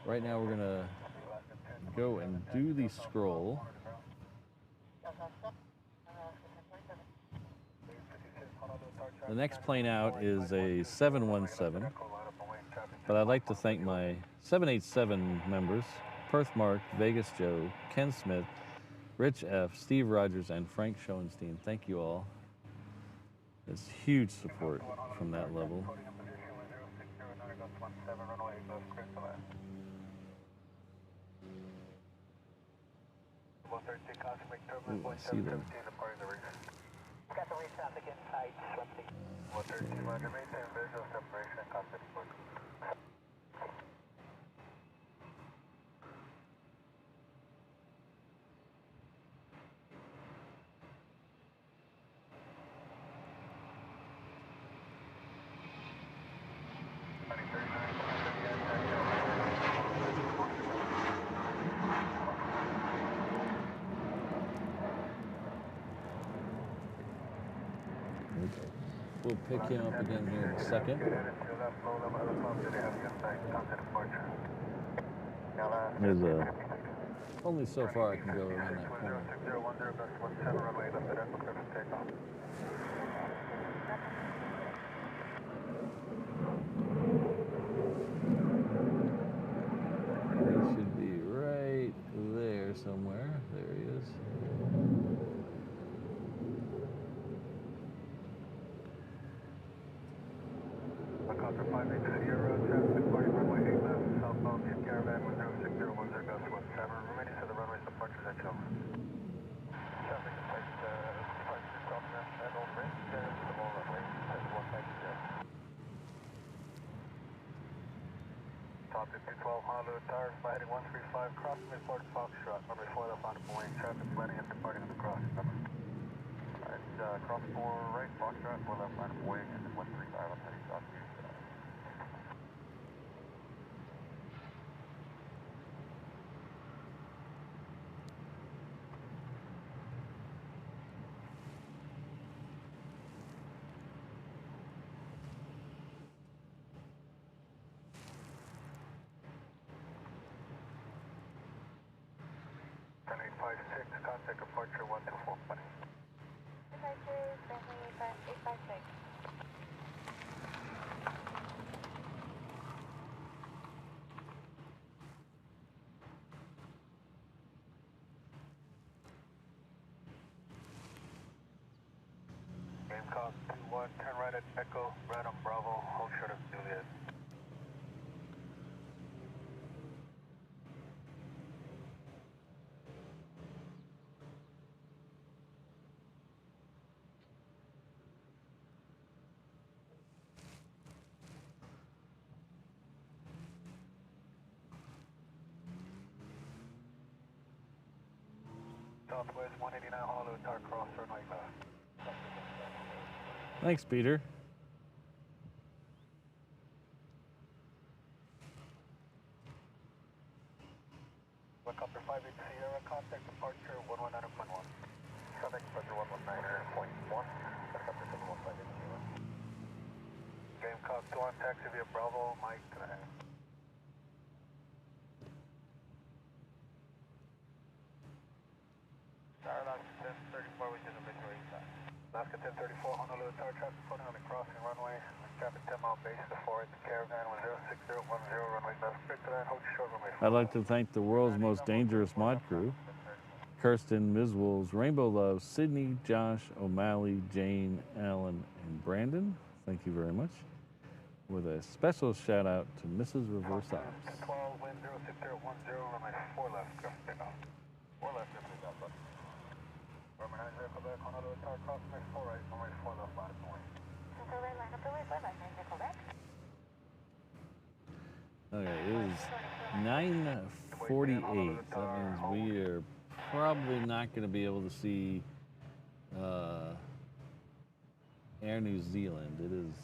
Right now we're gonna go and do the scroll. The next plane out is a 717, but I'd like to thank my 787 members, Perth Mark, Vegas Joe, Ken Smith, Rich F, Steve Rogers, and Frank Schoenstein. Thank you all. It's huge support from that level. Ooh, I see them. We'll pick him up again here in a second. There's only so far I can go around that corner. He should be right there somewhere. There he is. Top 5212 Honolulu Tower, fly heading 135, cross mid-port Foxtrot, number 4 left on Boeing, traffic landing and departing on the cross. Alright, cross 4 right, Foxtrot, 4 left on Boeing, and 135, I'm heading south. Contact departure 124. 856. Gamecock 2-1, turn right at Echo, right on Bravo, hold short of Juliet. Southwest 189 Honolulu, Tar Cross, runway left. Thanks, Peter. Helicopter 58 Sierra, contact departure 119.1. Contact departure 119.1. Helicopter 715 Sierra. Gamecock 2 on taxi via Bravo, Mike to the head. Alaska 1034, we did a visual east. Alaska 1034, Honolulu Tower, traffic floating on the crossing runway. Traffic 10 mile base to 4 at the caravan 10610, runway left. Straight to that, hold short runway. I'd like to thank the world's most dangerous mod crew. Kirsten, Ms. Wolves, Rainbow Love, Sydney, Josh, O'Malley, Jane, Alan, and Brandon. Thank you very much. With a special shout out to Mrs. Reverse Ops. 12, wind 06010, runway 4 left, go take off. 4 left, go take off. Runway 90, Quebec, Honolulu Tower, cross next 4 right, runway 4 left, line up the way. Right line up the way, 4 left, 90, Quebec. Okay, it is 9:48. That means we are probably not going to be able to see Air New Zealand. It is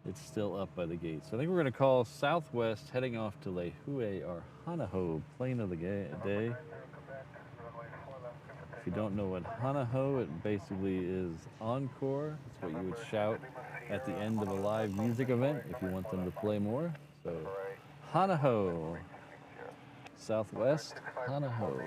it's still up by the gate. So I think we're going to call Southwest heading off to Lehue or Hanaho, plane of the day. If you don't know what Hanaho, it basically is encore. It's what you would shout at the end of a live music event if you want them to play more. So Hanaho, Southwest Hanaho.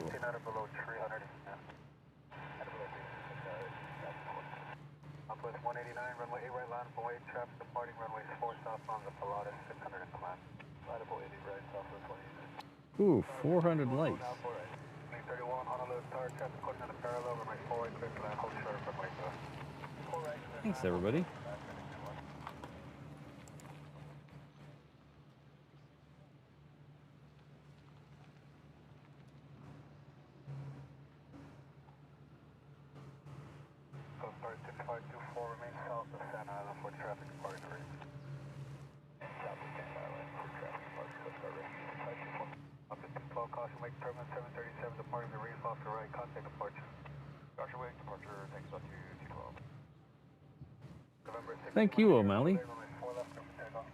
Southwest 189, runway 8 right, line up away, traffic departing runway 4 southbound the Pilatus 600 and command. Line up 80 right, Southwest 189. Ooh, 400 likes. 31, Honolulu Tower, traffic according to the parallel, runway 4 right, clear to land, hold short runway 2. Thanks, everybody. Start 6524, remain south of Santa Island for traffic departing range. South of Santa Island for traffic departing range. Up to 212, caution wake terminal 737, departing the reef off the right, contact departure. Caution wake departure, thanks on to 212. November 6th, Thank you, O'Malley. 4 left, clear for takeoff.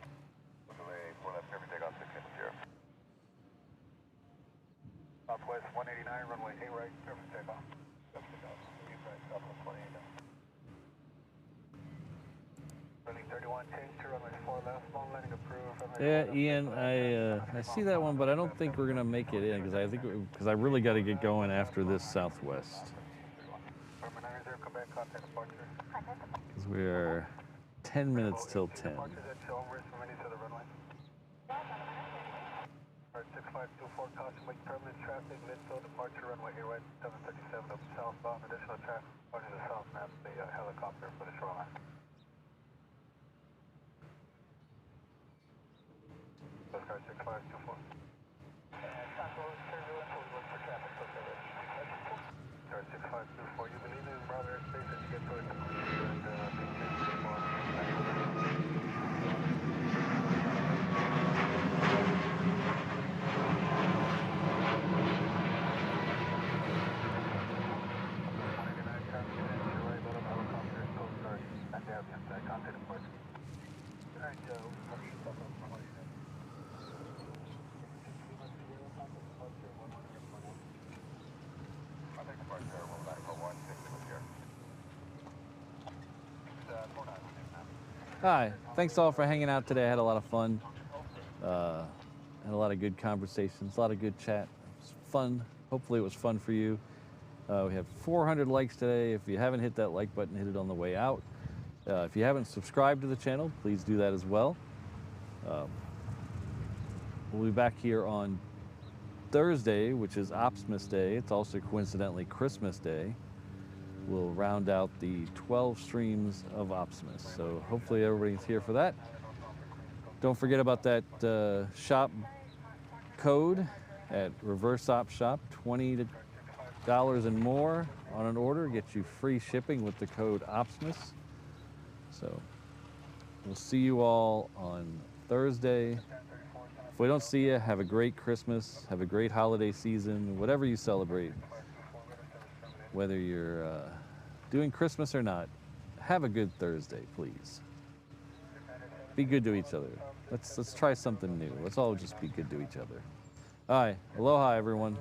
Delay 4 left, clear for takeoff, 6 Southwest 189, runway 8 right, clear for takeoff. Clear for takeoff. Right, Southwest 189. 31, change to runway 4 left, long landing approved. Yeah, Ian, I see that one, but I don't think we're gonna make it in because I really got to get going after this Southwest. Because we are 10 minutes till 10. 6524, caution wake terminal traffic, Lidfield departure runway 8 right, 737 up southbound, additional traffic departing the south map, the helicopter for the shoreline. Coast Guard 6524. Guard 6524, you believe in Bravo airspace as you get towards the Hi, thanks all for hanging out today. I had a lot of fun. Had a lot of good conversations, a lot of good chat. It was fun. Hopefully it was fun for you. We have 400 likes today. If you haven't hit that like button, hit it on the way out. If you haven't subscribed to the channel, please do that as well. We'll be back here on Thursday, which is Opsmas Day. It's also coincidentally Christmas Day. We'll round out the 12 streams of Opsmas. So hopefully everybody's here for that. Don't forget about that shop code at Reverse Op Shop. $20 and more on an order gets you free shipping with the code Opsmas. So we'll see you all on Thursday. If we don't see you, have a great Christmas, have a great holiday season, whatever you celebrate. Whether you're doing Christmas or not, have a good Thursday, please. Be good to each other. Let's try something new. Let's all just be good to each other. All right, aloha, everyone.